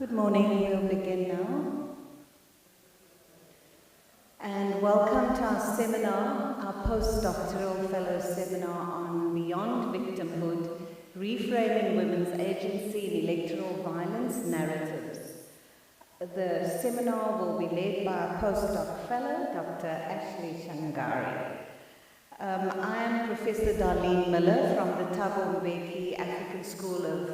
Good morning, we'll begin now. And welcome to our seminar, our postdoctoral fellow seminar on Beyond Victimhood, Reframing Women's Agency in Electoral Violence Narratives. The seminar will be led by our postdoc fellow, Dr. Ashley Shangari. I am Professor Darlene Miller from the Thabo Mbeki African School of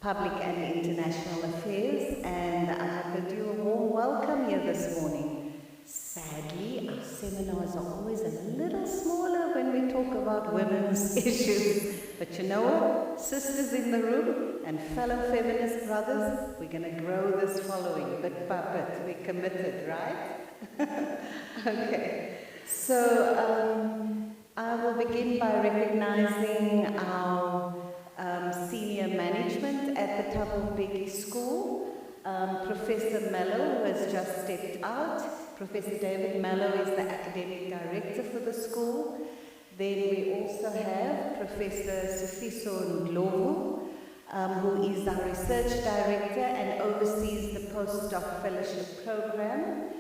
Public and International Affairs, and I bid you a warm welcome here this morning. Sadly, our seminars are always a little smaller when we talk about women's issues. But you know what? Sisters in the room and fellow feminist brothers, we're going to grow this following bit by bit. We're committed, right? Okay. So I will begin by recognizing our senior management at the Thabo Mbeki School. Professor Mello, who has just stepped out. Professor David Mello is the academic director for the school. Then we also have Professor Sifiso Ndlovu, who is our research director and oversees the postdoc fellowship program.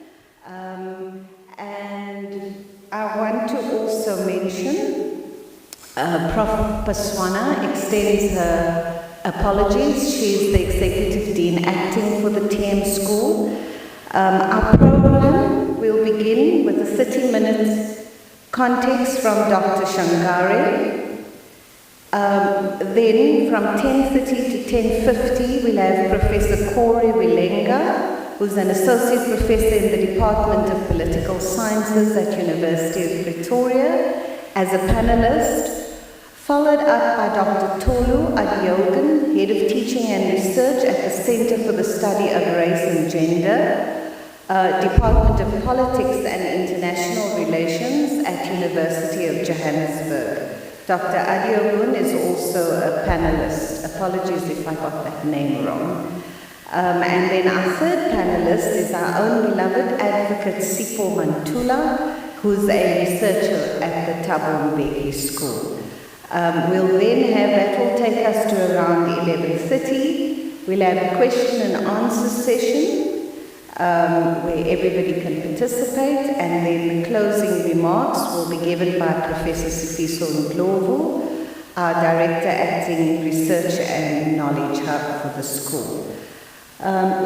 And I want to also mention Prof. Paswana extends her apologies. She's the Executive Dean acting for the TM School. Our program will begin with a 30-minute context from Dr. Shangari. Then from 10:30 to 10:50 we'll have Professor Corey Wilenga, who's an Associate Professor in the Department of Political Sciences at University of Pretoria as a panelist, followed up by Dr. Tolu Adiogun, Head of Teaching and Research at the Center for the Study of Race and Gender, Department of Politics and International Relations at University of Johannesburg. Dr. Adiogun is also a panelist. Apologies if I got that name wrong. And then our third panelist is our own beloved advocate Sipho Mantula, who's a researcher at the Thabo Mbeki School. We'll then have, that will take us to around 11:30. We'll have a question and answer session where everybody can participate, and then the closing remarks will be given by Professor Sifiso Ndlovu, our Director Acting Research and Knowledge Hub for the school.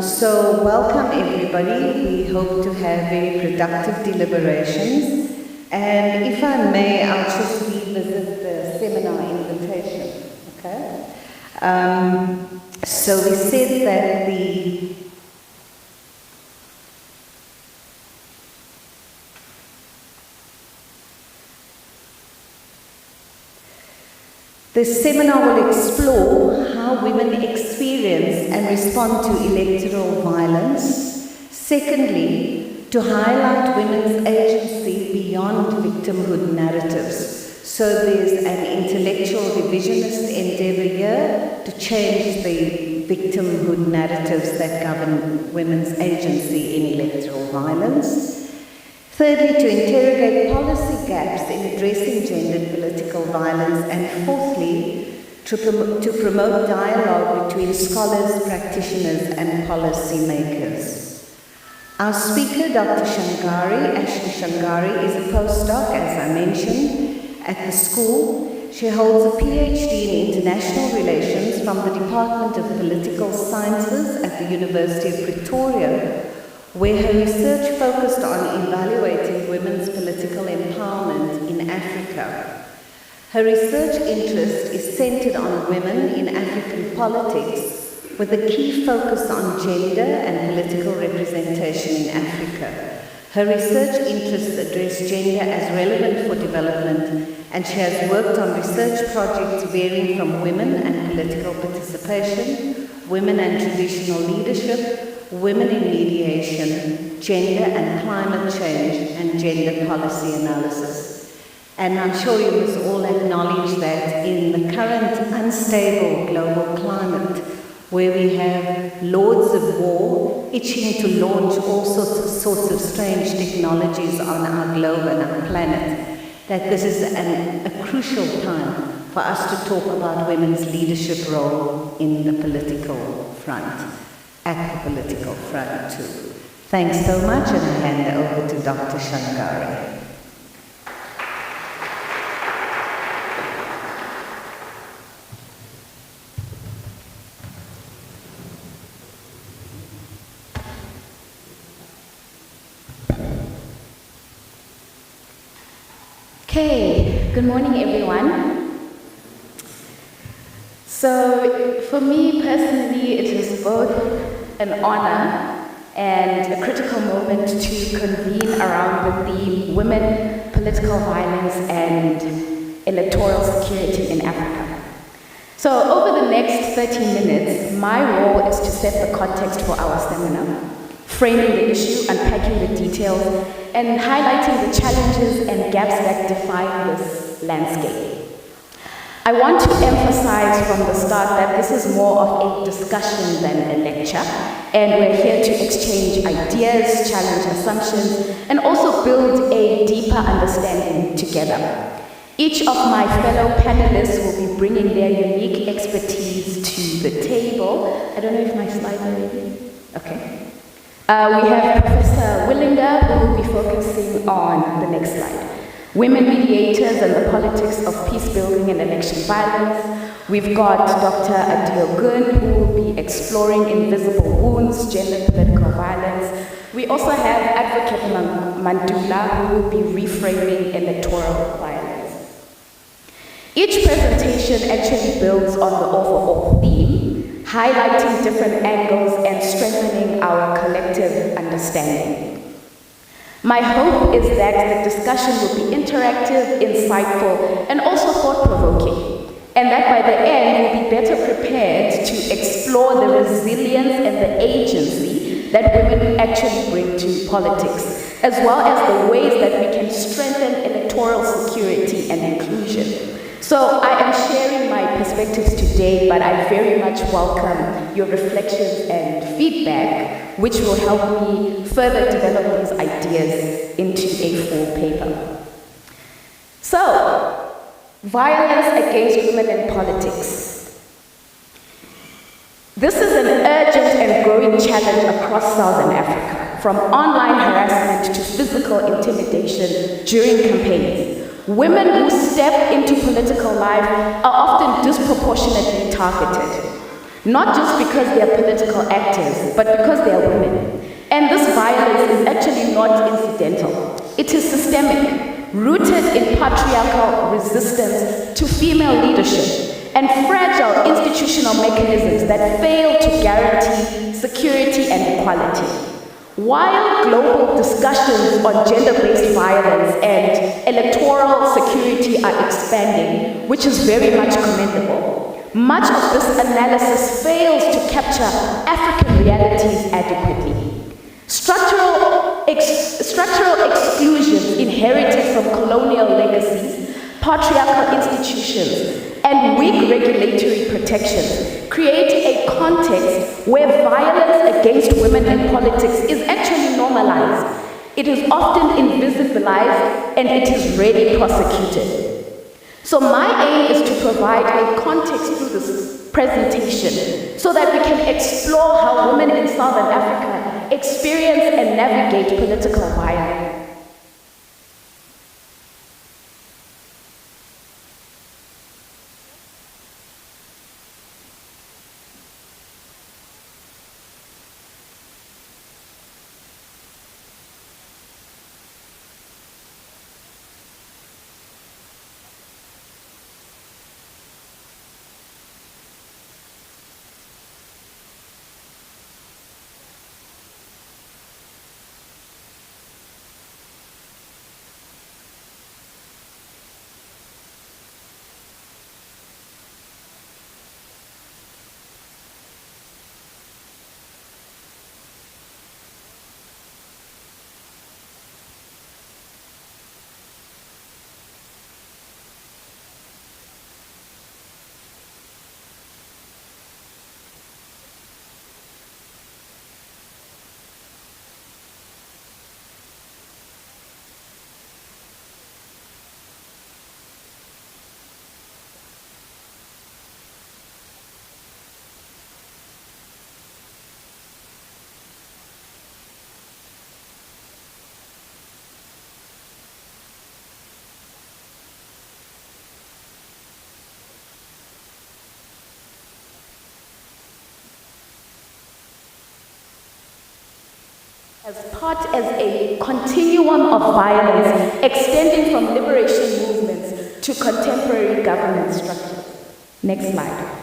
So welcome everybody. We hope to have very productive deliberations. And if I may, I'll just revisit the seminar invitation, okay? So we said that the seminar will explore how women experience and respond to electoral violence. Secondly, to highlight women's agency beyond victimhood narratives. So there's an intellectual revisionist endeavor here to change the victimhood narratives that govern women's agency in electoral violence. Thirdly, to interrogate policy gaps in addressing gendered political violence. And fourthly, to promote dialogue between scholars, practitioners, and policymakers. Our speaker, Dr. Shangari, Ashley Shangari, is a postdoc, as I mentioned, at the school. She holds a PhD in International Relations from the Department of Political Sciences at the University of Pretoria, where her research focused on evaluating women's political empowerment in Africa. Her research interest is centered on women in African politics, with a key focus on gender and political representation in Africa. Her research interests address gender as relevant for development, and she has worked on research projects varying from women and political participation, women and traditional leadership, women in mediation, gender and climate change, and gender policy analysis. And I'm sure you must all acknowledge that in the current unstable global climate, where we have lords of war itching to launch all sorts of strange technologies on our globe and our planet, that this is a crucial time for us to talk about women's leadership role in the political front. at the political front too. Thanks so much, and I hand over to Dr. Shangari. Okay, good morning everyone. So for me personally, it is both an honor and a critical moment to convene around the theme Women, Political Violence and Electoral Security in Africa. So over the next 30 minutes, my role is to set the context for our seminar, framing the issue, unpacking the details, and highlighting the challenges and gaps that define this landscape. I want to emphasize from the start that this is more of a discussion than a lecture, and we're here to exchange ideas, challenge assumptions, and also build a deeper understanding together. Each of my fellow panelists will be bringing their unique expertise to the table. I don't know if my slides are ready. Okay. We have Professor Willinger, who will be focusing on the next slide. Women mediators and the politics of peace building and election violence. We've got Dr. Adiogun, who will be exploring invisible wounds, gender political violence. We also have Advocate Mandula, who will be reframing electoral violence. Each presentation actually builds on the overall theme, highlighting different angles and strengthening our collective understanding. My hope is that the discussion will be interactive, insightful, and also thought-provoking, and that by the end we'll be better prepared to explore the resilience and the agency that women actually bring to politics, as well as the ways that we can strengthen electoral security and inclusion. So I am sharing my perspectives today, but I very much welcome your reflections and feedback, which will help me further develop these ideas into a full paper. So, violence against women in politics. This is an urgent and growing challenge across Southern Africa, from online harassment to physical intimidation during campaigns. Women who step into political life are often disproportionately targeted, not just because they are political actors, but because they are women. And this violence is actually not incidental. It is systemic, rooted in patriarchal resistance to female leadership and fragile institutional mechanisms that fail to guarantee security and equality. While global discussions on gender-based violence and electoral security are expanding, which is very much commendable, much of this analysis fails to capture African realities adequately. Structural exclusions inherited from colonial legacies, patriarchal institutions, and weak regulatory protections create a context where violence against women in politics is actually normalized. It is often invisibilized and it is rarely prosecuted. So my aim is to provide a context through this presentation so that we can explore how women in Southern Africa experience and navigate political violence. as a continuum of violence extending from liberation movements to contemporary government structures. Next slide.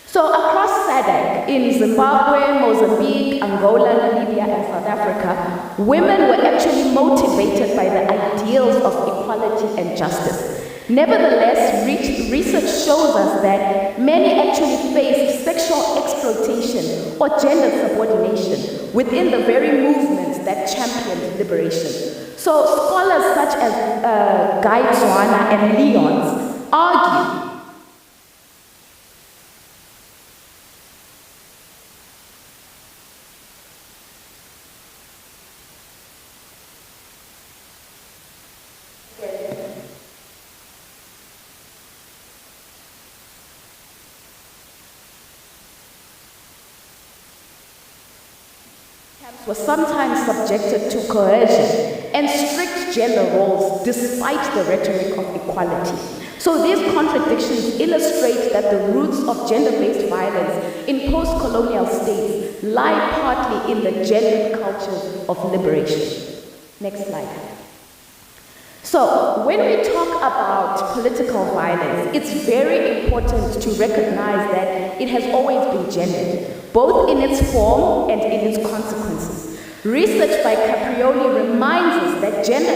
So across SADC, in Zimbabwe, Mozambique, Angola, Namibia, and South Africa, women were actually motivated by the ideals of equality and justice. Nevertheless, research shows us that many actually faced sexual exploitation or gender subordination within the very movements that championed liberation. So scholars such as Guy Zwana and Leons argue were sometimes subjected to coercion and strict gender roles despite the rhetoric of equality. So these contradictions illustrate that the roots of gender-based violence in post-colonial states lie partly in the gendered cultures of liberation. Next slide. So, when we talk about political violence, it's very important to recognize that it has always been gendered, both in its form and in its consequences. Research by Caprioli reminds us that gender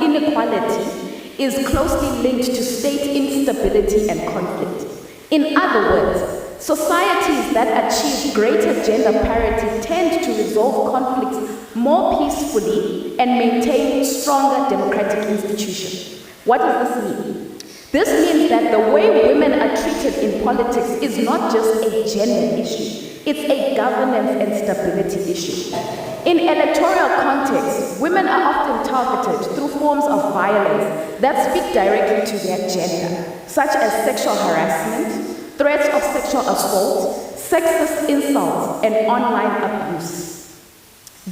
inequality is closely linked to state instability and conflict. In other words, societies that achieve greater gender parity tend to resolve conflicts more peacefully and maintain stronger democratic institutions. What does this mean? This means that the way women are treated in politics is not just a gender issue, it's a governance and stability issue. In electoral contexts, women are often targeted through forms of violence that speak directly to their gender, such as sexual harassment, threats of sexual assault, sexist insults, and online abuse.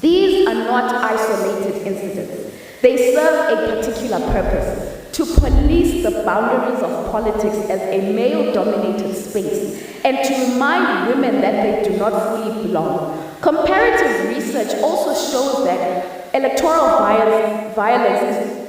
These are not isolated incidents. They serve a particular purpose: to police the boundaries of politics as a male-dominated space and to remind women that they do not fully belong. Comparative research also shows that electoral violence is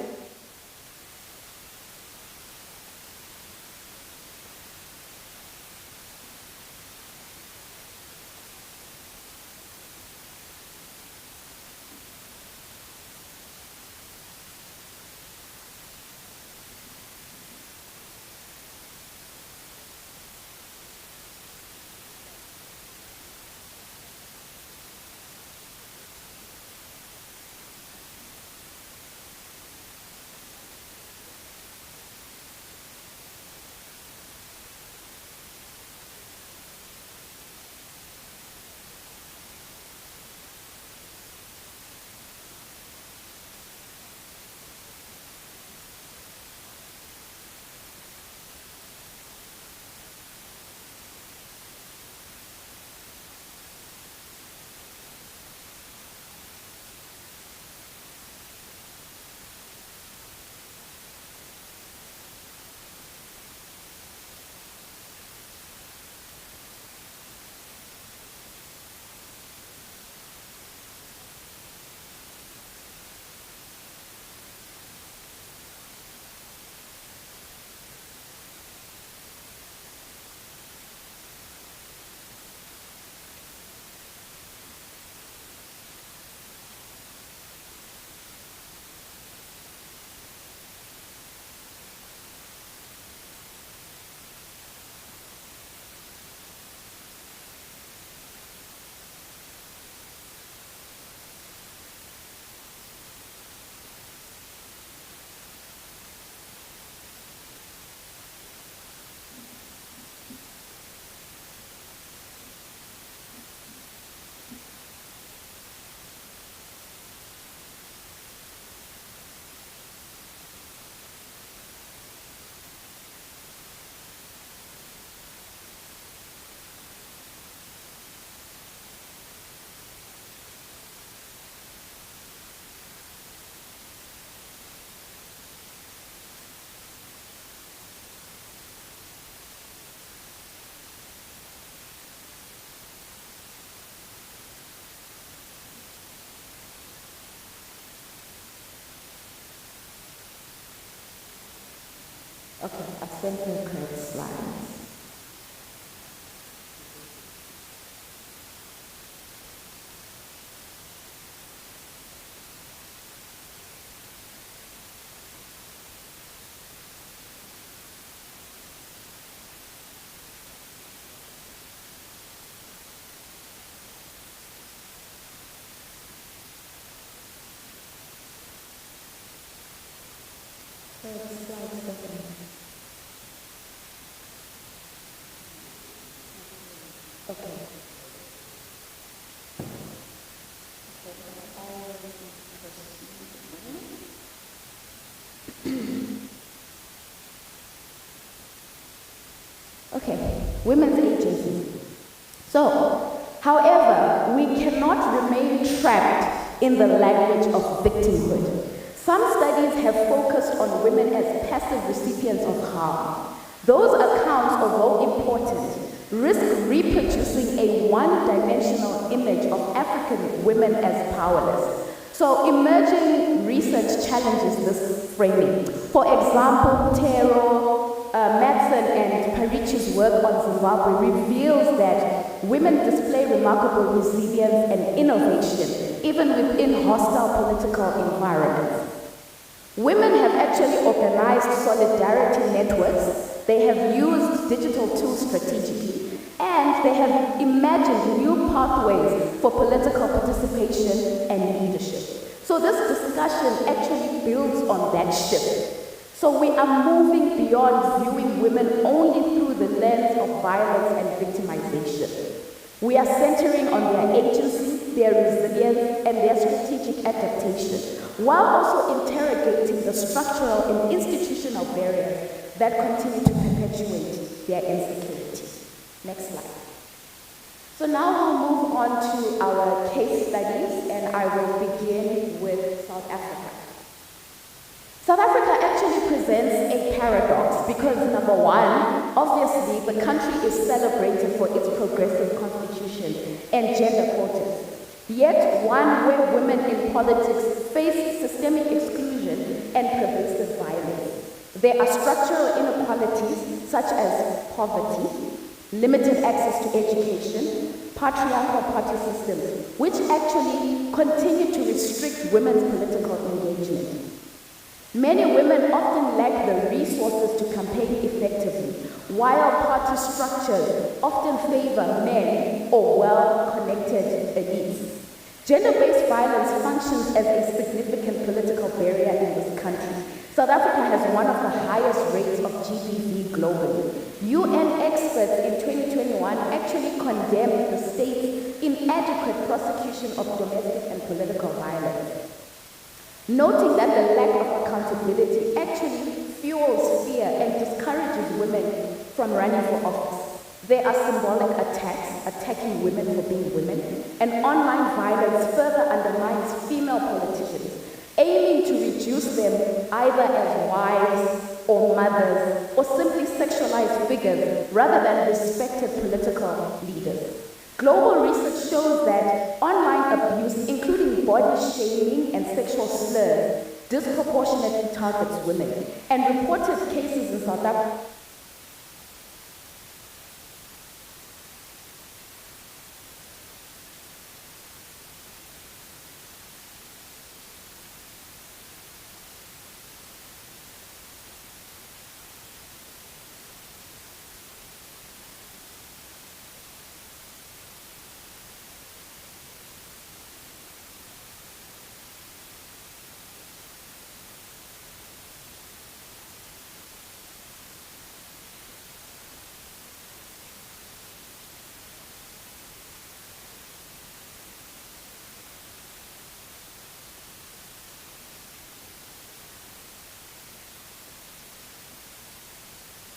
Okay, I sent you the correct slides. Okay. Okay, women's agency. So, however, we cannot remain trapped in the language of victimhood. Some studies have focused on women as passive recipients of harm. Those accounts, although important, risk reproducing a one-dimensional image of African women as powerless. So emerging research challenges this framing. For example, Tero, Madsen and Parichi's work on Zimbabwe reveals that women display remarkable resilience and innovation, even within hostile political environments. Women have actually organized solidarity networks. They have used digital tools strategically, and they have imagined new pathways for political participation and leadership. So this discussion actually builds on that shift. So we are moving beyond viewing women only through the lens of violence and victimization. We are centering on their agency, their resilience, and their strategic adaptation, while also interrogating the structural and institutional barriers that continue to perpetuate their insecurity. Next slide. So now we'll move on to our case studies, and I will begin with South Africa. South Africa actually presents a paradox because, number one, obviously the country is celebrated for its progressive constitution and gender quotas. Yet one where women in politics face systemic exclusion and pervasive violence. There are structural inequalities such as poverty, limited access to education, patriarchal party systems, which actually continue to restrict women's political engagement. Many women often lack the resources to campaign effectively, while party structures often favor men or well-connected elites. Gender-based violence functions as a significant political barrier in this country. South Africa has one of the highest rates of GBV globally. UN experts in 2021 actually condemned the state's inadequate prosecution of domestic and political violence, noting that the lack of accountability actually fuels fear and discourages women from running for office. There are symbolic attacks attacking women for being women, and online violence further undermines female politicians, aiming to reduce them either as wives or mothers or simply sexualized figures rather than respected political leaders. Global research shows that online abuse, including body shaming and sexual slurs, disproportionately targets women, and reported cases in South Africa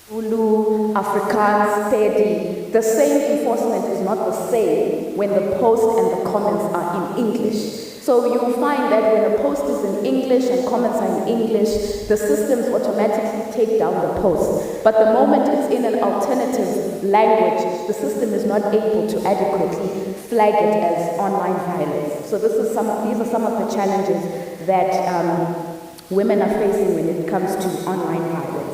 Zulu, Afrikaans, Pedi, the same enforcement is not the same when the post and the comments are in English. So you'll find that when a post is in English and comments are in English, the systems automatically take down the post. But the moment it's in an alternative language, the system is not able to adequately flag it as online violence. So these are some of the challenges that women are facing when it comes to online violence.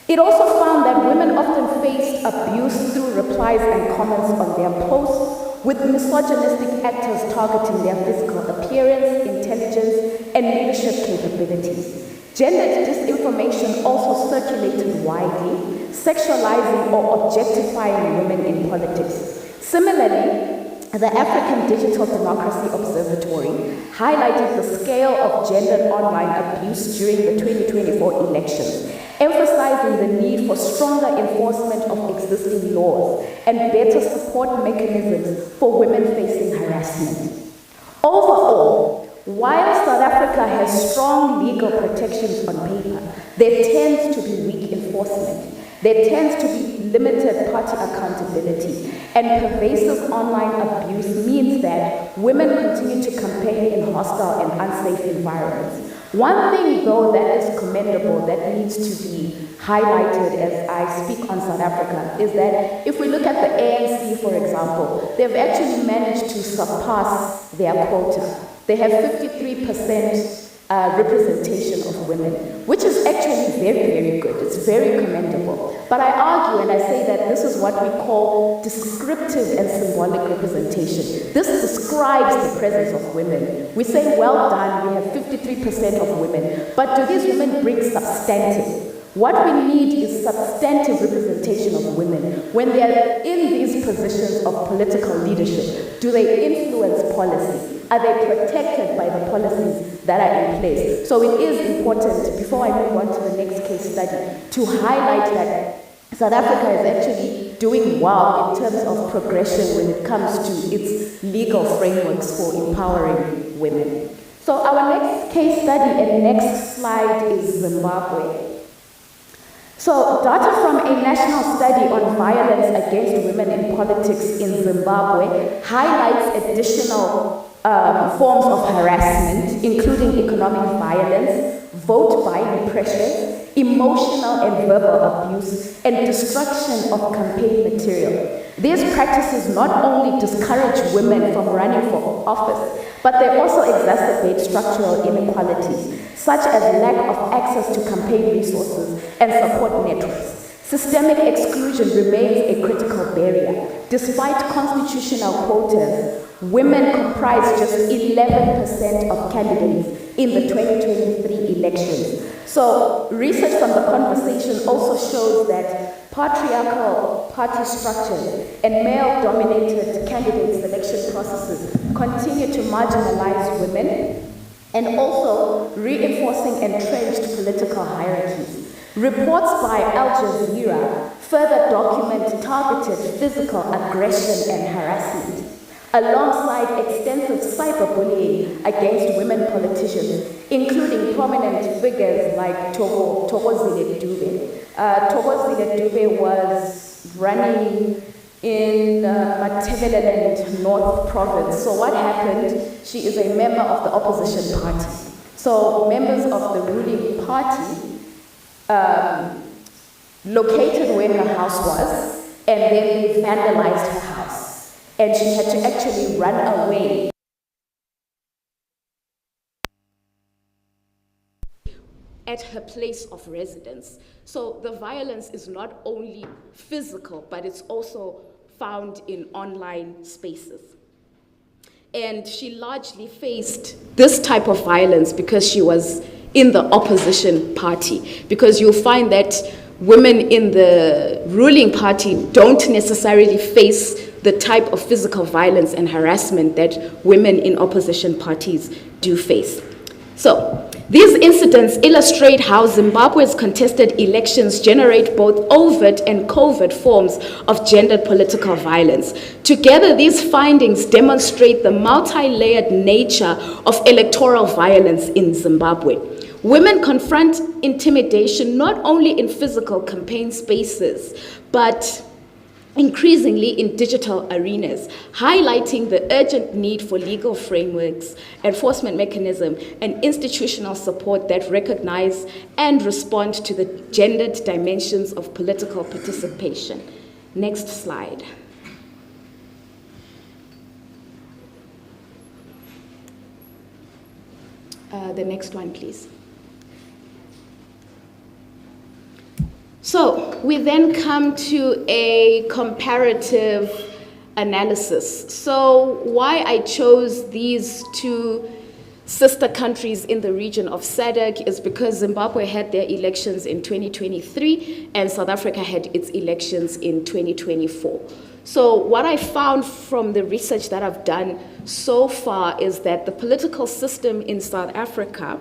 It also found that women often faced abuse through replies and comments on their posts, with misogynistic actors targeting their physical appearance, intelligence, and leadership capabilities. Gendered disinformation also circulated widely, sexualizing or objectifying women in politics. Similarly, the African Digital Democracy Observatory highlighted the scale of gendered online abuse during the 2024 elections, emphasizing the need for stronger enforcement of existing laws and better support mechanisms for women facing harassment. Overall, while South Africa has strong legal protections on paper, there tends to be weak enforcement. There tends to be limited party accountability, and pervasive online abuse means that women continue to campaign in hostile and unsafe environments. One thing, though, that is commendable, that needs to be highlighted as I speak on South Africa, is that if we look at the ANC, for example, they've actually managed to surpass their quota. They have 53% representation of women, which is actually very, very good. It's very commendable. But I argue and I say that this is what we call descriptive and symbolic representation. This describes the presence of women. We say, well done, we have 53% of women. But do these women bring substantive? What we need is substantive representation of women. When they are in these positions of political leadership, do they influence policy? Are they protected by the policies that are in place? So it is important, before I move on to the next case study, to highlight that South Africa is actually doing well in terms of progression when it comes to its legal frameworks for empowering women. So our next case study and next slide is Zimbabwe. So data from a national study on violence against women in politics in Zimbabwe highlights additional forms of harassment, including economic violence, vote buying pressures, emotional and verbal abuse, and destruction of campaign material. These practices not only discourage women from running for office, but they also exacerbate structural inequalities, such as lack of access to campaign resources and support networks. Systemic exclusion remains a critical barrier. Despite constitutional quotas, women comprise just 11% of candidates in the 2023 elections. So research from the conversation also shows that patriarchal party structures and male-dominated candidate selection processes continue to marginalize women and also reinforcing entrenched political hierarchies. Reports by Al Jazeera further document targeted physical aggression and harassment, alongside extensive cyberbullying against women politicians, including prominent figures like Thokozile Dube. Thokozile Dube was running in Matabeleland North Province. So what happened? She is a member of the opposition party. So members of the ruling party located where her house was, and then they vandalized her house. And she had to actually run away. At her place of residence. So the violence is not only physical, but it's also found in online spaces. And she largely faced this type of violence because she was in the opposition party, because you'll find that women in the ruling party don't necessarily face the type of physical violence and harassment that women in opposition parties do face. So these incidents illustrate how Zimbabwe's contested elections generate both overt and covert forms of gendered political violence. Together, these findings demonstrate the multi-layered nature of electoral violence in Zimbabwe. Women confront intimidation not only in physical campaign spaces, but increasingly in digital arenas, highlighting the urgent need for legal frameworks, enforcement mechanism, and institutional support that recognize and respond to the gendered dimensions of political participation. Next slide. The next one, please. So we then come to a comparative analysis. So why I chose these two sister countries in the region of SADC is because Zimbabwe had their elections in 2023 and South Africa had its elections in 2024. So what I found from the research that I've done so far is that the political system in South Africa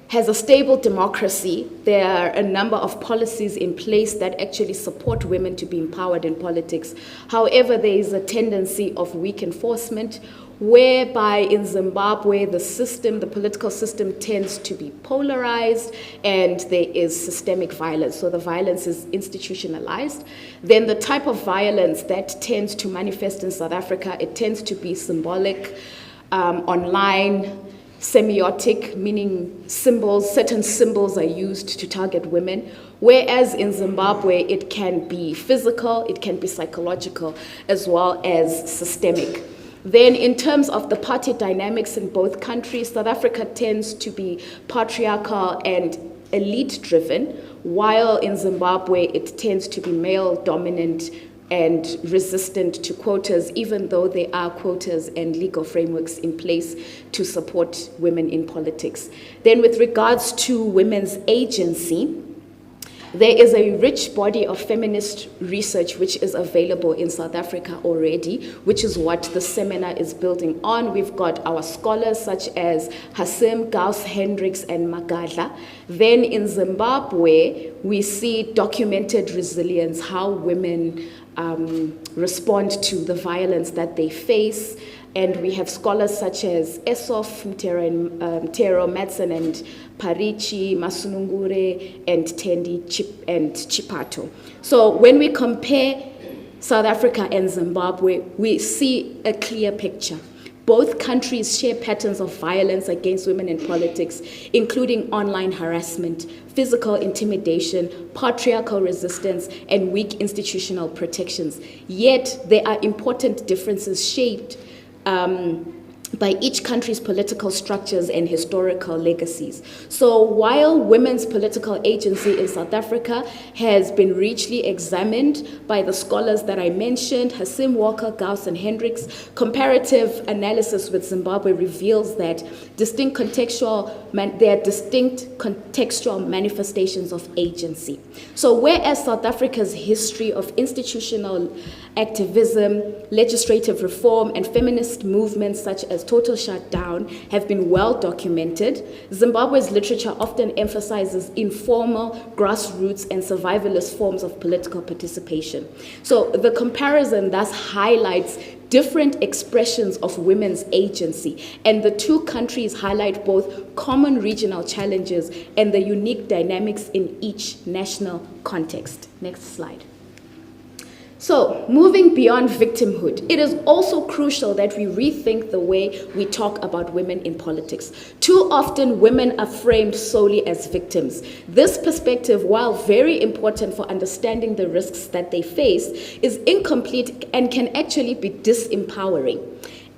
has a stable democracy. There are a number of policies in place that actually support women to be empowered in politics. However, there is a tendency of weak enforcement, whereby in Zimbabwe, the political system tends to be polarized and there is systemic violence. So the violence is institutionalized. Then the type of violence that tends to manifest in South Africa, it tends to be symbolic, online, semiotic, meaning certain symbols are used to target women, whereas in Zimbabwe it can be physical, it can be psychological, as well as systemic. Then in terms of the party dynamics in both countries, South Africa tends to be patriarchal and elite-driven, while in Zimbabwe it tends to be male-dominant and resistant to quotas, even though there are quotas and legal frameworks in place to support women in politics. Then with regards to women's agency, there is a rich body of feminist research which is available in South Africa already, which is what the seminar is building on. We've got our scholars such as Hasim, Gauss, Hendricks, and Magadla. Then in Zimbabwe, we see documented resilience, how women respond to the violence that they face. And we have scholars such as Esof, Mtero, Madsen, and Parichi, Masunungure, and Tendi, and Chipato. So when we compare South Africa and Zimbabwe, we see a clear picture. Both countries share patterns of violence against women in politics, including online harassment, physical intimidation, patriarchal resistance, and weak institutional protections. Yet, there are important differences shaped by each country's political structures and historical legacies. So while women's political agency in South Africa has been richly examined by the scholars that I mentioned, Hasim, Walker, Gauss, and Hendricks, comparative analysis with Zimbabwe reveals that there are distinct contextual manifestations of agency. So whereas South Africa's history of institutional activism, legislative reform, and feminist movements such as total shutdown have been well documented, Zimbabwe's literature often emphasizes informal, grassroots, and survivalist forms of political participation. So the comparison thus highlights different expressions of women's agency, and the two countries highlight both common regional challenges and the unique dynamics in each national context. Next slide. So, moving beyond victimhood, it is also crucial that we rethink the way we talk about women in politics. Too often, women are framed solely as victims. This perspective, while very important for understanding the risks that they face, is incomplete and can actually be disempowering.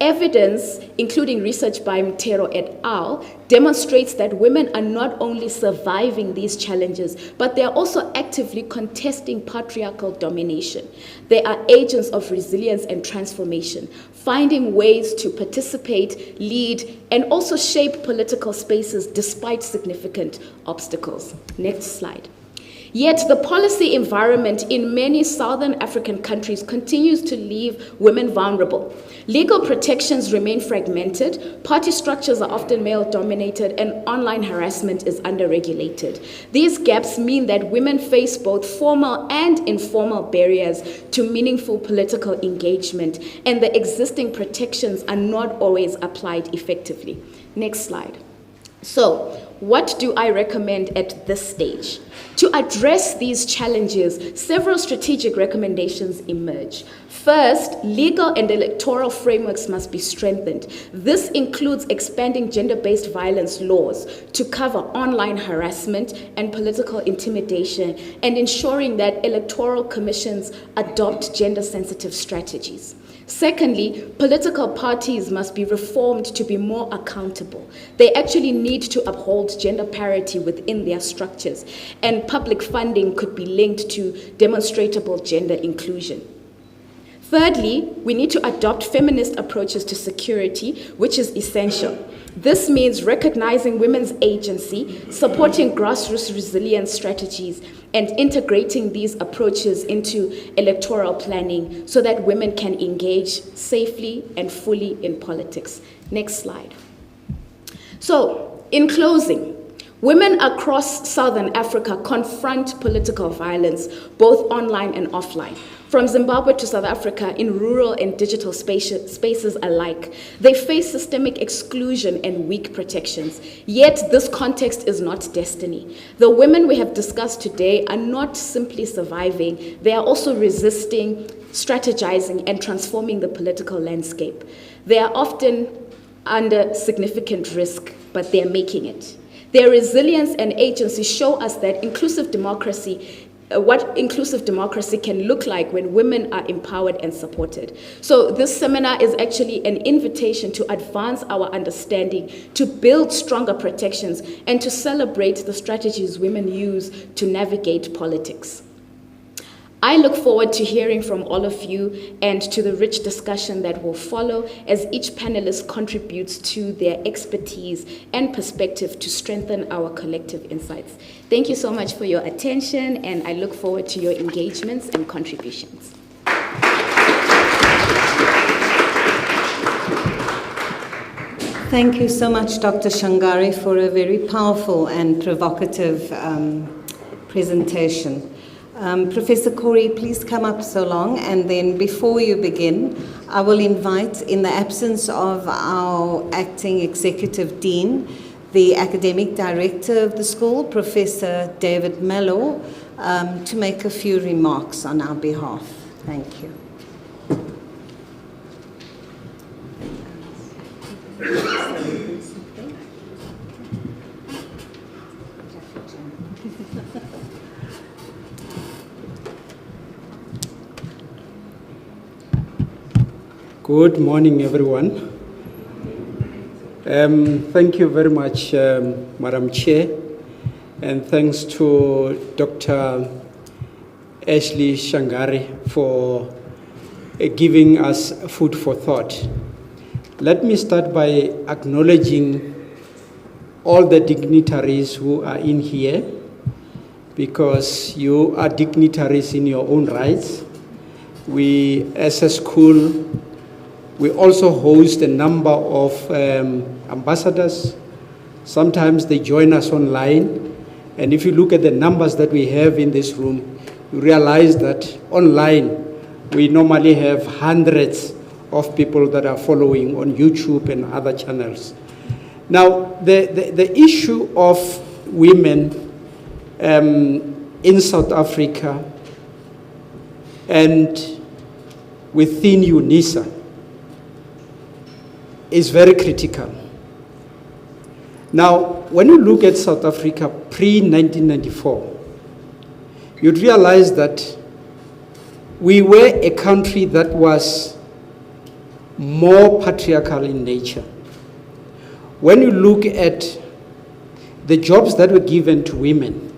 Evidence, including research by Mtero et al., demonstrates that women are not only surviving these challenges, but they are also actively contesting patriarchal domination. They are agents of resilience and transformation, finding ways to participate, lead, and also shape political spaces despite significant obstacles. Next slide. Yet the policy environment in many Southern African countries continues to leave women vulnerable. Legal protections remain fragmented, party structures are often male-dominated, and online harassment is under-regulated. These gaps mean that women face both formal and informal barriers to meaningful political engagement, and the existing protections are not always applied effectively. Next slide. So, what do I recommend at this stage? To address these challenges, several strategic recommendations emerge. First, legal and electoral frameworks must be strengthened. This includes expanding gender-based violence laws to cover online harassment and political intimidation, and ensuring that electoral commissions adopt gender-sensitive strategies. Secondly, political parties must be reformed to be more accountable. They actually need to uphold gender parity within their structures, and public funding could be linked to demonstrable gender inclusion. Thirdly, we need to adopt feminist approaches to security, which is essential. This means recognizing women's agency, supporting grassroots resilience strategies, and integrating these approaches into electoral planning so that women can engage safely and fully in politics. Next slide. So, in closing, women across Southern Africa confront political violence, both online and offline. From Zimbabwe to South Africa, in rural and digital spaces alike, they face systemic exclusion and weak protections. Yet this context is not destiny. The women we have discussed today are not simply surviving, they are also resisting, strategizing, and transforming the political landscape. They are often under significant risk, but they are making it. Their resilience and agency show us that what inclusive democracy can look like when women are empowered and supported. So this seminar is actually an invitation to advance our understanding, to build stronger protections, and to celebrate the strategies women use to navigate politics. I look forward to hearing from all of you and to the rich discussion that will follow as each panelist contributes to their expertise and perspective to strengthen our collective insights. Thank you so much for your attention, and I look forward to your engagements and contributions. Thank you so much, Dr. Shangari, for a very powerful and provocative presentation. Professor Corey, please come up so long, and then before you begin, I will invite, in the absence of our acting executive dean, the academic director of the school, Professor David Mello, to make a few remarks on our behalf. Thank you. Good morning, everyone. Thank you very much, Madam Chair, and thanks to Dr. Ashley Shangari for giving us food for thought. Let me start by acknowledging all the dignitaries who are in here, because you are dignitaries in your own rights. We, as a school, we also host a number of ambassadors. Sometimes they join us online. And if you look at the numbers that we have in this room, you realize that online we normally have hundreds of people that are following on YouTube and other channels. Now, the issue of women in South Africa and within UNISA is very critical. Now, when you look at South Africa pre-1994, you'd realize that we were a country that was more patriarchal in nature. When you look at the jobs that were given to women,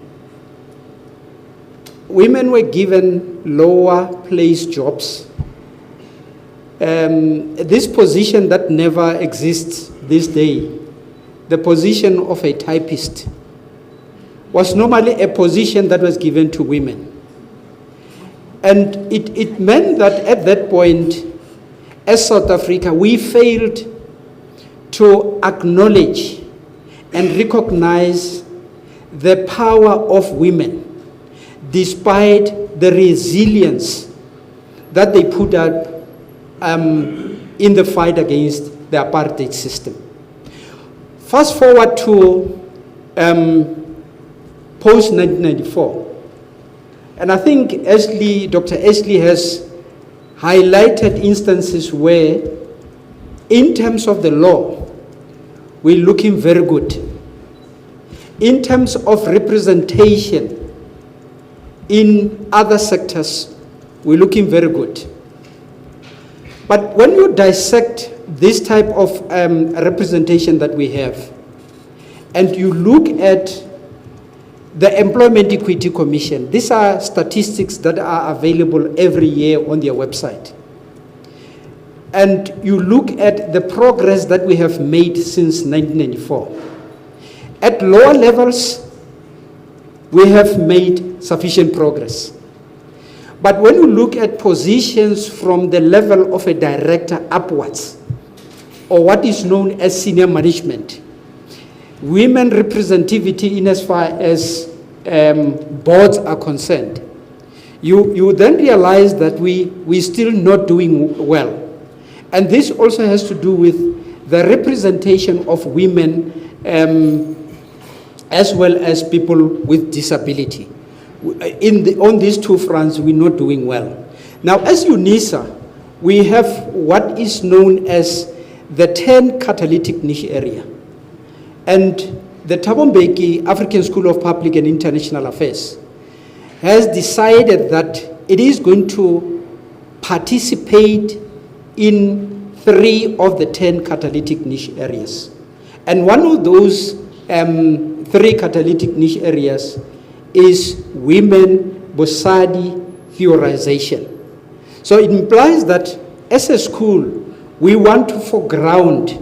women were given lower placed jobs. This position that never exists this day, the position of a typist, was normally a position that was given to women. And it meant that at that point, as South Africa, we failed to acknowledge and recognize the power of women, despite the resilience that they put out in the fight against the apartheid system. Fast forward to post-1994, and I think Dr. Ashley has highlighted instances where, in terms of the law, we're looking very good. In terms of representation in other sectors, we're looking very good. But when you dissect this type of representation that we have, and you look at the Employment Equity Commission, these are statistics that are available every year on their website. And you look at the progress that we have made since 1994. At lower levels, we have made sufficient progress. But when you look at positions from the level of a director upwards, or what is known as senior management, women representativity in as far as boards are concerned, you then realize that we're still not doing well. And this also has to do with the representation of women as well as people with disability. On these two fronts, we're not doing well. Now, as UNISA, we have what is known as the 10 catalytic niche area. And the Thabo Mbeki African School of Public and International Affairs has decided that it is going to participate in 3 of the 10 catalytic niche areas. And one of those 3 catalytic niche areas is women, bosadi, theorization. So it implies that as a school, we want to foreground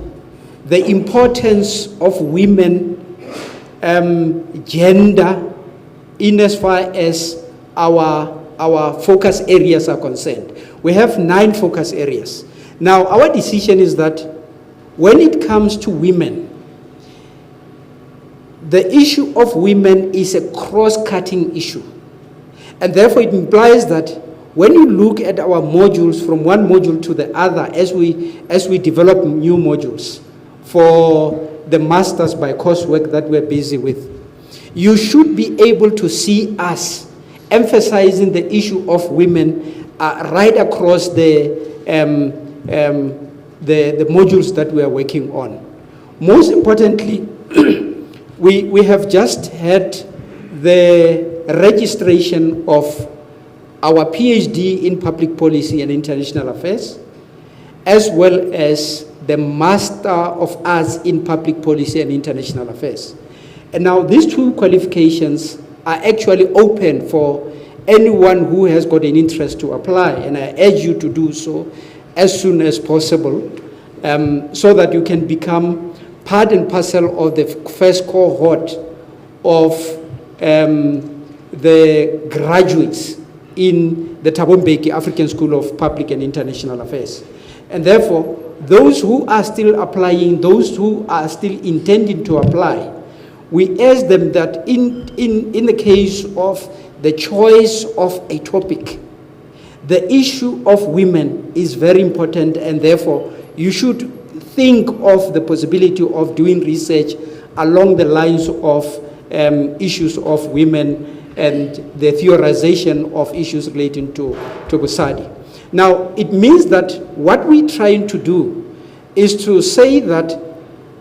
the importance of women, gender, in as far as our focus areas are concerned. We have 9 focus areas. Now, our decision is that when it comes to women, the issue of women is a cross-cutting issue. And therefore, it implies that when you look at our modules from one module to the other, as we develop new modules for the masters by coursework that we're busy with, you should be able to see us emphasizing the issue of women right across the modules that we are working on. Most importantly, we have just had the registration of our PhD in Public Policy and International Affairs, as well as the Master of Arts in Public Policy and International Affairs. And now these 2 qualifications are actually open for anyone who has got an interest to apply, and I urge you to do so as soon as possible, so that you can become part and parcel of the first cohort of the graduates in the Thabo Mbeki African School of Public and International Affairs. And therefore, those who are still applying, those who are still intending to apply, we ask them that in the case of the choice of a topic, the issue of women is very important, and therefore you should think of the possibility of doing research along the lines of issues of women and the theorization of issues relating to Bosadi. Now, it means that what we're trying to do is to say that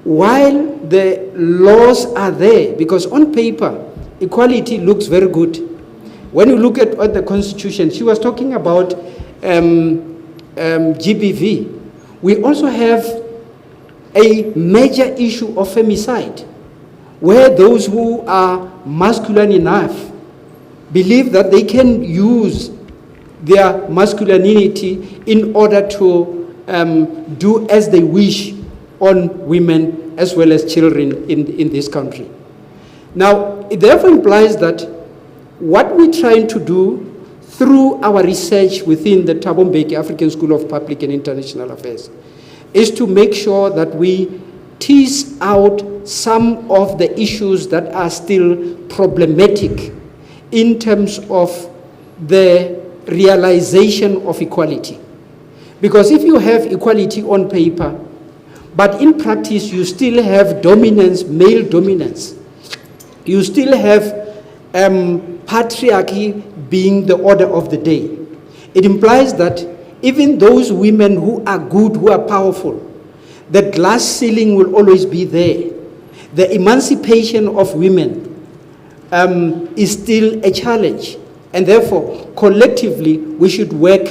while the laws are there, because on paper, equality looks very good. When you look at the Constitution, she was talking about GBV. We also have a major issue of femicide, where those who are masculine enough believe that they can use their masculinity in order to do as they wish on women as well as children in this country. Now, it therefore implies that what we're trying to do through our research within the Thabo Mbeki African School of Public and International Affairs is to make sure that we tease out some of the issues that are still problematic in terms of the realization of equality. Because if you have equality on paper, but in practice you still have dominance, male dominance, you still have patriarchy being the order of the day. It implies that even those women who are good, who are powerful, the glass ceiling will always be there. The emancipation of women is still a challenge. And therefore, collectively, we should work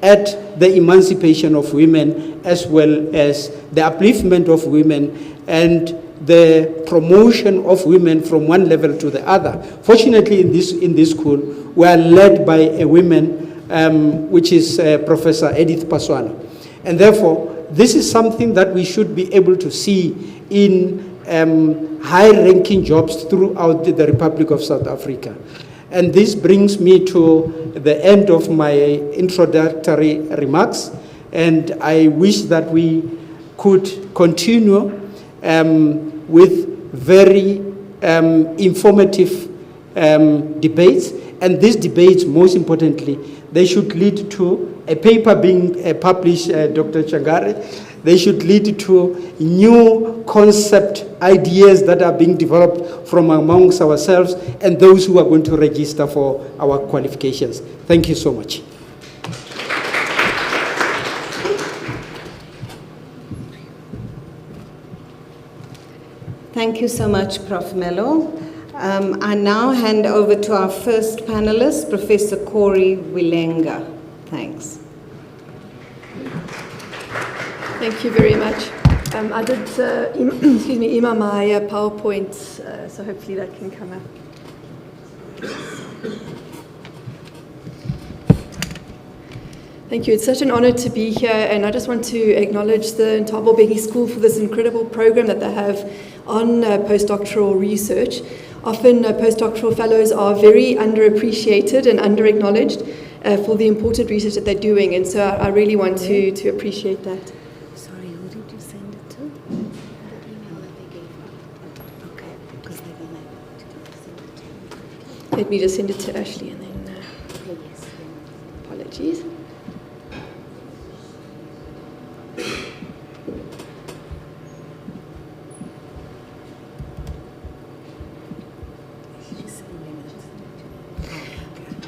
at the emancipation of women as well as the upliftment of women and the promotion of women from one level to the other. Fortunately, in this school, we are led by a woman, which is Professor Edith Paswana. And therefore, this is something that we should be able to see in high-ranking jobs throughout the Republic of South Africa. And this brings me to the end of my introductory remarks, and I wish that we could continue with very informative debates, and these debates, most importantly, they should lead to a paper being published, Dr. Changare. They should lead to new concept ideas that are being developed from amongst ourselves and those who are going to register for our qualifications. Thank you so much. Thank you so much, Prof. Mello. I now hand over to our first panelist, Professor Corey Wilenga. Thanks. Thank you very much. I did email my PowerPoint, so hopefully that can come up. Thank you. It's such an honor to be here, and I just want to acknowledge the thought-provoking School for this incredible program that they have on postdoctoral research. Often postdoctoral fellows are very underappreciated and under-acknowledged for the important research that they're doing, and so I really want to appreciate that. Sorry, who did you send it to? The email that they gave me. Okay, because they didn't send it to me. Let me just send it to Ashley and then apologies.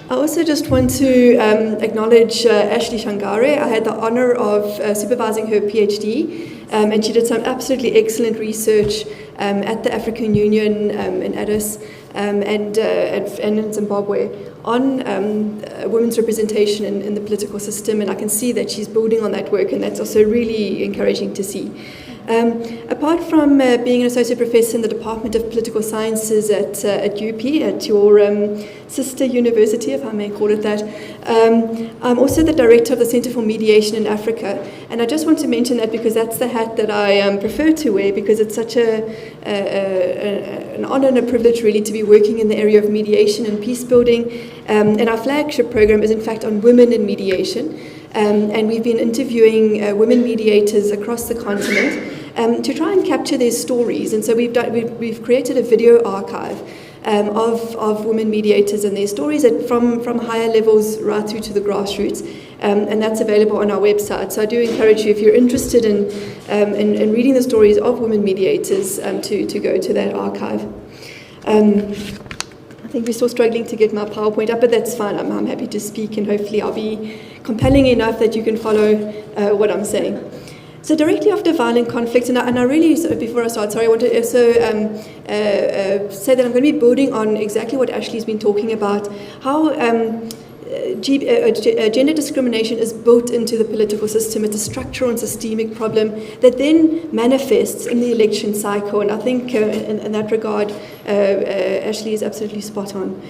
I also just want to acknowledge Ashley Shangare. I had the honor of supervising her PhD, and she did some absolutely excellent research at the African Union in Addis and in Zimbabwe on women's representation in the political system, and I can see that she's building on that work, and that's also really encouraging to see. Apart from being an associate professor in the Department of Political Sciences at UP, at your sister university, if I may call it that, I'm also the director of the Center for Mediation in Africa, and I just want to mention that because that's the hat that I prefer to wear, because it's such an honor and a privilege really to be working in the area of mediation and peace building, and our flagship program is in fact on women in mediation. And we've been interviewing women mediators across the continent to try and capture their stories. And so we've created a video archive of women mediators and their stories from higher levels right through to the grassroots. And that's available on our website. So I do encourage you, if you're interested in reading the stories of women mediators, to go to that archive. I think we're still struggling to get my PowerPoint up, but that's fine. I'm happy to speak, and hopefully I'll be compelling enough that you can follow what I'm saying. So directly after violent conflict, and I really, before I start, sorry, I want to also say that I'm going to be building on exactly what Ashley's been talking about, how gender discrimination is built into the political system. It's a structural and systemic problem that then manifests in the election cycle. And I think in that regard, Ashley is absolutely spot on.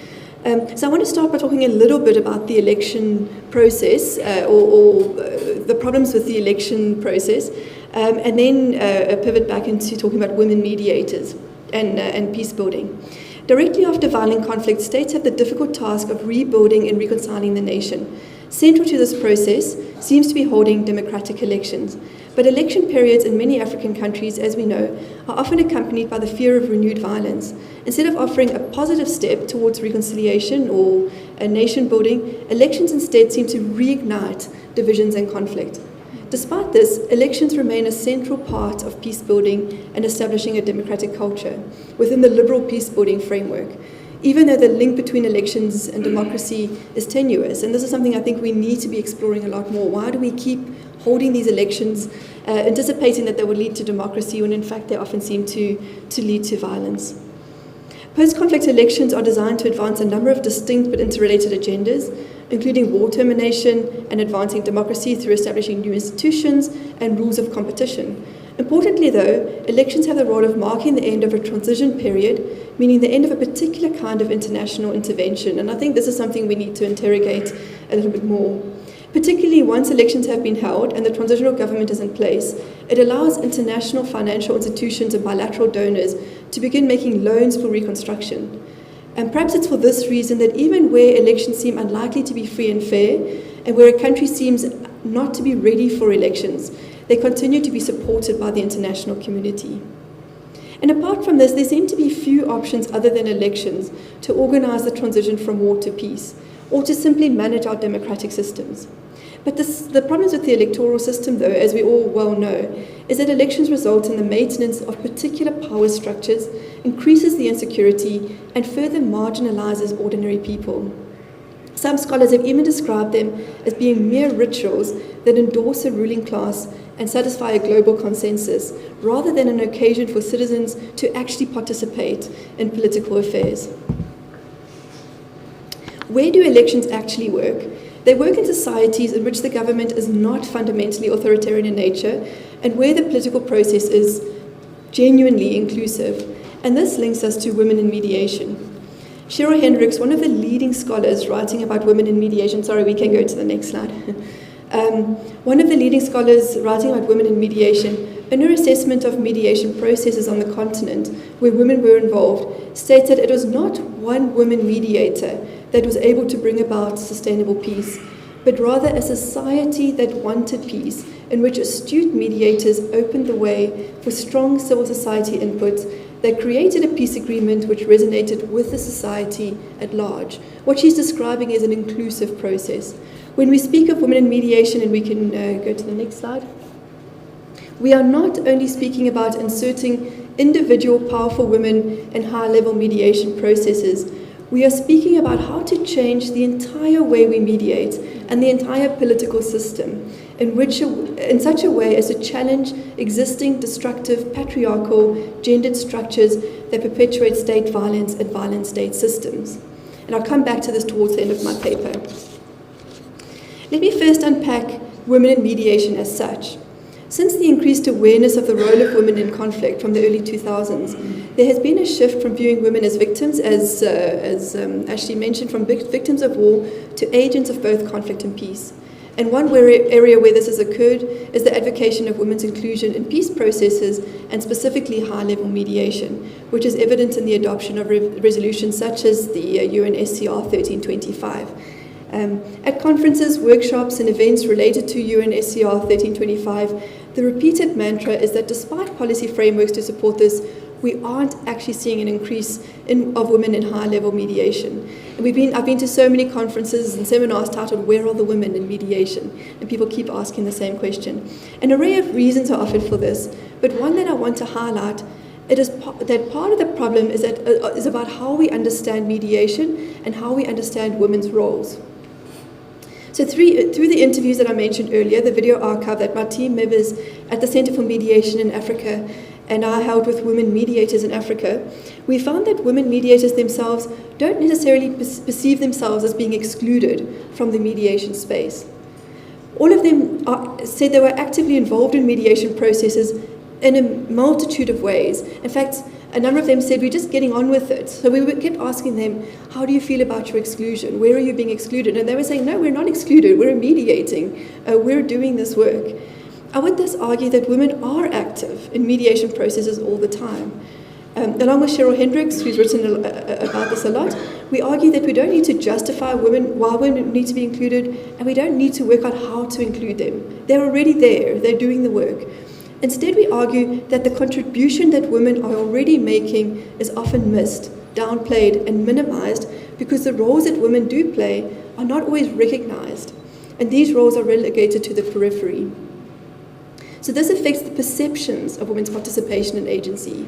So I want to start by talking a little bit about the election process or the problems with the election process, and then pivot back into talking about women mediators and peace building. Directly after violent conflict, states have the difficult task of rebuilding and reconciling the nation. Central to this process seems to be holding democratic elections. But election periods in many African countries, as we know, are often accompanied by the fear of renewed violence. Instead of offering a positive step towards reconciliation or a nation building, elections instead seem to reignite divisions and conflict. Despite this, elections remain a central part of peace building and establishing a democratic culture within the liberal peace building framework, even though the link between elections and democracy is tenuous. And this is something I think we need to be exploring a lot more. Why do we keep holding these elections, anticipating that they will lead to democracy, when in fact they often seem to lead to violence? Post-conflict elections are designed to advance a number of distinct but interrelated agendas, including war termination and advancing democracy through establishing new institutions and rules of competition. Importantly, though, elections have the role of marking the end of a transition period, meaning the end of a particular kind of international intervention. And I think this is something we need to interrogate a little bit more. Particularly once elections have been held and the transitional government is in place, it allows international financial institutions and bilateral donors to begin making loans for reconstruction. And perhaps it's for this reason that even where elections seem unlikely to be free and fair, and where a country seems not to be ready for elections, they continue to be supported by the international community. And apart from this, there seem to be few options other than elections to organize the transition from war to peace, or to simply manage our democratic systems. But the problems with the electoral system, though, as we all well know, is that elections result in the maintenance of particular power structures, increases the insecurity, and further marginalizes ordinary people. Some scholars have even described them as being mere rituals that endorse a ruling class and satisfy a global consensus, rather than an occasion for citizens to actually participate in political affairs. Where do elections actually work? They work in societies in which the government is not fundamentally authoritarian in nature and where the political process is genuinely inclusive. And this links us to women in mediation. Cheryl Hendricks, one of the leading scholars writing about women in mediation, sorry, we can go to the next slide. One of the leading scholars writing about women in mediation, in her assessment of mediation processes on the continent where women were involved, states that it was not one woman mediator that was able to bring about sustainable peace, but rather a society that wanted peace, in which astute mediators opened the way for strong civil society input that created a peace agreement which resonated with the society at large. What she's describing is an inclusive process. When we speak of women in mediation, and we can go to the next slide, we are not only speaking about inserting individual powerful women in high-level mediation processes, we are speaking about how to change the entire way we mediate and the entire political system in such a way as to challenge existing destructive, patriarchal, gendered structures that perpetuate state violence and violent state systems. And I'll come back to this towards the end of my paper. Let me first unpack women in mediation as such. Since the increased awareness of the role of women in conflict from the early 2000s, there has been a shift from viewing women as victims, as Ashley mentioned, from victims of war to agents of both conflict and peace. And one area where this has occurred is the advocacy of women's inclusion in peace processes, and specifically high-level mediation, which is evident in the adoption of resolutions such as the UNSCR 1325. At conferences, workshops, and events related to UNSCR 1325, the repeated mantra is that despite policy frameworks to support this, we aren't actually seeing an increase of women in high-level mediation. And I've been to so many conferences and seminars titled, "Where are the women in mediation?" And people keep asking the same question. An array of reasons are offered for this, but one that I want to highlight that part of the problem is about how we understand mediation and how we understand women's roles. So through the interviews that I mentioned earlier, the video archive that my team members at the Center for Mediation in Africa and I held with women mediators in Africa, we found that women mediators themselves don't necessarily perceive themselves as being excluded from the mediation space. All of them said they were actively involved in mediation processes in a multitude of ways. In fact, a number of them said, we're just getting on with it. So we kept asking them, how do you feel about your exclusion? Where are you being excluded? And they were saying, no, we're not excluded. We're mediating. We're doing this work. I would thus argue that women are active in mediation processes all the time. Along with Cheryl Hendricks, who's written about this a lot, we argue that we don't need to justify why women need to be included, and we don't need to work out how to include them. They're already there. They're doing the work. Instead, we argue that the contribution that women are already making is often missed, downplayed, and minimized because the roles that women do play are not always recognized, and these roles are relegated to the periphery. So this affects the perceptions of women's participation and agency.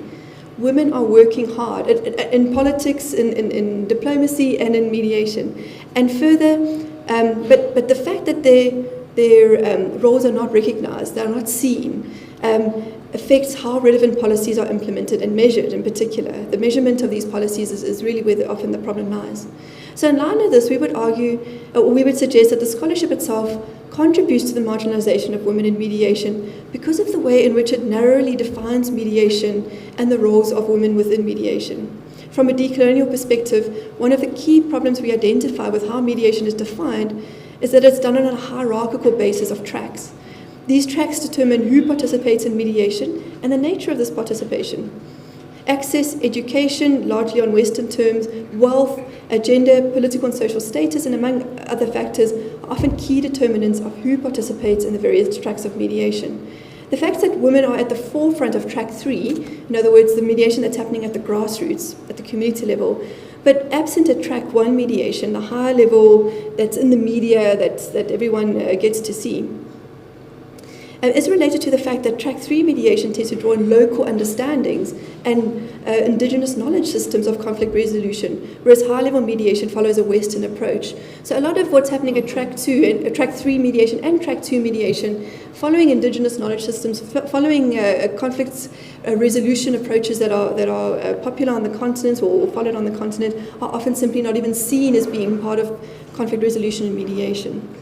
Women are working hard in politics, in diplomacy, and in mediation. And further, but the fact that their roles are not recognized, they're not seen, affects how relevant policies are implemented and measured in particular. The measurement of these policies is really where often the problem lies. So in line with this, we would argue, or we would suggest that the scholarship itself contributes to the marginalization of women in mediation because of the way in which it narrowly defines mediation and the roles of women within mediation. From a decolonial perspective, one of the key problems we identify with how mediation is defined is that it's done on a hierarchical basis of tracks. These tracks determine who participates in mediation and the nature of this participation. Access, education, largely on Western terms, wealth, gender, political and social status, and among other factors, are often key determinants of who participates in the various tracks of mediation. The fact that women are at the forefront of track 3, in other words, the mediation that's happening at the grassroots, at the community level, but absent at track 1 mediation, the higher level that's in the media that everyone gets to see, is related to the fact that track 3 mediation tends to draw on local understandings and indigenous knowledge systems of conflict resolution, whereas high-level mediation follows a Western approach. So a lot of what's happening at track 2, track 3 mediation and track 2 mediation, following indigenous knowledge systems, following conflicts resolution approaches that are popular on the continent or followed on the continent, are often simply not even seen as being part of conflict resolution and mediation.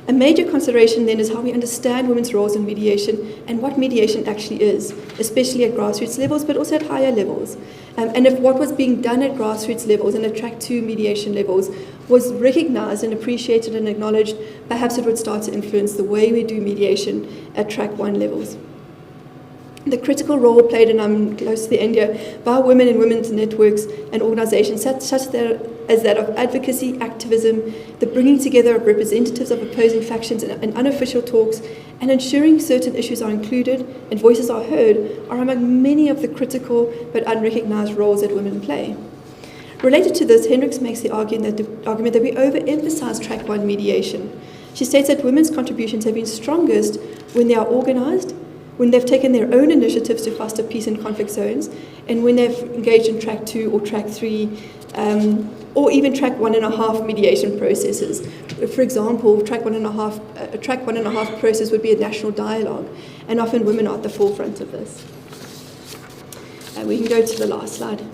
A major consideration then is how we understand women's roles in mediation and what mediation actually is, especially at grassroots levels, but also at higher levels. And if what was being done at grassroots levels and at track 2 mediation levels was recognized and appreciated and acknowledged, perhaps it would start to influence the way we do mediation at track 1 levels. The critical role played, and I'm close to the end here, by women in women's networks and organizations such as that of advocacy, activism, the bringing together of representatives of opposing factions in unofficial talks, and ensuring certain issues are included and voices are heard, are among many of the critical but unrecognized roles that women play. Related to this, Hendricks makes the argument that we overemphasize track 1 mediation. She states that women's contributions have been strongest when they are organized, when they've taken their own initiatives to foster peace in conflict zones, and when they've engaged in track 2 or track 3, or even track 1.5 mediation processes. For example, track 1.5 process would be a national dialogue, and often women are at the forefront of this. We can go to the last slide.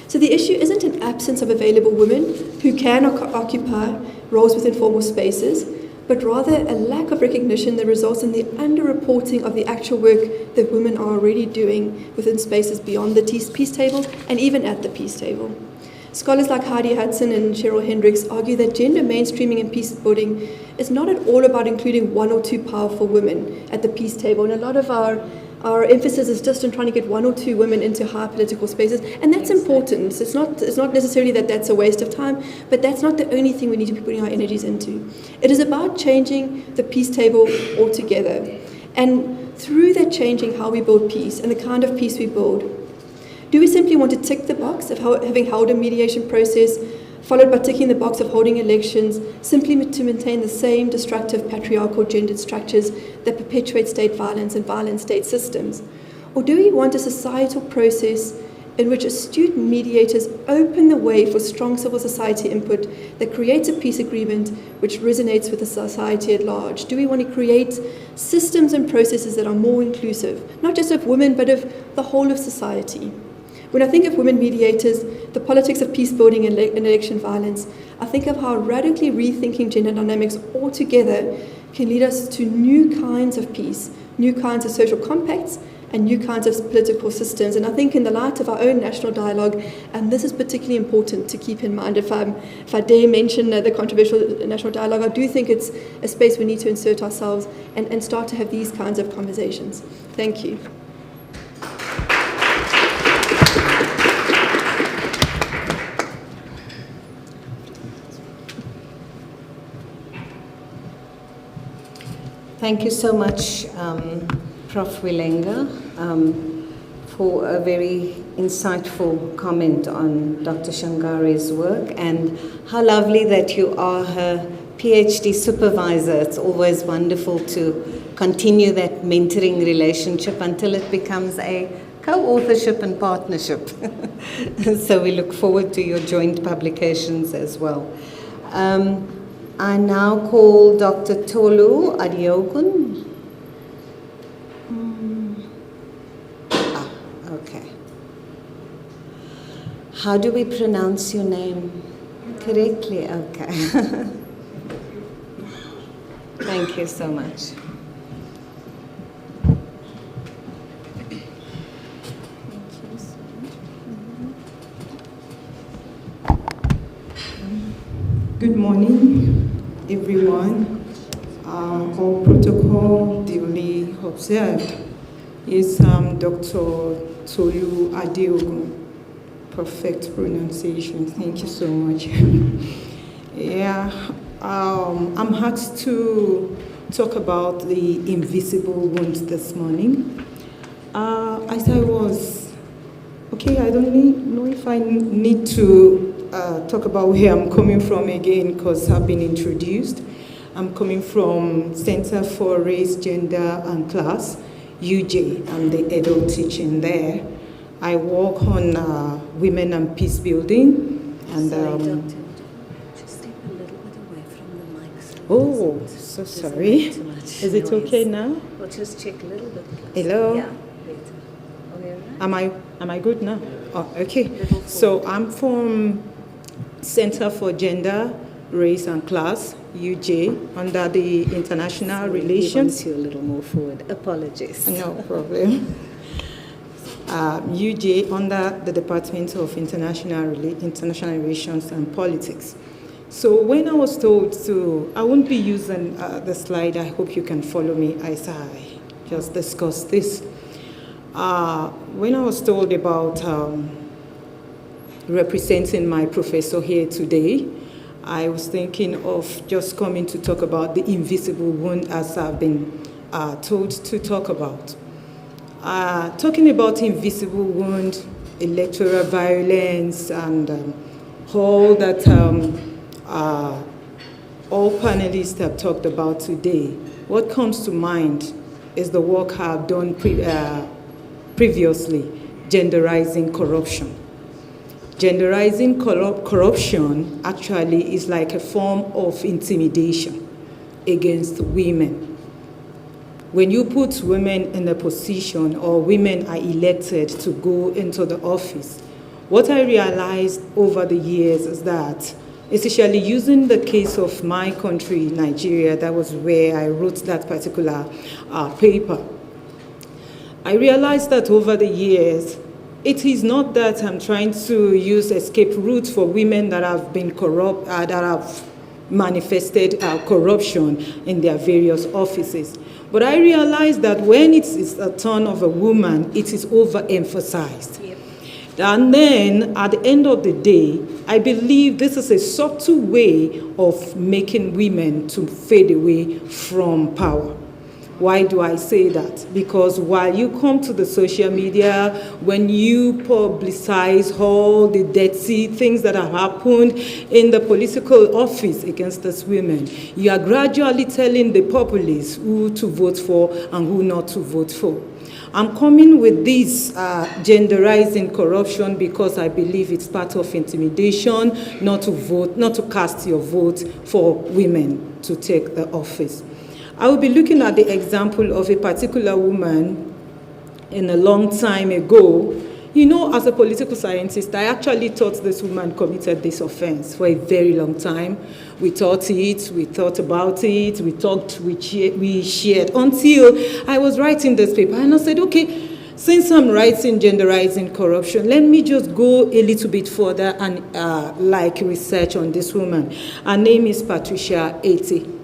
So the issue isn't an absence of available women who can occupy roles within formal spaces, but rather a lack of recognition that results in the underreporting of the actual work that women are already doing within spaces beyond the peace table and even at the peace table. Scholars like Heidi Hudson and Cheryl Hendricks argue that gender mainstreaming in peace building is not at all about including 1 or 2 powerful women at the peace table, and a lot of our emphasis is just on trying to get 1 or 2 women into high political spaces, and that's important. It's not necessarily that that's a waste of time, but that's not the only thing we need to be putting our energies into. It is about changing the peace table altogether, and through that changing how we build peace and the kind of peace we build. Do we simply want to tick the box of having held a mediation process, followed by ticking the box of holding elections, simply to maintain the same destructive patriarchal gendered structures that perpetuate state violence and violent state systems? Or do we want a societal process in which astute mediators open the way for strong civil society input that creates a peace agreement which resonates with the society at large? Do we want to create systems and processes that are more inclusive, not just of women, but of the whole of society? When I think of women mediators, the politics of peace building and election violence, I think of how radically rethinking gender dynamics altogether can lead us to new kinds of peace, new kinds of social compacts, and new kinds of political systems. And I think in the light of our own national dialogue, and this is particularly important to keep in mind, if I dare mention the controversial national dialogue, I do think it's a space we need to insert ourselves and start to have these kinds of conversations. Thank you. Thank you so much, Prof. Wilenga, for a very insightful comment on Dr. Shangare's work, and how lovely that you are her PhD supervisor. It's always wonderful to continue that mentoring relationship until it becomes a co-authorship and partnership. So we look forward to your joint publications as well. I now call Dr. Tolu Adiogun. Okay. How do we pronounce your name correctly? Okay. Thank you so much. Good morning, everyone. All protocol duly observed. Yes, I'm Dr. Tolu Adeogun. Perfect pronunciation. Thank you so much. Yeah, I'm asked to talk about the invisible wound this morning. As I was, I don't know if I need to talk about where I'm coming from again because I've been introduced. I'm coming from Center for Race, Gender and Class, UJ. I'm the adult teaching there. I work on women and peace building. And Sorry, Doctor. Just step a little bit away from the mic. oh, so sorry. Is it okay now? We'll just check a little bit closer. Hello? Yeah, better. Are we all right? Am I good now? Oh, okay. So I'm from Center for Gender, Race and Class, UJ, under the International Relations. You a little more forward. Apologies. No problem. UJ under the Department of International Relations and Politics. So when I was told to, I won't be using the slide. I hope you can follow me as I just discuss this. When I was told about representing my professor here today, I was thinking of just coming to talk about the invisible wound as I've been told to talk about. Talking about invisible wound, electoral violence, and all that all panelists have talked about today, what comes to mind is the work I've done previously, genderizing corruption. Genderizing corruption actually is like a form of intimidation against women. When you put women in a position or women are elected to go into the office, what I realized over the years is that, especially using the case of my country, Nigeria, that was where I wrote that particular paper, I realized that over the years, it is not that I'm trying to use escape routes for women that have been corrupt, that have manifested corruption in their various offices. But I realized that when it is a turn of a woman, it is overemphasized. Yep. And then at the end of the day, I believe this is a subtle way of making women to fade away from power. Why do I say that? Because while you come to the social media, when you publicize all the dirty things that have happened in the political office against these women, you are gradually telling the populace who to vote for and who not to vote for. I'm coming with this genderizing corruption because I believe it's part of intimidation not to vote, not to cast your vote for women to take the office. I will be looking at the example of a particular woman in a long time ago. You know, as a political scientist, I actually thought this woman committed this offense for a very long time. We thought about it, we talked, we shared, until I was writing this paper. And I said, okay, since I'm writing genderizing corruption, let me just go a little bit further and research on this woman. Her name is Patricia Ete.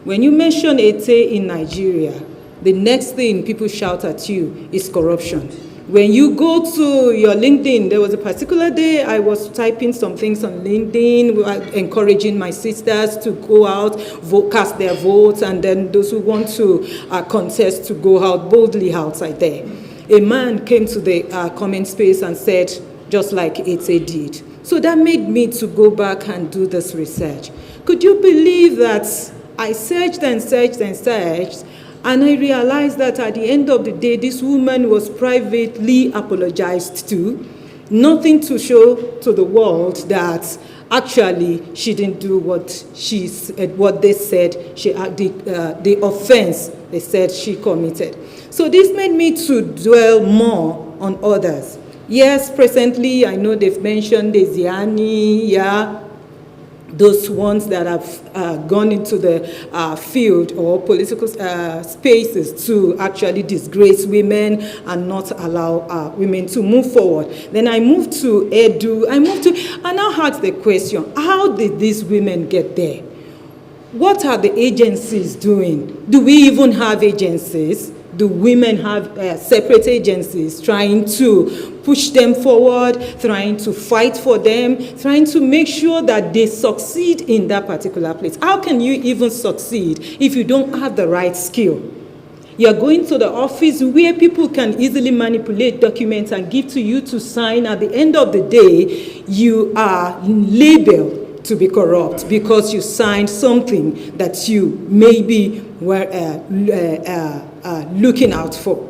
When you mention Ete in Nigeria, the next thing people shout at you is corruption. When you go to your LinkedIn, there was a particular day I was typing some things on LinkedIn, encouraging my sisters to go out, cast their votes, and then those who want to contest to go out boldly outside there. A man came to the comment space and said, just like Ete did. So that made me to go back and do this research. Could you believe that I searched and searched and searched, and I realized that at the end of the day, this woman was privately apologized to. Nothing to show to the world that actually she didn't do what they said the offense they said she committed. So this made me to dwell more on others. Yes, presently I know they've mentioned the Ziani, those ones that have gone into the field or political spaces to actually disgrace women and not allow women to move forward. Then I moved to Edu. I now had the question, how did these women get there? What are the agencies doing? Do we even have agencies? Do women have separate agencies trying to push them forward, trying to fight for them, trying to make sure that they succeed in that particular place? How can you even succeed if you don't have the right skill? You're going to the office where people can easily manipulate documents and give to you to sign. At the end of the day, you are labeled to be corrupt because you signed something that you maybe were looking out for.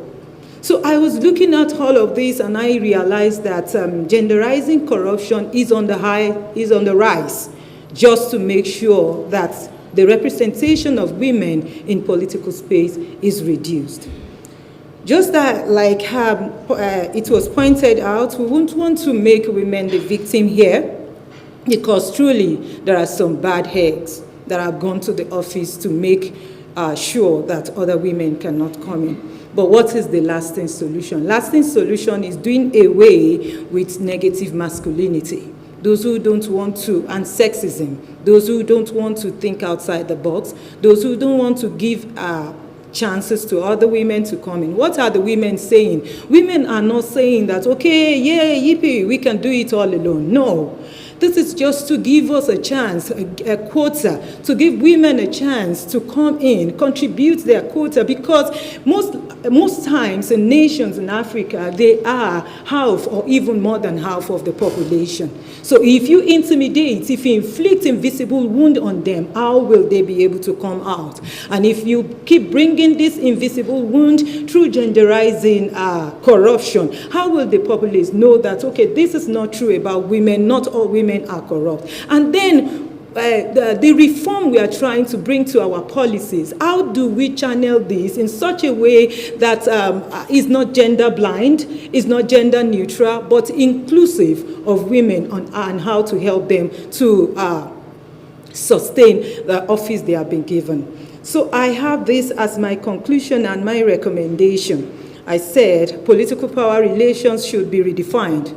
So I was looking at all of this and I realized that genderizing corruption is on the rise, just to make sure that the representation of women in political space is reduced. Just that, like it was pointed out, we won't want to make women the victim here, because truly there are some bad eggs that have gone to the office to make sure that other women cannot come in. But what is the lasting solution? Lasting solution is doing away with negative masculinity. Those who don't want to, and sexism, those who don't want to think outside the box, those who don't want to give chances to other women to come in. What are the women saying? Women are not saying that, okay, yeah, yippee, we can do it all alone. No. This is just to give us a chance, a quota, to give women a chance to come in, contribute their quota, because most times in nations in Africa, they are half or even more than half of the population. So if you intimidate, if you inflict invisible wound on them, how will they be able to come out? And if you keep bringing this invisible wound through genderizing corruption, how will the populace know that, okay, this is not true about women, not all women are corrupt? And then the reform we are trying to bring to our policies, how do we channel this in such a way that is not gender blind, is not gender neutral, but inclusive of women and how to help them to sustain the office they have been given? So I have this as my conclusion and my recommendation. I said political power relations should be redefined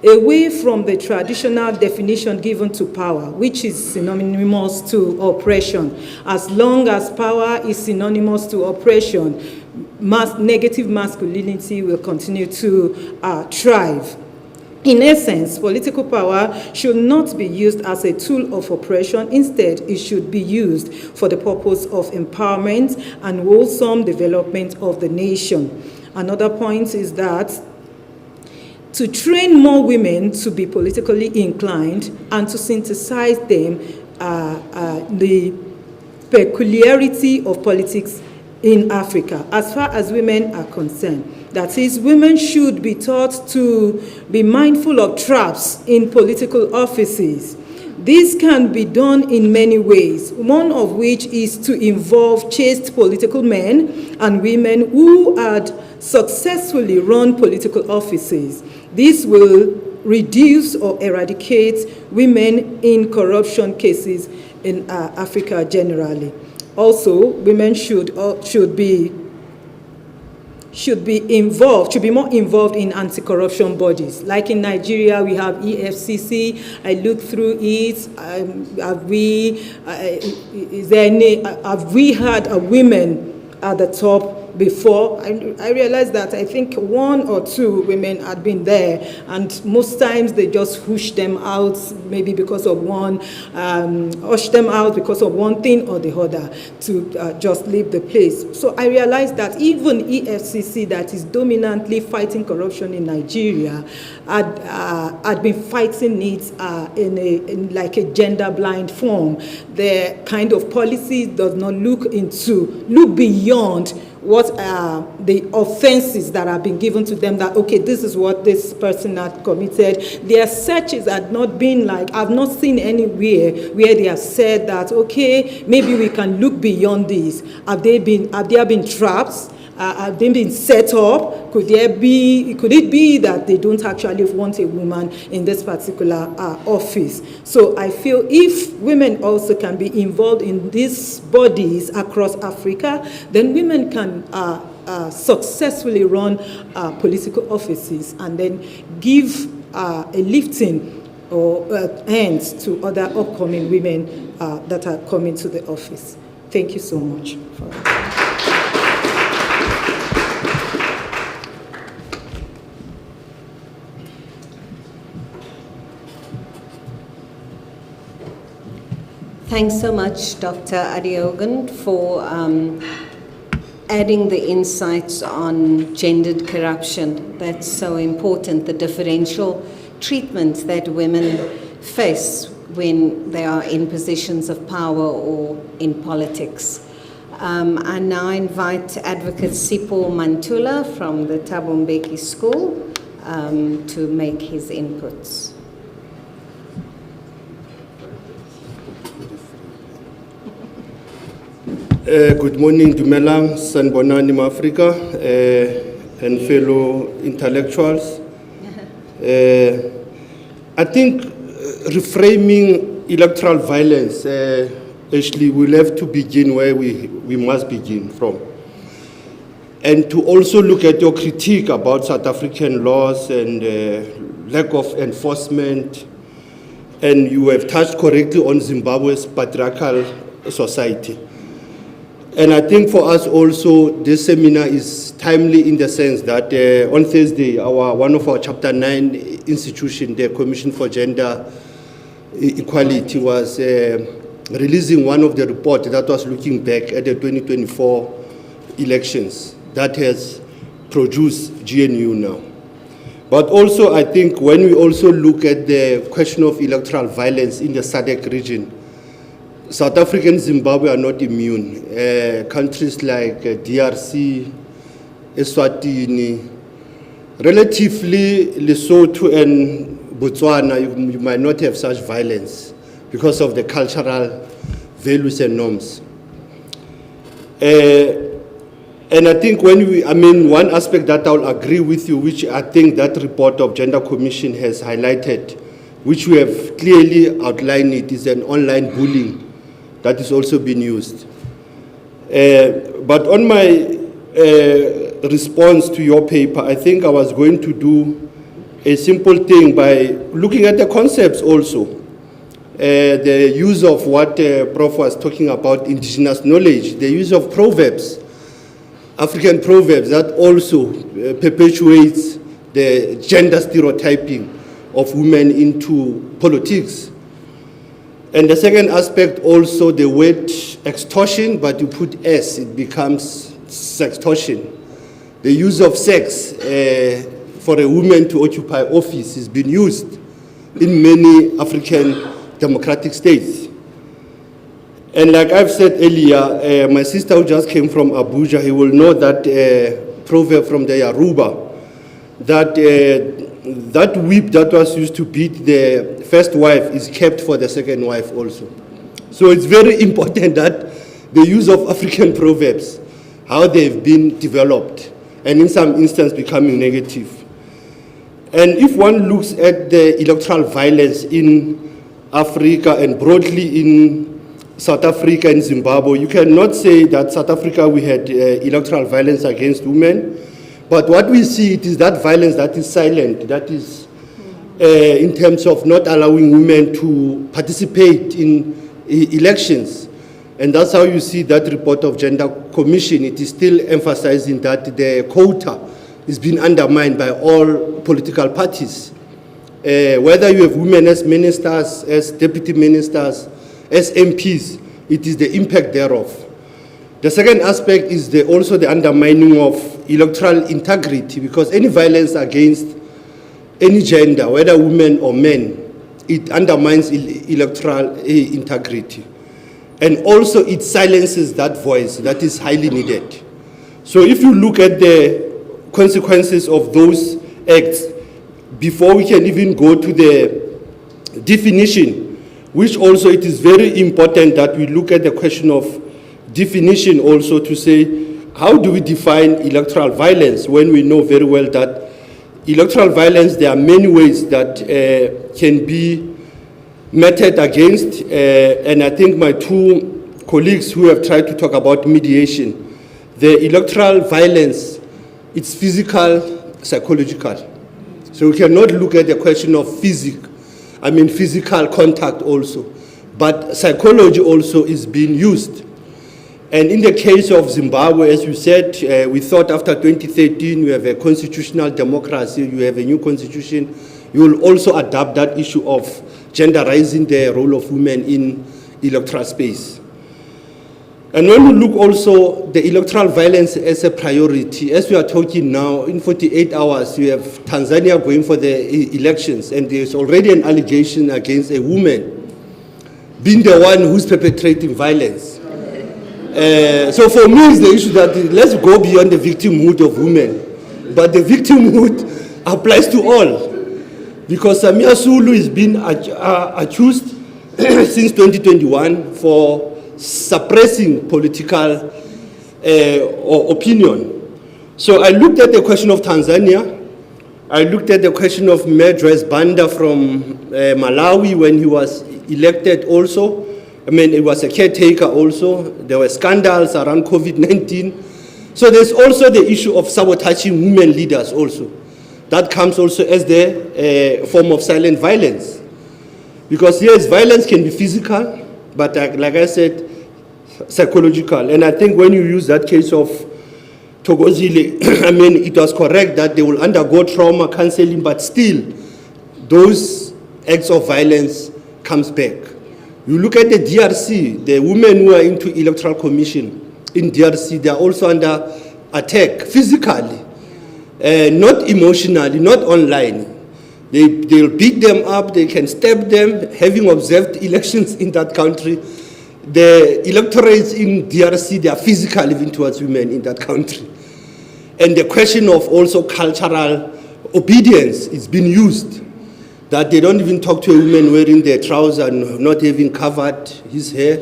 away from the traditional definition given to power, which is synonymous to oppression. As long as power is synonymous to oppression, negative masculinity will continue to thrive. In essence, political power should not be used as a tool of oppression. Instead, it should be used for the purpose of empowerment and wholesome development of the nation. Another point is that to train more women to be politically inclined and to synthesize them the peculiarity of politics in Africa as far as women are concerned. That is, women should be taught to be mindful of traps in political offices. This can be done in many ways, one of which is to involve chaste political men and women who had successfully run political offices. This will reduce or eradicate women in corruption cases in Africa generally. Also, women should be more involved in anti-corruption bodies. Like in Nigeria, we have EFCC. I looked through it. Have we had a women at the top before? I realized that I think one or two women had been there, and most times they just hush them out, maybe because of hush them out because of one thing or the other, to just leave the place. So I realized that even EFCC, that is dominantly fighting corruption in Nigeria, had been fighting it in like a gender-blind form. Their kind of policy does not look beyond what are the offenses that have been given to them, that, okay, this is what this person had committed. Their searches had not been like, I've not seen anywhere where they have said that, okay, maybe we can look beyond this. Have there been traps? Have they been set up? Could it be that they don't actually want a woman in this particular office? So I feel if women also can be involved in these bodies across Africa, then women can successfully run political offices and then give a lifting or hands to other upcoming women that are coming to the office. Thank you so much for that. Thanks so much, Dr. Adeogun, for adding the insights on gendered corruption. That's so important, the differential treatment that women face when they are in positions of power or in politics. I now invite Advocate Sipho Mantula from the Thabo Mbeki School to make his inputs. Good morning, Dumelang, Sanbonani Africa, and fellow intellectuals. I think reframing electoral violence, actually, we'll have to begin where we must begin from. And to also look at your critique about South African laws and lack of enforcement. And you have touched correctly on Zimbabwe's patriarchal society. And I think for us also, this seminar is timely in the sense that on Thursday, one of our Chapter 9 institution, the Commission for Gender Equality, was releasing one of the reports that was looking back at the 2024 elections that has produced GNU now. But also, I think when we also look at the question of electoral violence in the SADC region, South Africa and Zimbabwe are not immune. Countries like DRC, Eswatini, relatively Lesotho and Botswana, you might not have such violence because of the cultural values and norms. And I think one aspect that I'll agree with you, which I think that report of Gender Commission has highlighted, which we have clearly outlined, it is an online bullying that is also being used. But on my response to your paper, I think I was going to do a simple thing by looking at the concepts also. The use of what Prof was talking about, indigenous knowledge, the use of proverbs, African proverbs, that also perpetuates the gender stereotyping of women into politics. And the second aspect also, the word extortion, but you put S, it becomes sextortion. The use of sex for a woman to occupy office has been used in many African democratic states. And like I've said earlier, my sister who just came from Abuja, he will know that proverb from the Yoruba, that that whip that was used to beat the first wife is kept for the second wife also. So it's very important that the use of African proverbs, how they've been developed, and in some instances becoming negative. And if one looks at the electoral violence in Africa and broadly in South Africa and Zimbabwe, you cannot say that South Africa we had electoral violence against women. But what we see, it is that violence that is silent, that is in terms of not allowing women to participate in elections. And that's how you see that report of Gender Commission. It is still emphasizing that the quota is being undermined by all political parties. Whether you have women as ministers, as deputy ministers, as MPs, it is the impact thereof. The second aspect is also the undermining of electoral integrity, because any violence against any gender, whether women or men, it undermines electoral integrity. And also it silences that voice that is highly needed. So if you look at the consequences of those acts, before we can even go to the definition, which also it is very important that we look at the question of definition also to say, how do we define electoral violence when we know very well that electoral violence, there are many ways that can be meted against, and I think my two colleagues who have tried to talk about mediation, the electoral violence, it's physical, psychological. So we cannot look at the question of physical contact also, but psychology also is being used. And in the case of Zimbabwe, as you said, we thought after 2013 we have a constitutional democracy, you have a new constitution, you will also adapt that issue of genderizing the role of women in electoral space. And when we look also the electoral violence as a priority, as we are talking now, in 48 hours, we have Tanzania going for the elections, and there's already an allegation against a woman being the one who's perpetrating violence. So for me, it's the issue that let's go beyond the victimhood of women, but the victimhood applies to all. Because Samia Sulu has been accused since 2021 for suppressing political opinion. So I looked at the question of Tanzania. I looked at the question of Medres Banda from Malawi when he was elected also. I mean, it was a caretaker also. There were scandals around COVID-19. So there's also the issue of sabotaging women leaders also. That comes also as the form of silent violence. Because yes, violence can be physical, but like I said, psychological. And I think when you use that case of Thokozile, I mean, it was correct that they will undergo trauma counseling, but still, those acts of violence comes back. You look at the DRC, the women who are into Electoral Commission in DRC, they are also under attack physically, not emotionally, not online. They'll beat them up, they can stab them. Having observed elections in that country, the electorates in DRC, they are physical even towards women in that country. And the question of also cultural obedience is being used, that they don't even talk to a woman wearing their trousers and not even covered his hair.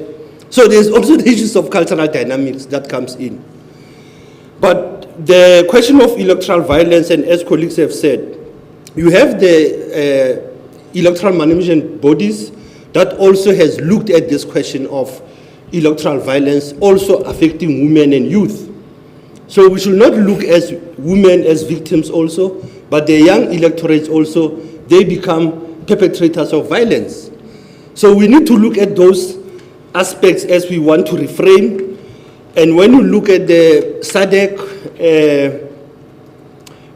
So there's also the issues of cultural dynamics that comes in. But the question of electoral violence, and as colleagues have said, you have the electoral management bodies that also has looked at this question of electoral violence also affecting women and youth. So we should not look as women as victims also, but the young electorates also, they become perpetrators of violence. So we need to look at those aspects as we want to reframe. And when you look at the SADC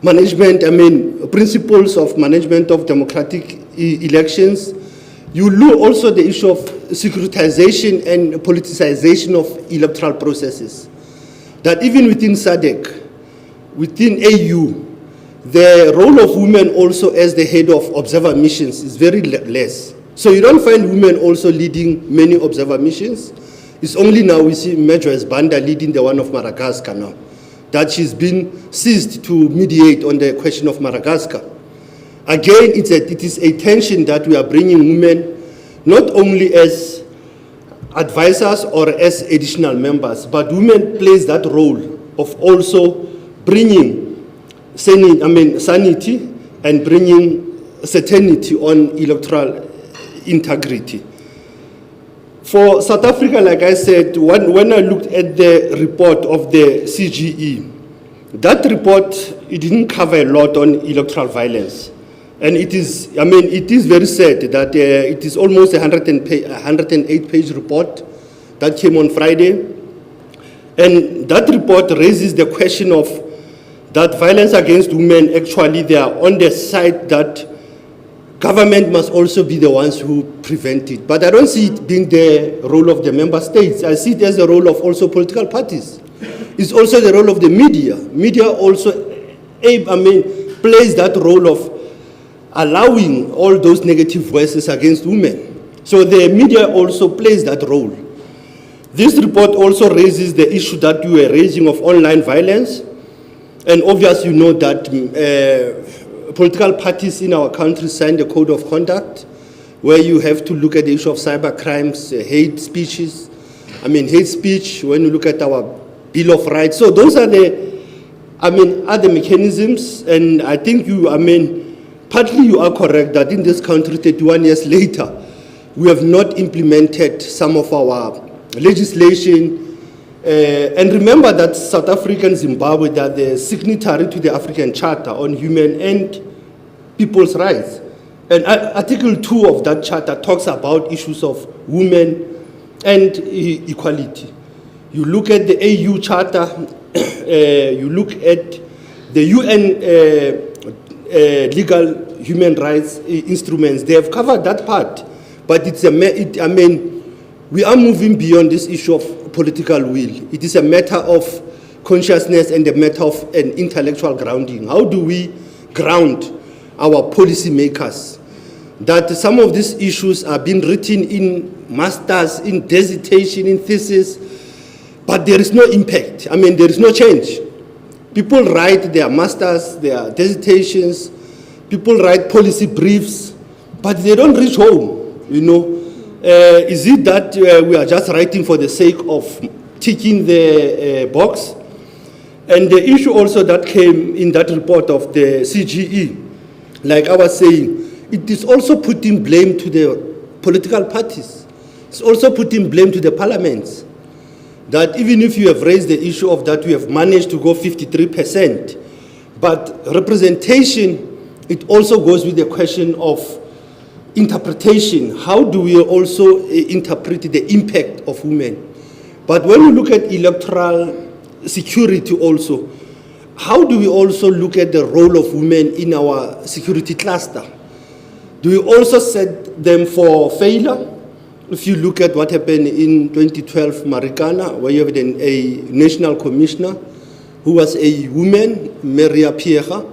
management, I mean, principles of management of democratic elections, you look also the issue of securitization and politicization of electoral processes. That even within SADC, within AU, the role of women also as the head of observer missions is very less. So you don't find women also leading many observer missions. It's only now we see Medres Banda leading the one of Madagascar now, that she's been seized to mediate on the question of Madagascar. Again, it is a tension that we are bringing women not only as advisors or as additional members, but women plays that role of also bringing sanity and bringing certainty on electoral integrity. For South Africa, like I said, when I looked at the report of the CGE, that report, it didn't cover a lot on electoral violence. And it is very sad that it is almost a 108-page report that came on Friday. And that report raises the question of that violence against women, actually they are on the side that government must also be the ones who prevent it. But I don't see it being the role of the member states. I see it as the role of also political parties. It's also the role of the media. Media also plays that role of allowing all those negative voices against women. So the media also plays that role. This report also raises the issue that you were raising of online violence. And obviously you know that political parties in our country signed a code of conduct where you have to look at the issue of cyber crimes, hate speeches. Hate speech, when you look at our Bill of Rights. So those are other mechanisms. And I think partly you are correct that in this country, 31 years later, we have not implemented some of our legislation. And remember that South Africa and Zimbabwe, they are the signatory to the African Charter on Human and People's Rights. And Article 2 of that charter talks about issues of women and equality. You look at the AU Charter, you look at the UN legal human rights instruments, they have covered that part. But we are moving beyond this issue of political will. It is a matter of consciousness and a matter of an intellectual grounding. How do we ground our policymakers? That some of these issues are being written in masters, in dissertation, in thesis, but there is no impact. There is no change. People write their masters, their dissertations, people write policy briefs, but they don't reach home, Is it that we are just writing for the sake of ticking the box? And the issue also that came in that report of the CGE, like I was saying, it is also putting blame to the political parties. It's also putting blame to the parliaments. That even if you have raised the issue of that, we have managed to go 53%. But representation, it also goes with the question of interpretation. How do we also interpret the impact of women? But when we look at electoral security also, how do we also look at the role of women in our security cluster? Do we also set them for failure? If you look at what happened in 2012 Marikana, where you have a national commissioner who was a woman, Maria Pierre.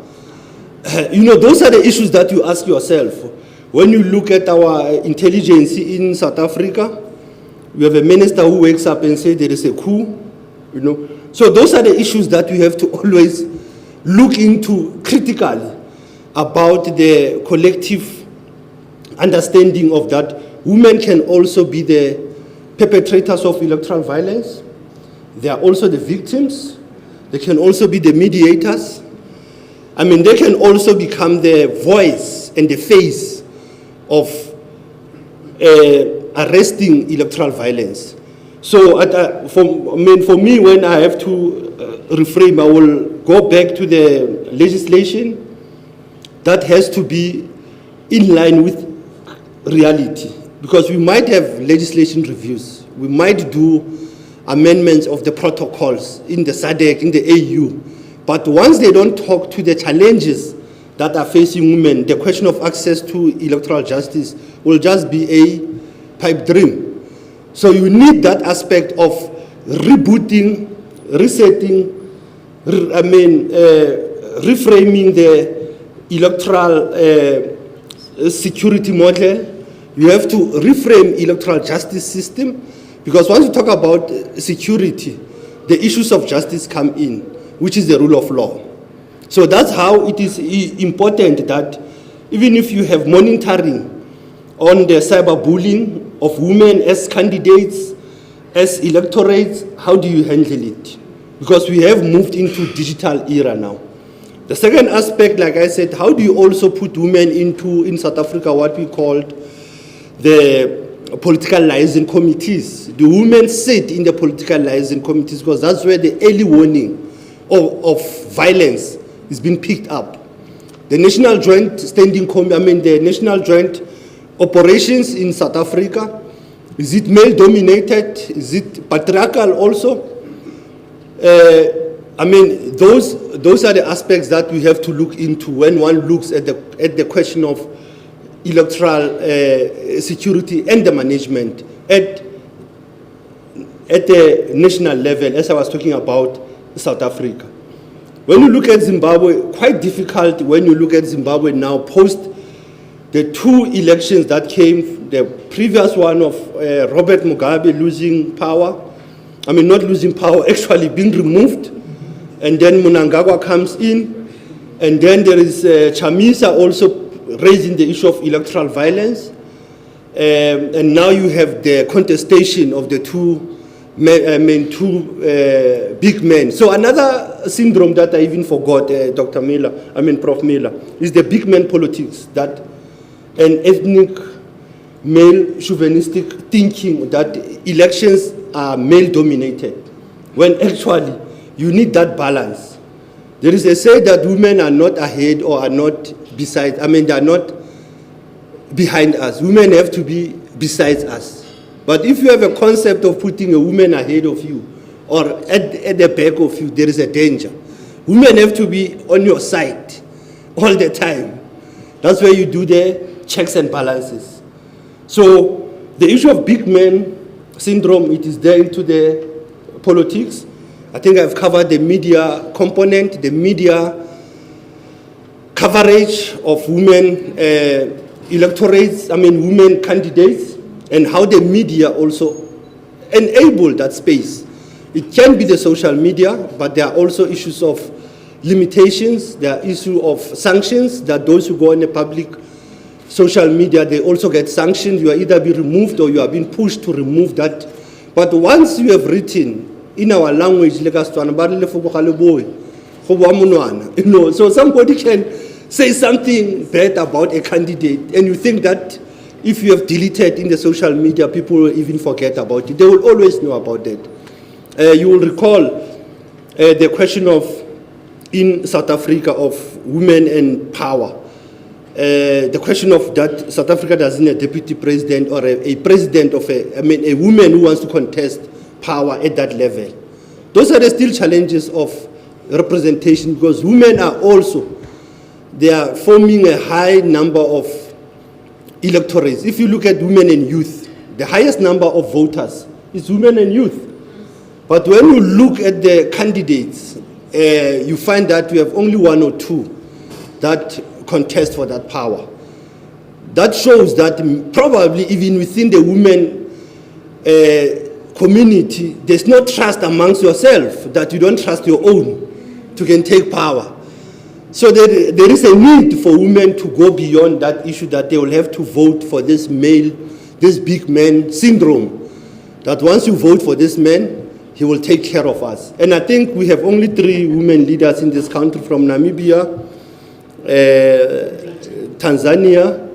Those are the issues that you ask yourself. When you look at our intelligence in South Africa, we have a minister who wakes up and says there is a coup, So those are the issues that we have to always look into critically about the collective understanding of that. Women can also be the perpetrators of electoral violence. They are also the victims. They can also be the mediators. They can also become the voice and the face of arresting electoral violence. So for me, when I have to reframe, I will go back to the legislation that has to be in line with reality. Because we might have legislation reviews. We might do amendments of the protocols in the SADC, in the AU. But once they don't talk to the challenges that are facing women, the question of access to electoral justice will just be a pipe dream. So you need that aspect of rebooting, resetting, reframing the electoral security model. You have to reframe electoral justice system, because once you talk about security, the issues of justice come in, which is the rule of law. So that's how it is important that even if you have monitoring on the cyberbullying of women as candidates, as electorates, how do you handle it? Because we have moved into digital era now. The second aspect, like I said, how do you also put women into, in South Africa, what we called the political liaison committees? The women sit in the political liaison committees because that's where the early warning of violence is being picked up. The National Joint Standing Committee, the National Joint Operations in South Africa, is it male-dominated? Is it patriarchal also? Those are the aspects that we have to look into when one looks at the question of electoral security and the management at the national level, as I was talking about South Africa. When you look at Zimbabwe, quite difficult when you look at Zimbabwe now, post the two elections that came, the previous one of Robert Mugabe losing power, not losing power, actually being removed. And then Mnangagwa comes in. And then there is Chamisa also raising the issue of electoral violence. And now you have the contestation of the two big men. So another syndrome that I even forgot, Prof. Miller, is the big man politics, that an ethnic, male, chauvinistic thinking that elections are male-dominated, when actually you need that balance. There is a say that women are not ahead or are not beside, they are not behind us. Women have to be besides us. But if you have a concept of putting a woman ahead of you or at the back of you, there is a danger. Women have to be on your side all the time. That's where you do the checks and balances. So the issue of big man syndrome, it is there into the politics. I think I've covered the media component, the media coverage of women electorates, women candidates, and how the media also enable that space. It can be the social media, but there are also issues of limitations, there are issues of sanctions, that those who go on the public social media, they also get sanctioned. You are either being removed or you are being pushed to remove that. But once you have written in our language, so somebody can say something bad about a candidate, and you think that if you have deleted in the social media, people will even forget about it. They will always know about that. You will recall the question of, in South Africa, of women and power. The question of that South Africa doesn't have a deputy president or a president of a woman who wants to contest power at that level. Those are the still challenges of representation, because women are also, they are forming a high number of electorates. If you look at women and youth, the highest number of voters is women and youth. But when you look at the candidates, you find that we have only one or two that contest for that power. That shows that probably even within the women community, there's no trust amongst yourself, that you don't trust your own to can take power. So there is a need for women to go beyond that issue, that they will have to vote for this male, this big man syndrome, that once you vote for this man, he will take care of us. And I think we have only 3 women leaders in this country, from Namibia, Tanzania,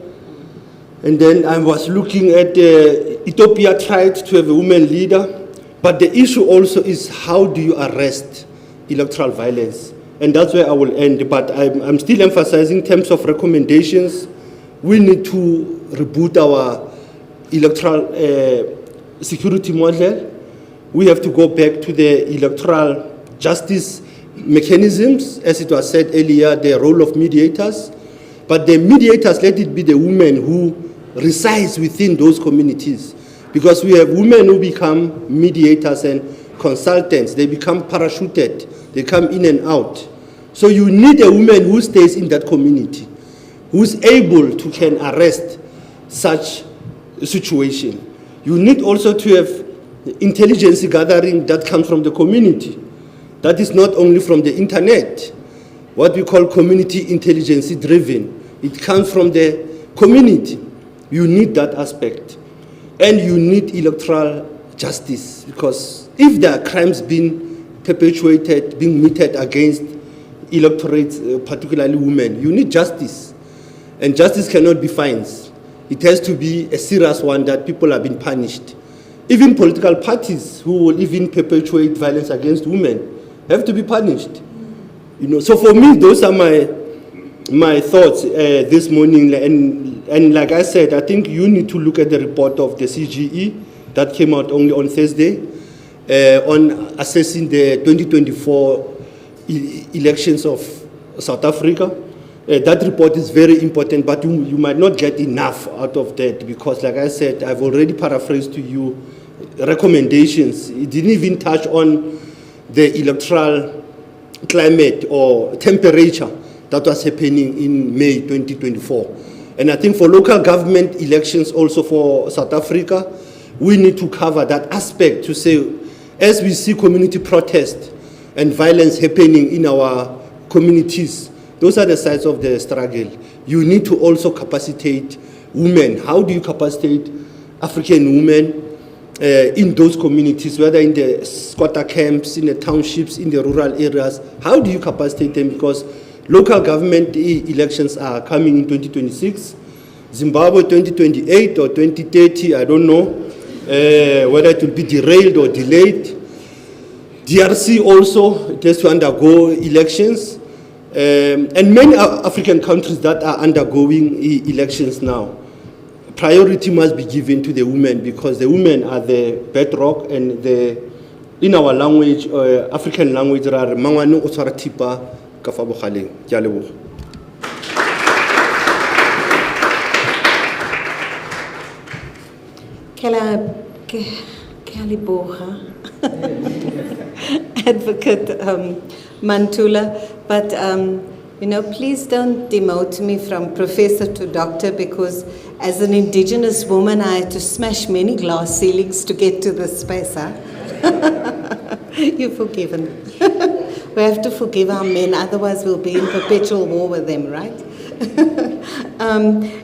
and then I was looking at Ethiopia tried to have a woman leader, but the issue also is, how do you arrest electoral violence? And that's where I will end, but I'm still emphasizing in terms of recommendations, we need to reboot our electoral security model. We have to go back to the electoral justice mechanisms, as it was said earlier, the role of mediators. But the mediators, let it be the women who resides within those communities. Because we have women who become mediators and consultants. They become parachuted. They come in and out. So you need a woman who stays in that community, who's able to can arrest such a situation. You need also to have intelligence gathering that comes from the community. That is not only from the internet, what we call community intelligence driven. It comes from the community. You need that aspect. And you need electoral justice, because if there are crimes being perpetuated, being meted against electorates, particularly women, you need justice. And justice cannot be fines. It has to be a serious one, that people are being punished. Even political parties who will even perpetuate violence against women have to be punished. So for me, those are my thoughts this morning. And like I said, I think you need to look at the report of the CGE that came out only on Thursday on assessing the 2024 elections of South Africa. That report is very important, but you might not get enough out of that, because like I said, I've already paraphrased to you recommendations. It didn't even touch on the electoral climate or temperature that was happening in May 2024. And I think for local government elections also for South Africa, we need to cover that aspect to say, as we see community protest and violence happening in our communities, those are the sides of the struggle. You need to also capacitate women. How do you capacitate African women in those communities, whether in the squatter camps, in the townships, in the rural areas? How do you capacitate them? Because local government elections are coming in 2026. Zimbabwe 2028 or 2030, I don't know whether it will be derailed or delayed. DRC also, it has to undergo elections. And many African countries that are undergoing elections now. Priority must be given to the women, because the women are the bedrock, and in our language, African language, mangwane o tshwara thipa ka fa bogaleng. Ke a leboga. Ke a leboga. Advocate Mantula, but please don't demote me from professor to doctor, because as an indigenous woman, I had to smash many glass ceilings to get to this space. Huh? You're forgiven. We have to forgive our men, otherwise we'll be in perpetual war with them, right?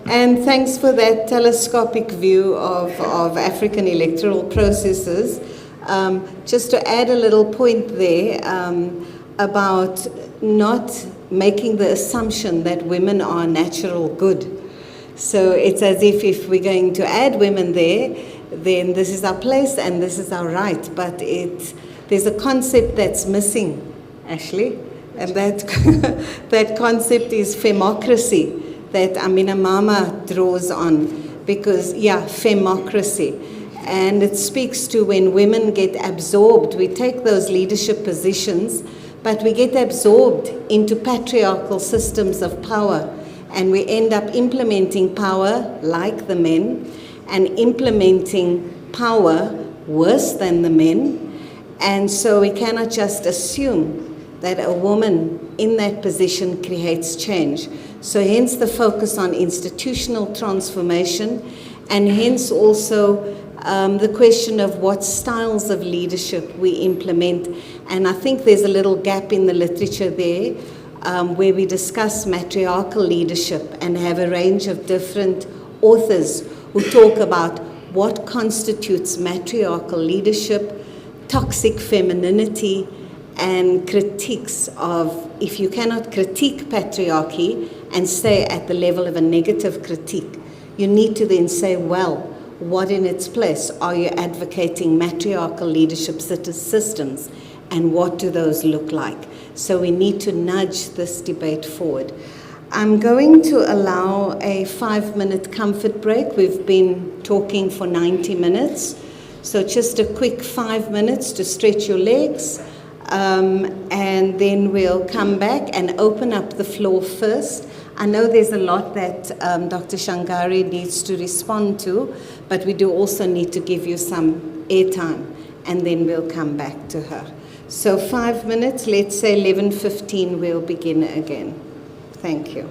And thanks for that telescopic view of African electoral processes. Just to add a little point there about not making the assumption that women are natural good. So it's as if we're going to add women there, then this is our place and this is our right. But there's a concept that's missing, Ashley, and that concept is femocracy, that Amina Mama draws on, because, femocracy. And it speaks to when women get absorbed. We take those leadership positions, but we get absorbed into patriarchal systems of power, and we end up implementing power like the men, and implementing power worse than the men. And so we cannot just assume that a woman in that position creates change. So hence the focus on institutional transformation, and hence also the question of what styles of leadership we implement. And I think there's a little gap in the literature there where we discuss matriarchal leadership and have a range of different authors who talk about what constitutes matriarchal leadership, toxic femininity, and critiques of, if you cannot critique patriarchy and stay at the level of a negative critique, you need to then say, well, what in its place are you advocating matriarchal leadership systems, and what do those look like? So we need to nudge this debate forward. I'm going to allow a 5-minute comfort break. We've been talking for 90 minutes. So just a quick 5 minutes to stretch your legs. And then we'll come back and open up the floor first. I know there's a lot that Dr. Shangari needs to respond to, but we do also need to give you some airtime, and then we'll come back to her. So 5 minutes, let's say 11:15, we'll begin again. Thank you.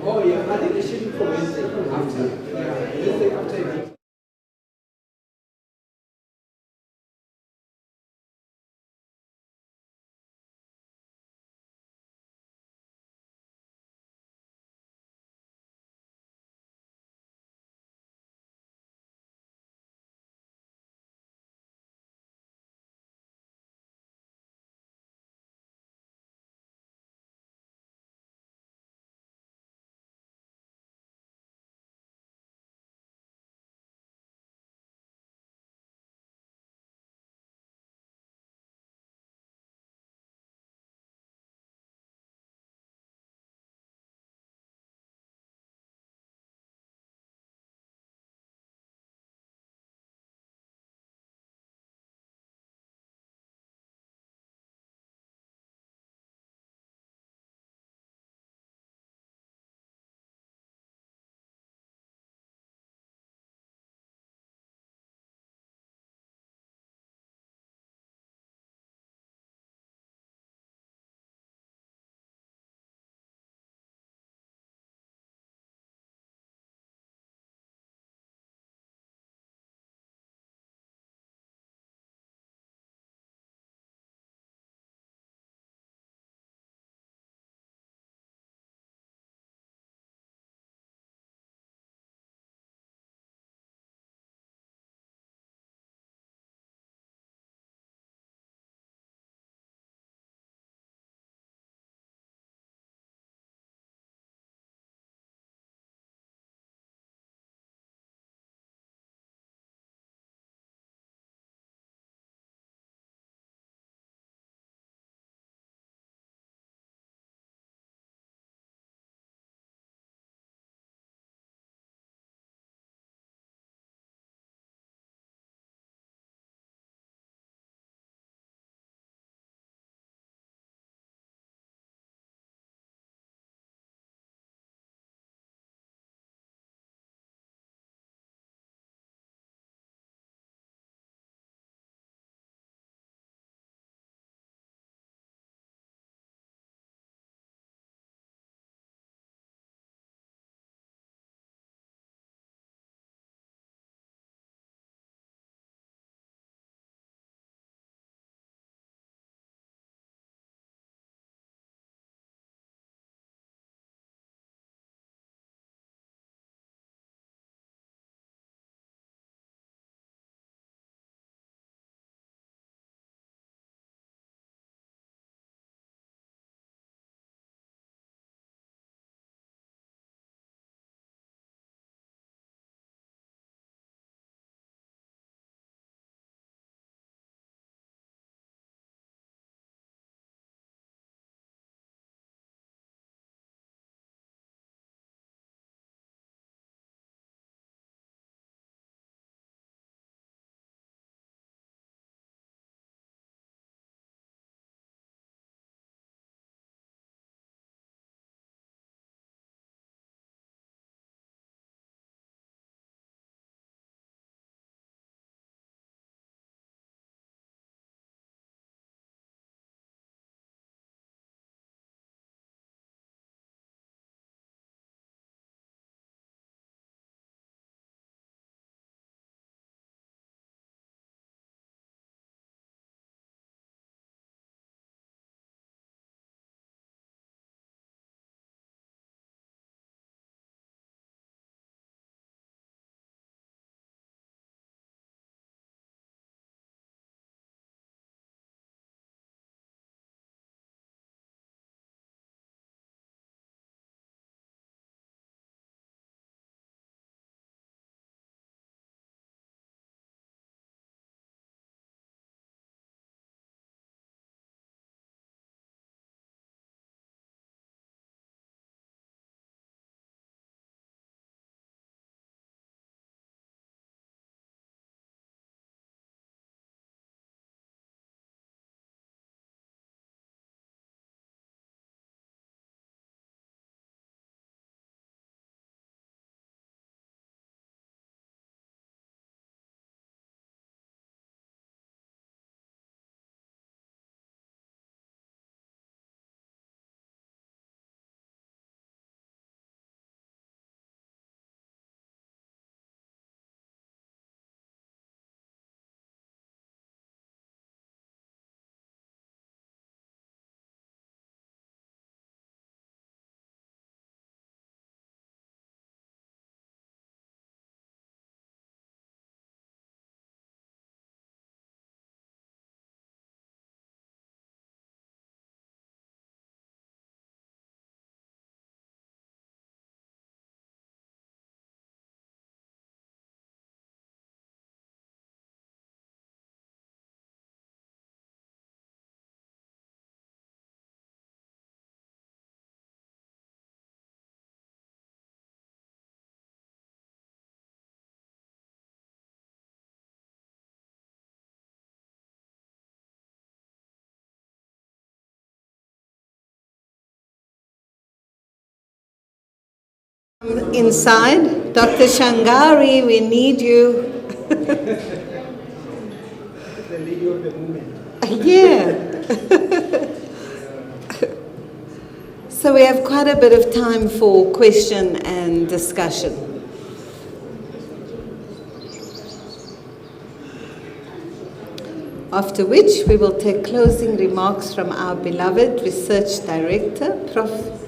Oh yeah, I think it should be for Wednesday after. Yeah, Wednesday after. Inside, Dr. Shangari, we need you. The lady of the moment. Yeah. So we have quite a bit of time for question and discussion. After which we will take closing remarks from our beloved Research Director, Prof.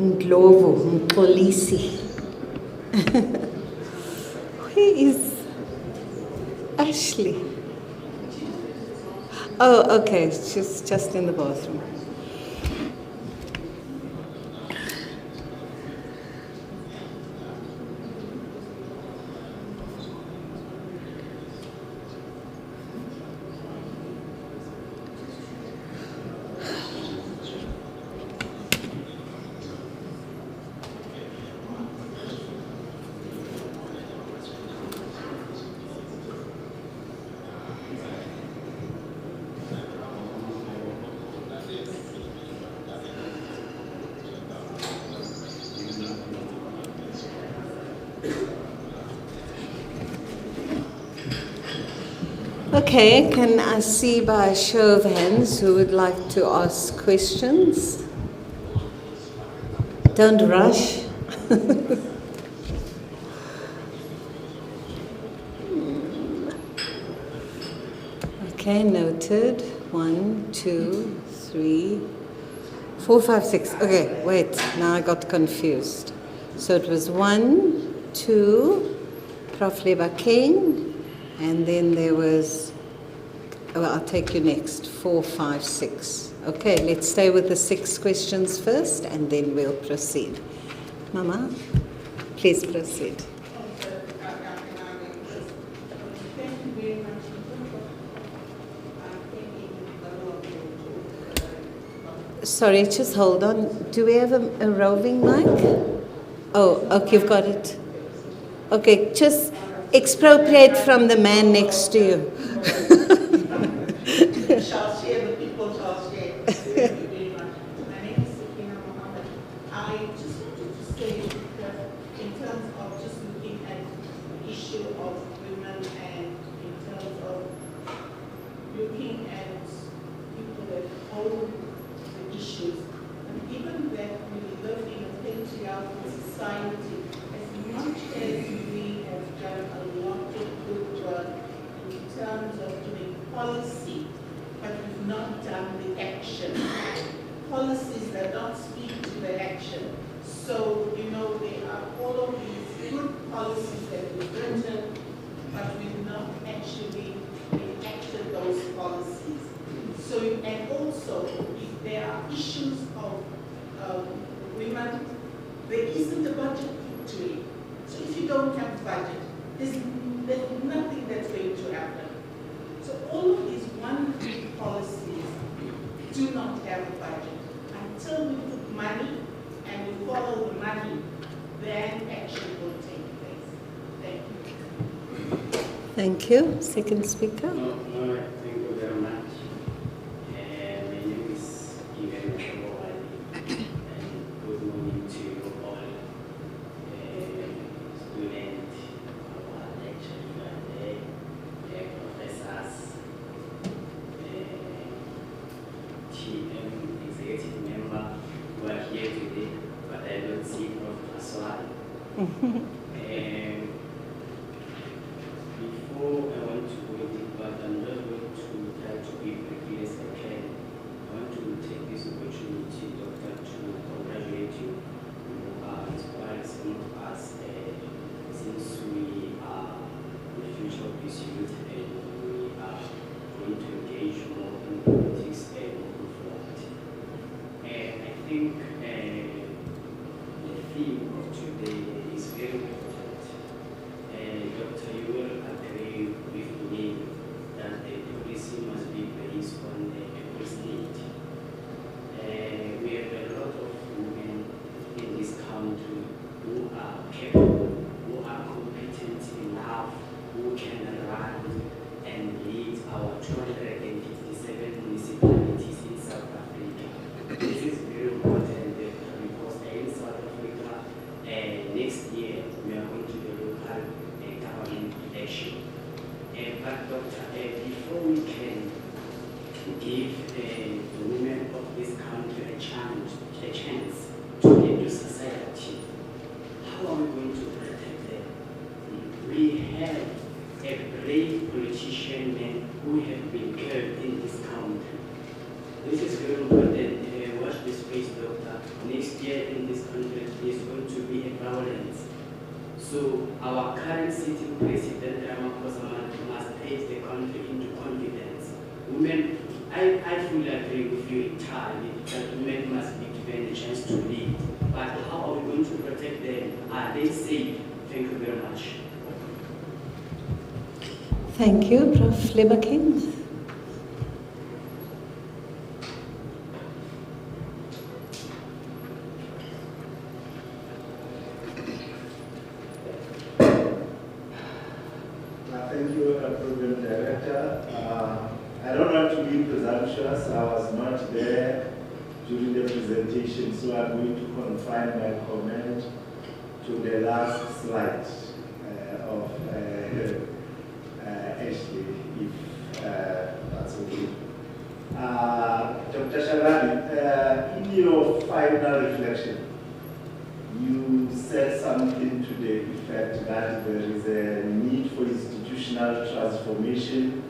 Ndlovu Mxolisi. Where is Ashley? Oh, okay, she's just in the bathroom. Okay, can I see by a show of hands who would like to ask questions? Don't rush. Okay, noted. 1, 2, 3, 4, 5, 6. Okay, wait, now I got confused. So it was 1, 2, Prof. Leba King, and then there was, well, I'll take you next, 4, 5, 6. Okay, let's stay with the 6 questions first, and then we'll proceed. Mama, please proceed. Sorry, just hold on. Do we have a roving mic? Oh, okay, you've got it. Okay, just expropriate from the man next to you. Shall share, the people shall share. Thank you very much. My name is Sakina Mohammed. I just wanted to say that in terms of just looking at the issue of women and in terms of looking at people that hold the issues, and given that we live in a patriarchal society, as much as we have done a lot of good work in terms of doing policy, but we've not done the action. Policies that don't speak to the action. So, you know, there are all of these good policies that we've written, but we've not actually enacted those policies. So, and also, if there are issues of women, there isn't a budget to it. So if you don't have a budget, there's nothing that's going to happen. So all of these wonderful policies do not have a budget. Until we put money and we follow the money, then action will take place. Thank you. Thank you. Second speaker. No, thank you very much. My name is Electoral, and good morning to you all. Students, our lecturers, professors, executive member who are here today, but I don't see Prof. Aswad. Before I want to go into but I'm just going to try to be brief as I can. I want to take this opportunity, Doctor, to congratulate you. You are inspiring some of us since we are the future of this youth and we are going to engage more in politics and move forward. I think the theme of today is very important. Doctor, you will agree with me that the policy must be based on the people's need. We have a lot of women in this country who are capable, who are competent enough, who can run and lead our 257 municipalities in South Africa. This is very important because in South Africa, next year we are going to the local government election. But Doctor, before we can give the women of this country a chance to get to society, how are we going to protect them? We have a brave politician men who have been killed in this country. This is very important. Watch this space, Doctor. Next year in this country is going to be a violence. So our current sitting president, must take the country into confidence. Women, I fully agree with you entirely that women must be given a chance to lead. But how are we going to protect them? Are they safe? Thank you very much. Thank you, Prof. Lieberking. Thank you, Program Director. I don't want to be presumptuous. I was not there during the presentation, so I'm going to confine my comment to the last slide of Ashley, if that's okay. Dr. Sharani, in your final reflection, you said something to the effect that there is a need for institutional transformation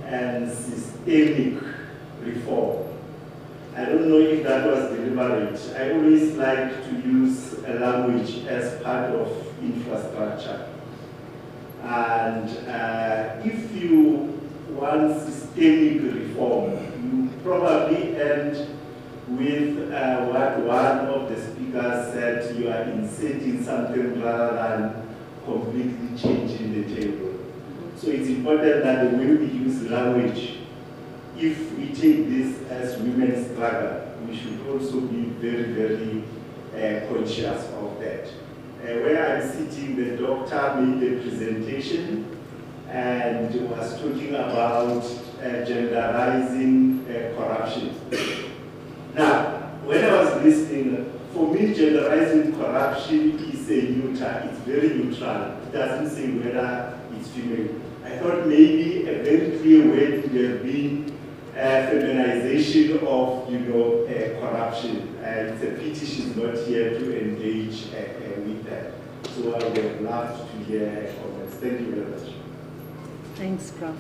and systemic reform. I don't know if that was deliberate. I always like to use a language as part of infrastructure. And if you want systemic reform, you probably end with what one of the speakers said, you are inserting something rather than completely changing the table. So it's important that the way we use language, if we take this as women's struggle, we should also be very, very conscious of that. Where I'm sitting, the doctor made a presentation and was talking about genderizing corruption. Now, when I was listening, for me, genderizing corruption is a neuter. It's very neutral. It doesn't say whether it's female. I thought maybe a very clear way would have been feminization of, corruption. It's a pity she's not here to engage with that. So I would have loved to hear her comments. Thank you very much. Thanks, Prof.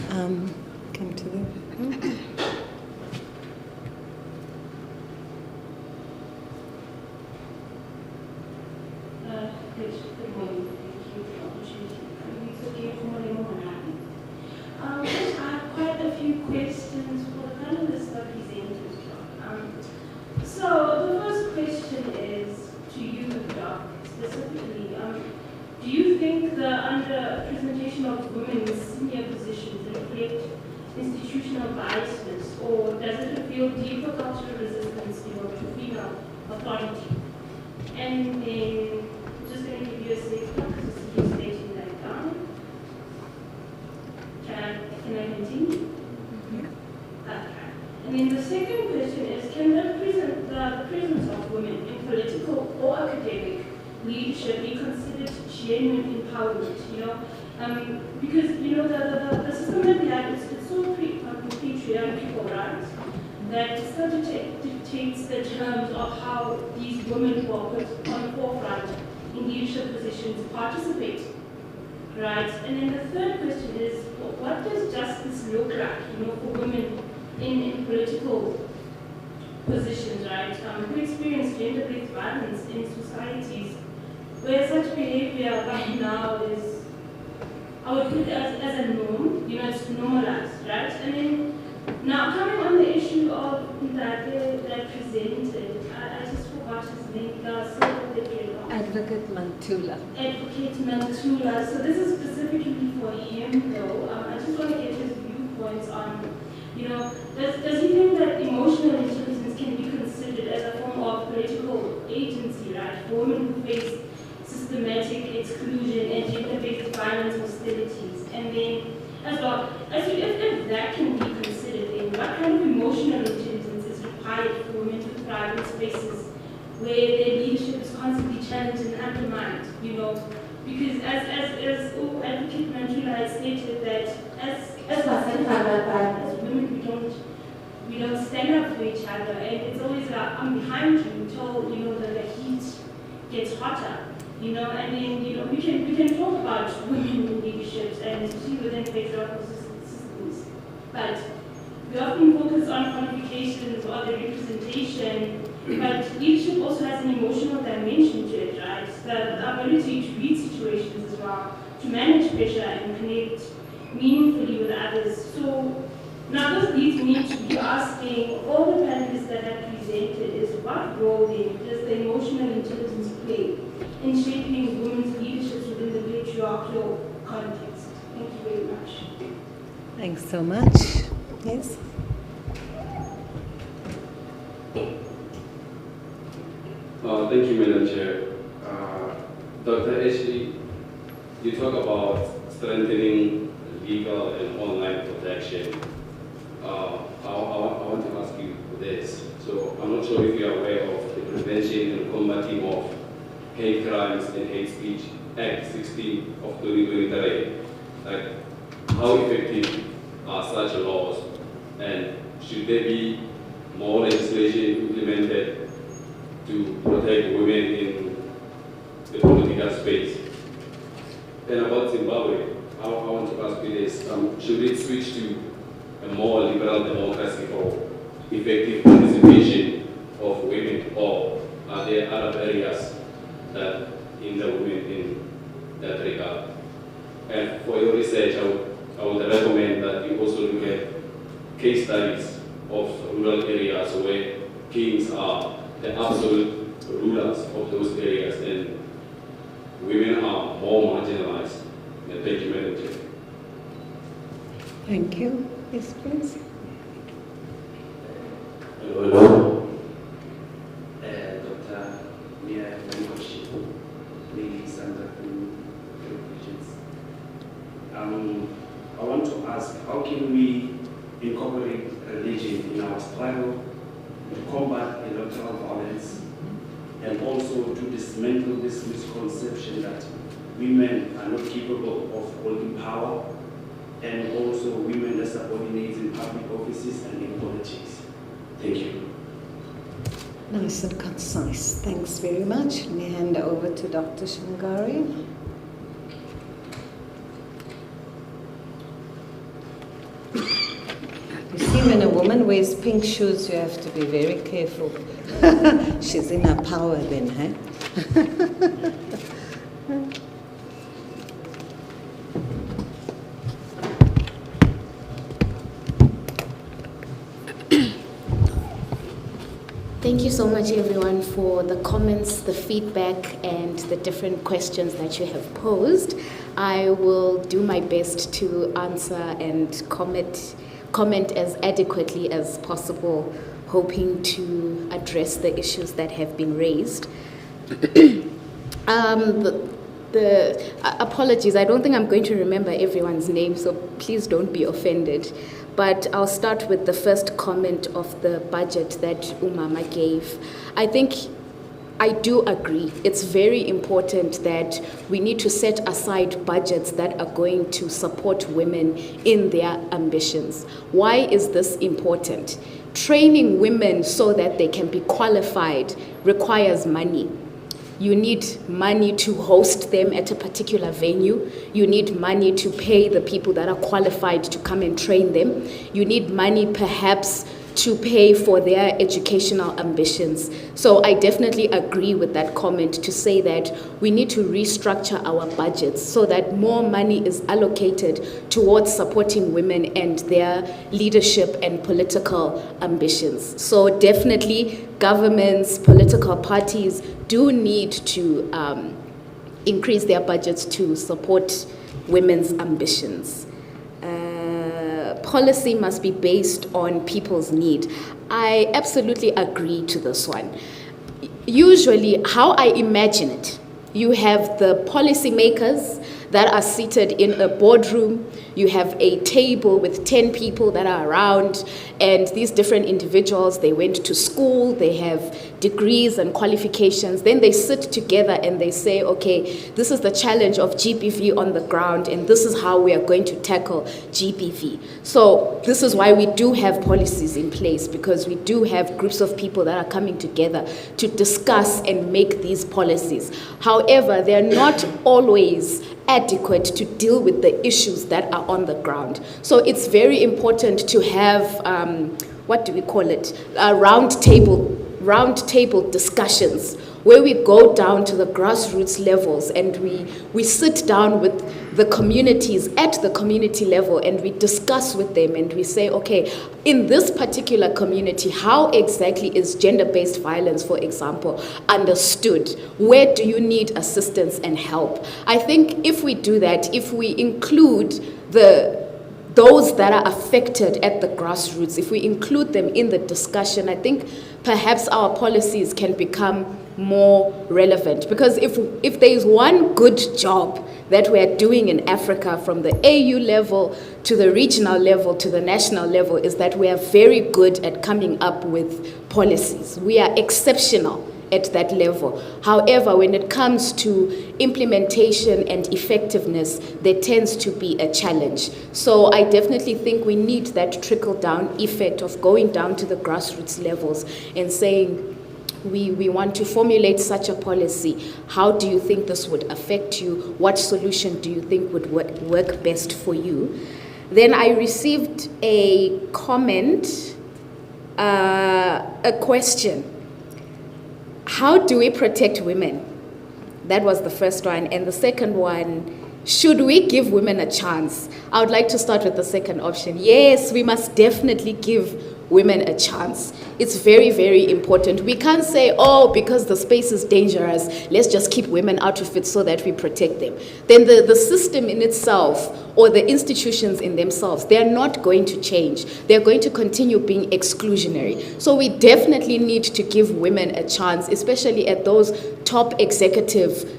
Come to the... Good morning. Thank you for the opportunity. I have quite a few questions for the panelists that presented. So the first question is to you, Doc, specifically. Do you think the under-representation of women in senior positions reflect institutional biasness, or does it reveal deeper cultural resistance to female authority? And then, just going to give you a safe one, because you're stating that down. Can I continue? Okay. And then the second question is, can the presence of women in political or academic leadership be considered genuine empowerment? Because the system that we have it's so patriarchal, right? That it sort of dictates the terms of how these women who are put on the forefront in leadership positions participate, right? And then the third question is, what does justice look like, for women in political positions, right? Who experience gender-based violence in societies where such behavior by now is, I would put it as a norm, it's normalized, right? And then now coming on the issue of that presented, I just forgot his name, Advocate Mantula. Advocate Mantula. So this is specifically for him, though. I just want to get his viewpoints on, does he think that emotional intelligence can be considered as a form of political agency, right, for women who face systematic exclusion and gender-based violence hostilities? And then, as well, if that can be considered, then what kind of emotional intelligence is required for women to thrive in spaces where their leadership is constantly challenged and you know, because as Advocate Mantula has stated that as women we don't stand up for each other, and it's always I'm behind you until the heat gets hotter, and then we can talk about women in leaderships and especially within patriarchal systems, but we often focus on qualifications or the representation, but leadership also has an emotional dimension to it, right? The ability to read situations as well, to manage pressure and connect meaningfully with others. So now this leads me to be asking all the panelists that have presented is what role then does the emotional intelligence play in shaping women's leaderships within the patriarchal context? Thank you very much. Thanks so much. Yes? Thank you, Madam Chair. Dr. Ashley, you talk about strengthening legal and online protection. I want to ask you this. So I'm not sure if you are aware of the Prevention and Combating of Hate Crimes and Hate Speech Act 16 of 2023. Like, how effective are such laws, and should there be more legislation implemented to protect women in the political space? And about Zimbabwe, I want to ask you this. Should it switch to a more liberal democracy for effective participation of women, or are there other areas that hinder women in that regard? And for your research, I would recommend that you also look at case studies of rural areas where kings are the absolute rulers of those areas and women are more marginalized. And thank you, Madam Chair. Thank you. Yes, please. Hello. Dr. Mia Manikoshi, ladies and gentlemen. I want to ask, how can we incorporate religion in our struggle to combat electoral violence, and also to dismantle this misconception that women are not capable of holding power, and also women are subordinates in public offices and in politics? Thank you. Nice and concise. Thanks very much. Let me hand over to Dr. Shangari. You see, when a woman wears pink shoes, you have to be very careful. She's in her power then, huh? Thank you so much, everyone, for the comments, the feedback, and the different questions that you have posed. I will do my best to answer and comment as adequately as possible, hoping to address the issues that have been raised. Apologies, I don't think I'm going to remember everyone's name, so please don't be offended. But I'll start with the first comment of the budget that Umama gave. I do agree. It's very important that we need to set aside budgets that are going to support women in their ambitions. Why is this important? Training women so that they can be qualified requires money. You need money to host them at a particular venue. You need money to pay the people that are qualified to come and train them. You need money perhaps to pay for their educational ambitions. So I definitely agree with that comment to say that we need to restructure our budgets so that more money is allocated towards supporting women and their leadership and political ambitions. So definitely governments, political parties do need to increase their budgets to support women's ambitions. Policy must be based on people's need. I absolutely agree to this one. Usually, how I imagine it, you have the policymakers that are seated in a boardroom, you have a table with 10 people that are around, And these different individuals, they went to school, they have degrees and qualifications. Then they sit together and they say, okay, this is the challenge of GBV on the ground, and this is how we are going to tackle GBV. So this is why we do have policies in place, because we do have groups of people that are coming together to discuss and make these policies. However, they're not always adequate to deal with the issues that are on the ground. So it's very important to have, what do we call it, round table discussions, where we go down to the grassroots levels and we sit down with the communities at the community level and we discuss with them and we say, okay, in this particular community, how exactly is gender-based violence, for example, understood? Where do you need assistance and help? I think if we do that, if we include those that are affected at the grassroots, if we include them in the discussion, I think perhaps our policies can become more relevant. Because if there is one good job that we are doing in Africa, from the AU level to the regional level to the national level, is that we are very good at coming up with policies. We are exceptional at that level. However, when it comes to implementation and effectiveness, there tends to be a challenge. So I definitely think we need that trickle-down effect of going down to the grassroots levels and saying, we want to formulate such a policy. How do you think this would affect you? What solution do you think would work best for you? Then I received a comment, a question. How do we protect women? That was the first one. And the second one, should we give women a chance? I would like to start with the second option. Yes, we must definitely give women a chance. It's very, very important. We can't say, oh, because the space is dangerous, let's just keep women out of it so that we protect them. Then the system in itself, or the institutions in themselves, they're not going to change. They're going to continue being exclusionary. So we definitely need to give women a chance, especially at those top executive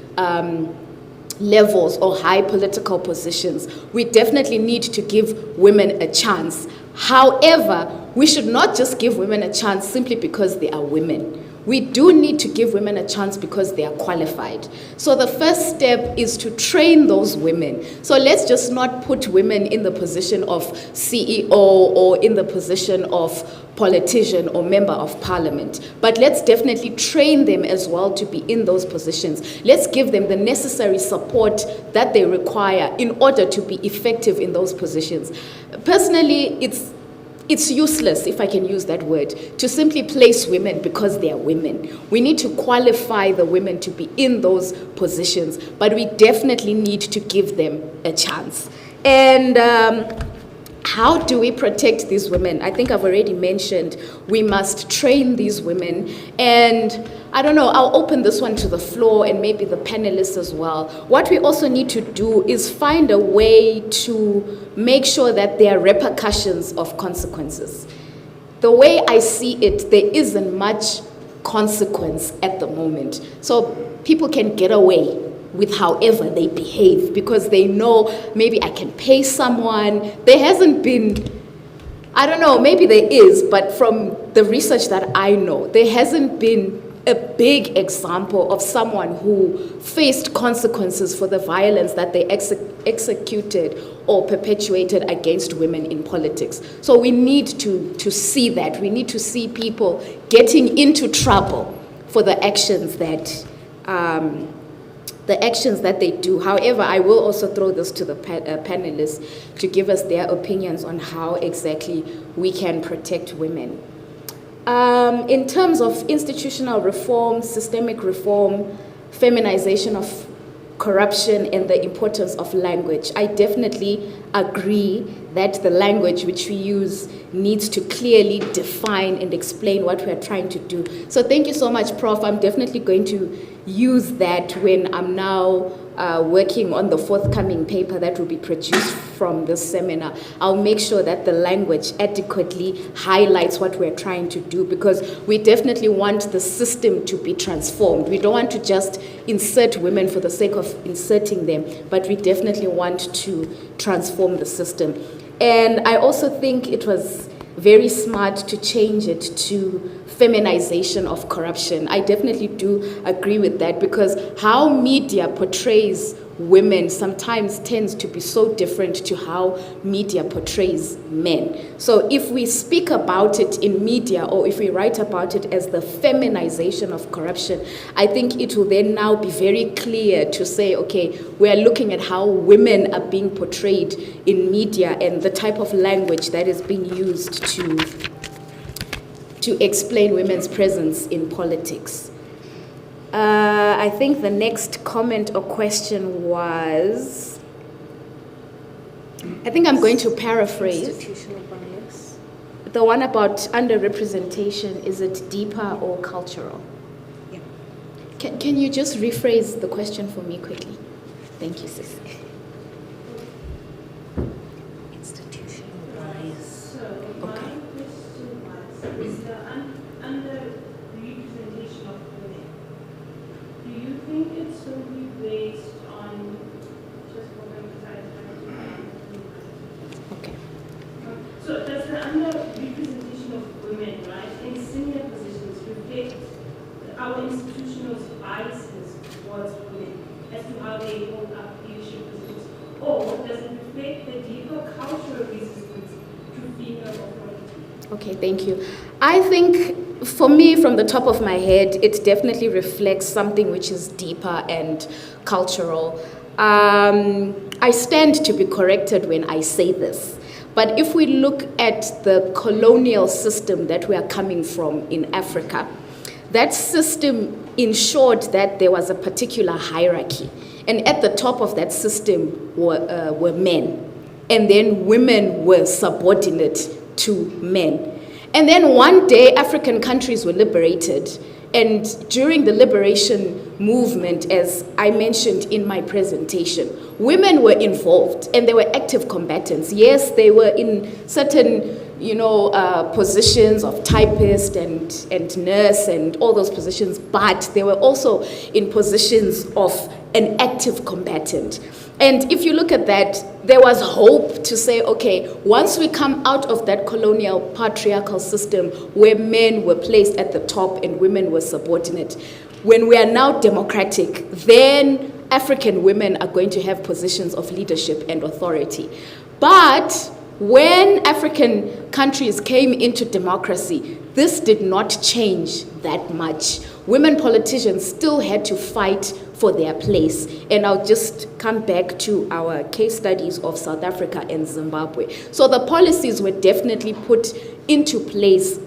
levels or high political positions. We definitely need to give women a chance. However, we should not just give women a chance simply because they are women. We do need to give women a chance because they are qualified. So the first step is to train those women. So let's just not put women in the position of CEO or in the position of politician or member of parliament. But let's definitely train them as well to be in those positions. Let's give them the necessary support that they require in order to be effective in those positions. Personally, it's useless, if I can use that word, to simply place women because they are women. We need to qualify the women to be in those positions, but we definitely need to give them a chance. And how do we protect these women? I think I've already mentioned we must train these women. And I don't know, I'll open this one to the floor and maybe the panelists as well. What we also need to do is find a way to make sure that there are repercussions of consequences. The way I see it, there isn't much consequence at the moment. So people can get away with however they behave because they know maybe I can pay someone. There hasn't been, I don't know, maybe there is, but from the research that I know, there hasn't been a big example of someone who faced consequences for the violence that they executed or perpetuated against women in politics. So we need to see that. We need to see people getting into trouble for the actions that they do. However, I will also throw this to the panelists to give us their opinions on how exactly we can protect women. In terms of institutional reform, systemic reform, feminization of corruption, and the importance of language, I definitely agree that the language which we use needs to clearly define and explain what we're trying to do. So thank you so much, Prof. I'm definitely going to use that when I'm now working on the forthcoming paper that will be produced from this seminar. I'll make sure that the language adequately highlights what we're trying to do, because we definitely want the system to be transformed. We don't want to just insert women for the sake of inserting them, but we definitely want to transform the system. And I also think it was very smart to change it to feminization of corruption. I definitely do agree with that, because how media portrays women sometimes tends to be so different to how media portrays men. So if we speak about it in media, or if we write about it as the feminization of corruption, I think it will then now be very clear to say, okay, we are looking at how women are being portrayed in media and the type of language that is being used to explain women's presence in politics. I think the next comment or question was, I think I'm going to paraphrase. Institutional bias. The one about underrepresentation, is it deeper or cultural? Yeah. Can you just rephrase the question for me quickly? Thank you, sis. Institutional bias. So, my question was, is the under-representation of women, do you think it's solely based on just Okay. So does the under-representation of women, right, in senior positions reflect our institutional biases towards women as to how they hold up leadership positions? Or does it reflect the deeper cultural resistance to female authority? Okay, thank you. I think, for me, from the top of my head, it definitely reflects something which is deeper and cultural. I stand to be corrected when I say this. But if we look at the colonial system that we are coming from in Africa, that system ensured that there was a particular hierarchy. And at the top of that system were men. And then women were subordinate to men. And then one day, African countries were liberated. And during the liberation movement, as I mentioned in my presentation, women were involved and they were active combatants. Yes, they were in certain, positions of typist and nurse and all those positions, but they were also in positions of an active combatant. And if you look at that, there was hope to say, okay, once we come out of that colonial patriarchal system where men were placed at the top and women were subordinate, when we are now democratic, then African women are going to have positions of leadership and authority. But when African countries came into democracy, this did not change that much. Women politicians still had to fight for their place. And I'll just come back to our case studies of South Africa and Zimbabwe. So the policies were definitely put into place.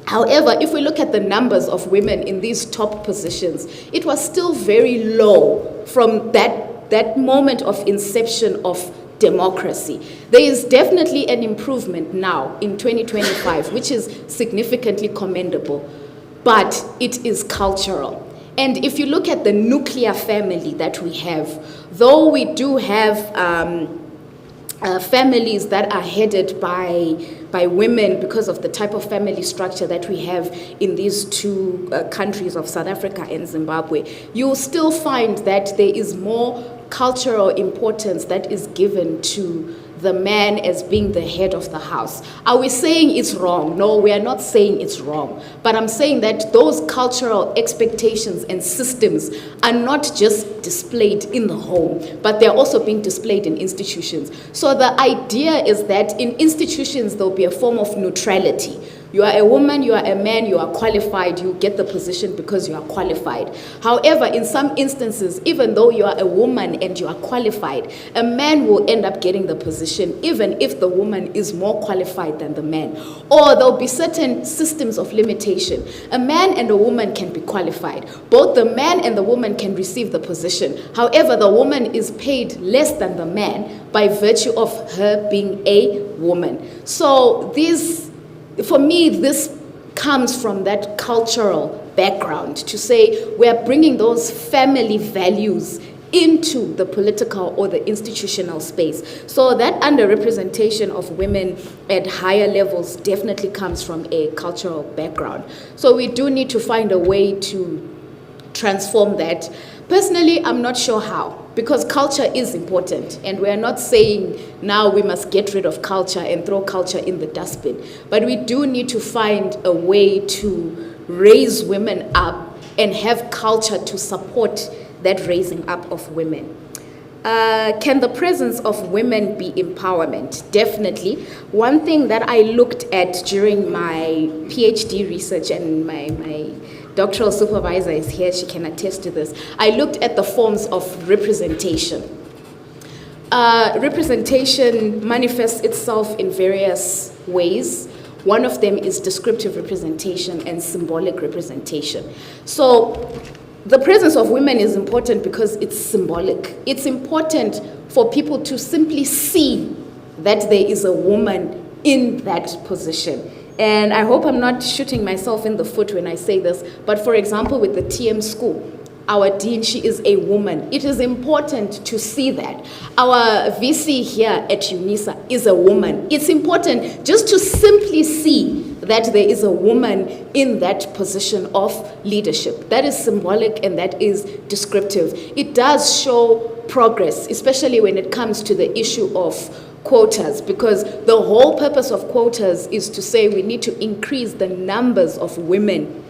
However, if we look at the numbers of women in these top positions, it was still very low from that moment of inception of democracy. There is definitely an improvement now in 2025, which is significantly commendable, but it is cultural. And if you look at the nuclear family that we have, though we do have families that are headed by women because of the type of family structure that we have in these two countries of South Africa and Zimbabwe, you'll still find that there is more cultural importance that is given to the man as being the head of the house. Are we saying it's wrong? No, we are not saying it's wrong. But I'm saying that those cultural expectations and systems are not just displayed in the home, but they're also being displayed in institutions. So the idea is that in institutions, there'll be a form of neutrality. You are a woman, you are a man, you are qualified, you get the position because you are qualified. However, in some instances, even though you are a woman and you are qualified, a man will end up getting the position even if the woman is more qualified than the man. Or there'll be certain systems of limitation. A man and a woman can be qualified. Both the man and the woman can receive the position. However, the woman is paid less than the man by virtue of her being a woman. So for me, this comes from that cultural background to say we are bringing those family values into the political or the institutional space. So that underrepresentation of women at higher levels definitely comes from a cultural background. So we do need to find a way to transform that. Personally, I'm not sure how. because culture is important, and we are not saying now we must get rid of culture and throw culture in the dustbin, but we do need to find a way to raise women up and have culture to support that raising up of women. Can the presence of women be empowerment? Definitely. One thing that I looked at during my PhD research, and my doctoral supervisor is here, she can attest to this. I looked at the forms of representation. Representation manifests itself in various ways. One of them is descriptive representation and symbolic representation. So the presence of women is important because it's symbolic. It's important for people to simply see that there is a woman in that position. And I hope I'm not shooting myself in the foot when I say this, but for example, with the TM school, our dean, she is a woman. It is important to see that. Our VC here at UNISA is a woman. It's important just to simply see that there is a woman in that position of leadership. That is symbolic and that is descriptive. It does show progress, especially when it comes to the issue of quotas, because the whole purpose of quotas is to say we need to increase the numbers of women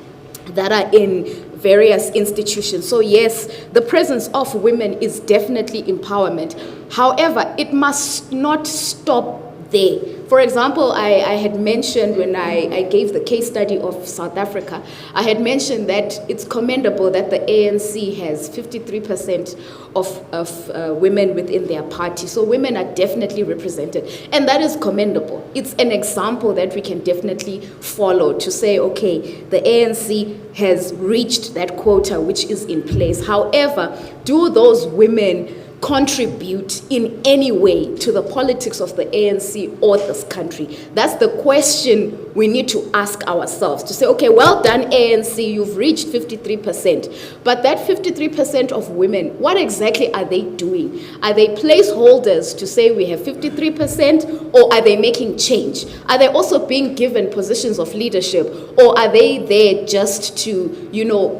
that are in various institutions. So yes, the presence of women is definitely empowerment. However, it must not stop there. For example, I had mentioned when I gave the case study of South Africa, I had mentioned that it's commendable that the ANC has 53% of women within their party. So women are definitely represented. And that is commendable. It's an example that we can definitely follow to say, okay, the ANC has reached that quota which is in place. However, do those women contribute in any way to the politics of the ANC or this country? That's the question we need to ask ourselves, to say, okay, well done ANC, you've reached 53%. But that 53% of women, what exactly are they doing? Are they placeholders to say we have 53%, or are they making change? Are they also being given positions of leadership, or are they there just to,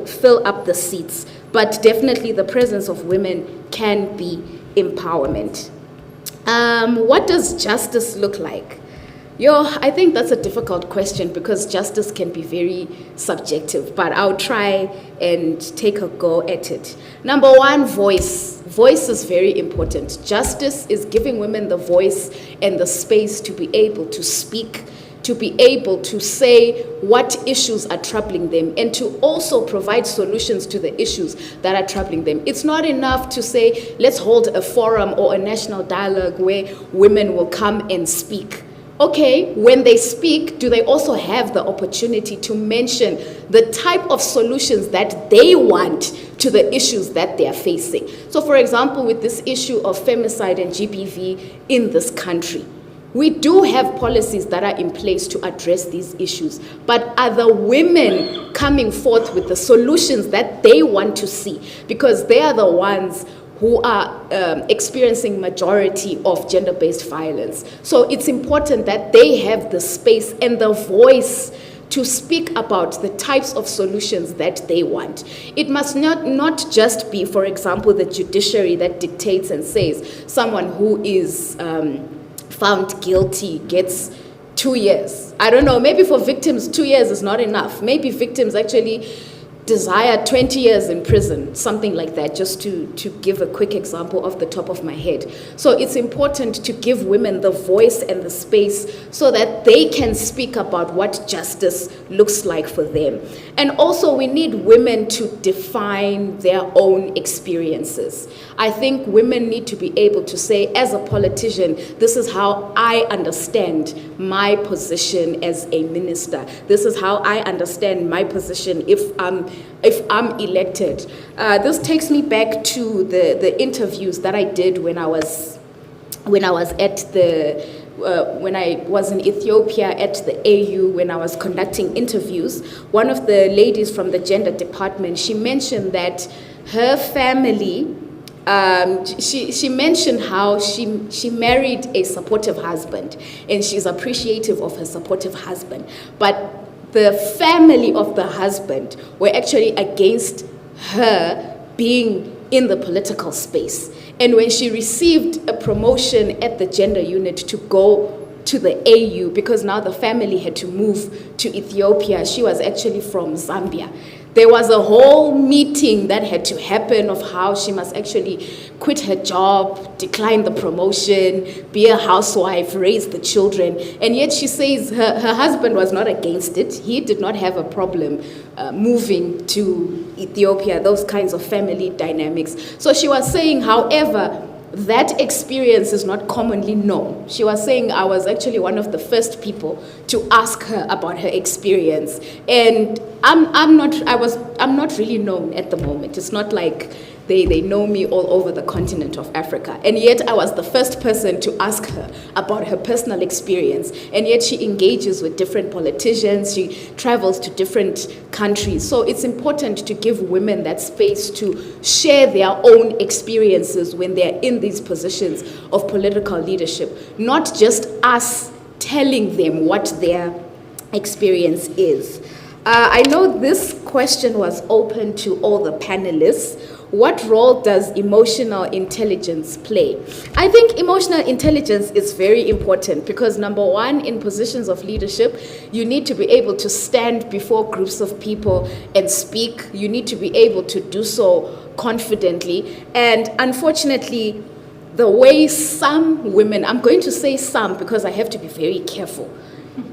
fill up the seats? But definitely the presence of women can be empowerment. What does justice look like? I think that's a difficult question because justice can be very subjective, but I'll try and take a go at it. Number one, voice. Voice is very important. Justice is giving women the voice and the space to be able to speak, to be able to say what issues are troubling them, and to also provide solutions to the issues that are troubling them. It's not enough to say, let's hold a forum or a national dialogue where women will come and speak. Okay, when they speak, do they also have the opportunity to mention the type of solutions that they want to the issues that they are facing? So for example, with this issue of femicide and GBV in this country, we do have policies that are in place to address these issues, but are the women coming forth with the solutions that they want to see? Because they are the ones who are experiencing majority of gender-based violence. So it's important that they have the space and the voice to speak about the types of solutions that they want. It must not just be, for example, the judiciary that dictates and says someone who is found guilty gets 2 years. I don't know, maybe for victims 2 years is not enough. Maybe victims actually desire 20 years in prison, something like that, just to give a quick example off the top of my head. So it's important to give women the voice and the space so that they can speak about what justice looks like for them. And also we need women to define their own experiences. I think women need to be able to say, as a politician, this is how I understand my position as a minister. This is how I understand my position if I'm elected. This takes me back to the interviews that I did when I was in Ethiopia at the AU, when I was conducting interviews. One of the ladies from the gender department, she mentioned that her family, she mentioned how she married a supportive husband, and she's appreciative of her supportive husband. But the family of the husband were actually against her being in the political space. And when she received a promotion at the gender unit to go to the AU, because now the family had to move to Ethiopia, she was actually from Zambia. There was a whole meeting that had to happen of how she must actually quit her job, decline the promotion, be a housewife, raise the children. And yet she says her husband was not against it. He did not have a problem moving to Ethiopia, those kinds of family dynamics. So she was saying, however, that experience is not commonly known. She was saying I was actually one of the first people to ask her about her experience, and I'm not really known at the moment. It's not like they know me all over the continent of Africa, and yet I was the first person to ask her about her personal experience, and yet she engages with different politicians, she travels to different countries. So it's important to give women that space to share their own experiences when they're in these positions of political leadership, not just us telling them what their experience is. I know this question was open to all the panelists. What role does emotional intelligence play? I think emotional intelligence is very important because, number one, in positions of leadership, you need to be able to stand before groups of people and speak. You need to be able to do so confidently. And unfortunately, the way some women, I'm going to say some because I have to be very careful,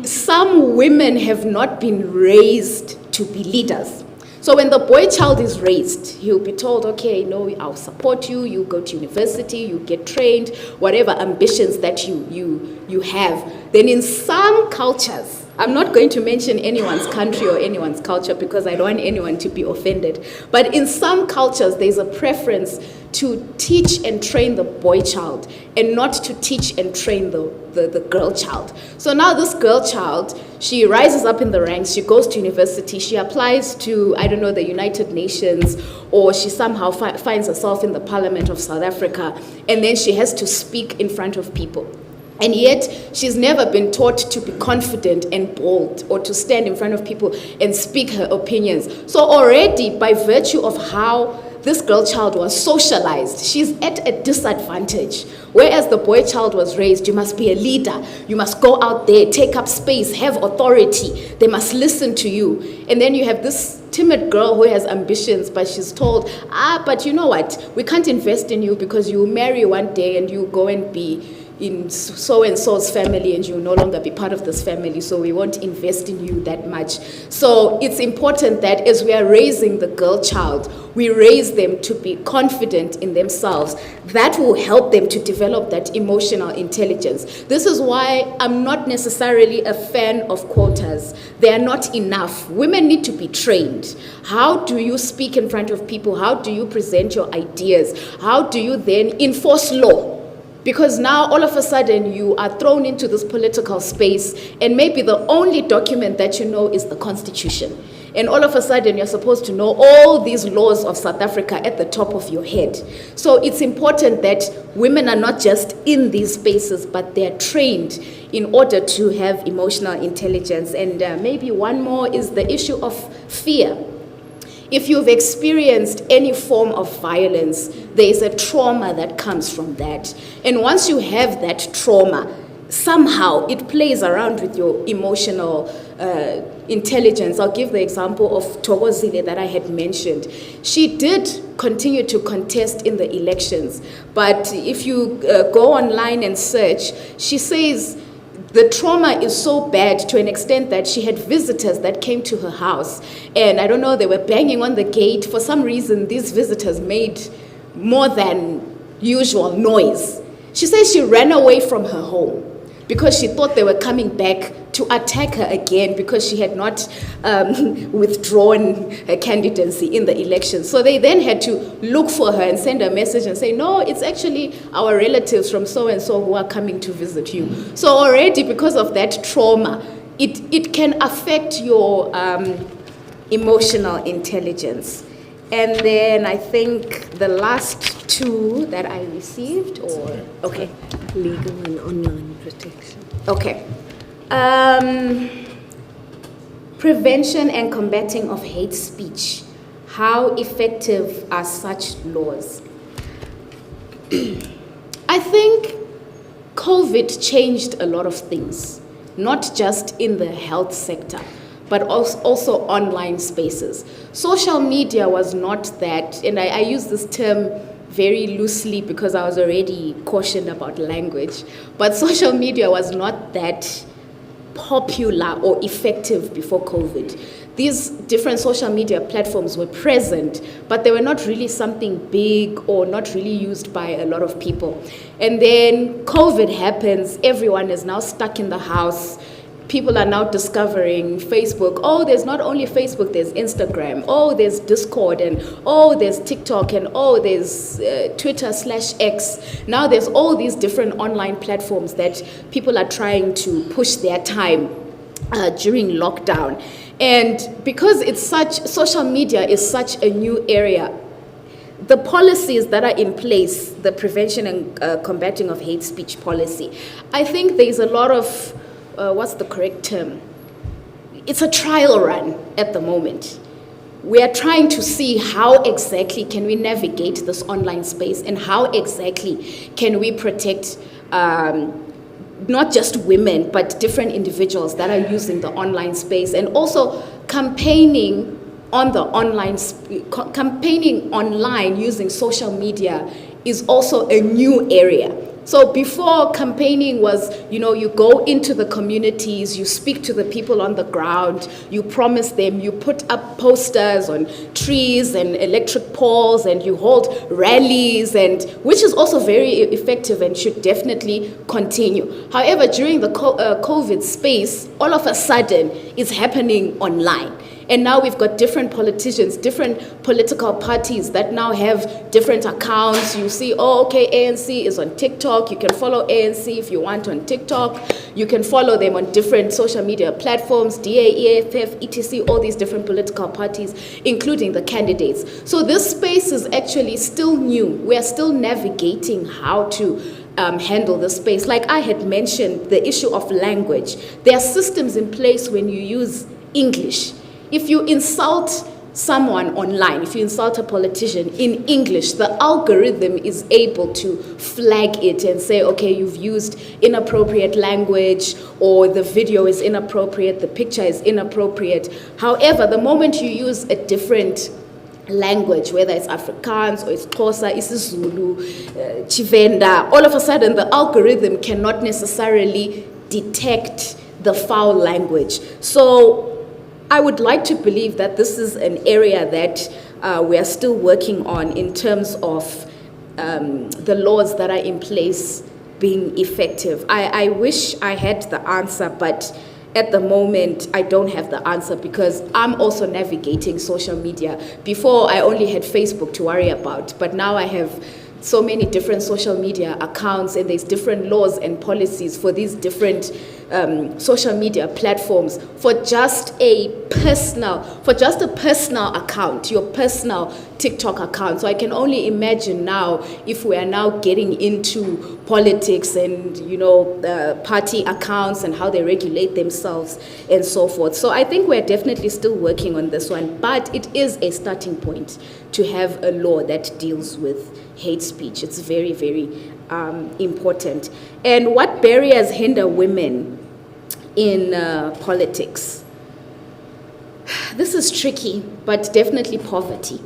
some women have not been raised to be leaders. So when the boy child is raised, he'll be told, okay, no, I'll support you, you go to university, you get trained, whatever ambitions that you have. Then in some cultures, I'm not going to mention anyone's country or anyone's culture because I don't want anyone to be offended, but in some cultures, there's a preference to teach and train the boy child and not to teach and train the girl child. So now this girl child, she rises up in the ranks, she goes to university, she applies to, I don't know, the United Nations, or she somehow finds herself in the Parliament of South Africa, and then she has to speak in front of people. And yet, she's never been taught to be confident and bold or to stand in front of people and speak her opinions. So already, by virtue of how this girl child was socialized, she's at a disadvantage. Whereas the boy child was raised, you must be a leader, you must go out there, take up space, have authority, they must listen to you. And then you have this timid girl who has ambitions, but she's told, but you know what, we can't invest in you because you marry one day and you go and be in so-and-so's family and you'll no longer be part of this family, so we won't invest in you that much. So it's important that as we are raising the girl child, we raise them to be confident in themselves. That will help them to develop that emotional intelligence. This is why I'm not necessarily a fan of quotas. They are not enough. Women need to be trained. How do you speak in front of people? How do you present your ideas? How do you then enforce law? Because now all of a sudden you are thrown into this political space and maybe the only document that you know is the Constitution. And all of a sudden you're supposed to know all these laws of South Africa at the top of your head. So it's important that women are not just in these spaces, but they're trained in order to have emotional intelligence. And maybe one more is the issue of fear. If you've experienced any form of violence, there is a trauma that comes from that. And once you have that trauma, somehow it plays around with your emotional intelligence. I'll give the example of Thokozile that I had mentioned. She did continue to contest in the elections, but if you go online and search, she says the trauma is so bad to an extent that she had visitors that came to her house. And I don't know, they were banging on the gate. For some reason, these visitors made more than usual noise. She says she ran away from her home because she thought they were coming back to attack her again because she had not withdrawn her candidacy in the election. So they then had to look for her and send a message and say, no, it's actually our relatives from so-and-so who are coming to visit you. So already because of that trauma, it can affect your emotional intelligence. And then I think the last two that I received, or, okay. Legal and online protection. Okay. Prevention and combating of hate speech. how effective are such laws? I think COVID changed a lot of things, not just in the health sector, but also online spaces. Social media was not that, and I use this term very loosely because I was already cautioned about language, but social media was not that popular or effective before COVID. These different social media platforms were present, but they were not really something big or not really used by a lot of people. And then COVID happens, everyone is now stuck in the house. People are now discovering Facebook. Oh, there's not only Facebook, there's Instagram. Oh, there's Discord, and oh, there's TikTok, and oh, there's Twitter/X. Now there's all these different online platforms that people are trying to push their time during lockdown. And because social media is such a new area, the policies that are in place, the prevention and combating of hate speech policy, I think there's a lot of what's the correct term? It's a trial run at the moment. We are trying to see how exactly can we navigate this online space and how exactly can we protect not just women, but different individuals that are using the online space, and also campaigning online using social media is also a new area. So before, campaigning was, you go into the communities, you speak to the people on the ground, you promise them, you put up posters on trees and electric poles, and you hold rallies, and which is also very effective and should definitely continue. However, during the COVID space, all of a sudden it's happening online. And now we've got different politicians, different political parties that now have different accounts. You see, oh, okay, ANC is on TikTok. You can follow ANC if you want on TikTok. You can follow them on different social media platforms, DA, EFF, etc., all these different political parties, including the candidates. So this space is actually still new. We are still navigating how to handle the space. Like I had mentioned, the issue of language. There are systems in place when you use English. If you insult someone online, if you insult a politician in English, the algorithm is able to flag it and say, okay, you've used inappropriate language, or the video is inappropriate, the picture is inappropriate. However, the moment you use a different language, whether it's Afrikaans or it's Xhosa, isiZulu, Chivenda, all of a sudden the algorithm cannot necessarily detect the foul language. So I would like to believe that this is an area that we are still working on in terms of the laws that are in place being effective. I wish I had the answer, but at the moment I don't have the answer because I'm also navigating social media. Before I only had Facebook to worry about, but now I have so many different social media accounts, and there's different laws and policies for these different social media platforms for just a personal account, your personal TikTok account. So I can only imagine now if we are now getting into politics and party accounts and how they regulate themselves and so forth. So I think we're definitely still working on this one, but it is a starting point to have a law that deals with hate speech. It's very, very important. And what barriers hinder women in politics? This is tricky, but definitely poverty.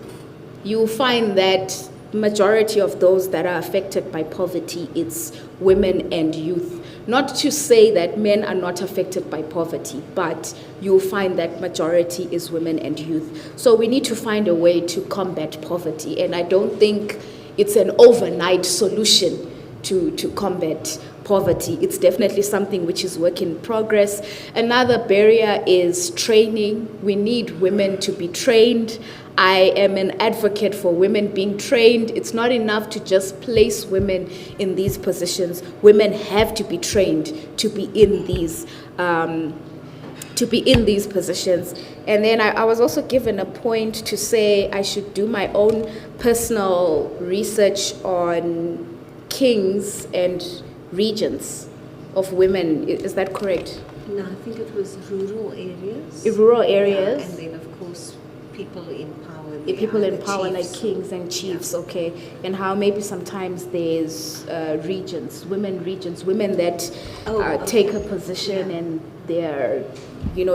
You find that majority of those that are affected by poverty, it's women and youth. Not to say that men are not affected by poverty, but you'll find that majority is women and youth. So we need to find a way to combat poverty, and I don't think it's an overnight solution to combat poverty. It's definitely something which is work in progress. Another barrier is training. We need women to be trained. I am an advocate for women being trained. It's not enough to just place women in these positions. Women have to be trained to be in these positions. And then I was also given a point to say I should do my own personal research on kings and regents of women. Is that correct? No, I think it was rural areas. Rural areas. And then, of course, people in power. People in power chiefs. like kings and chiefs, okay, and how maybe sometimes there's women that take a position and they're,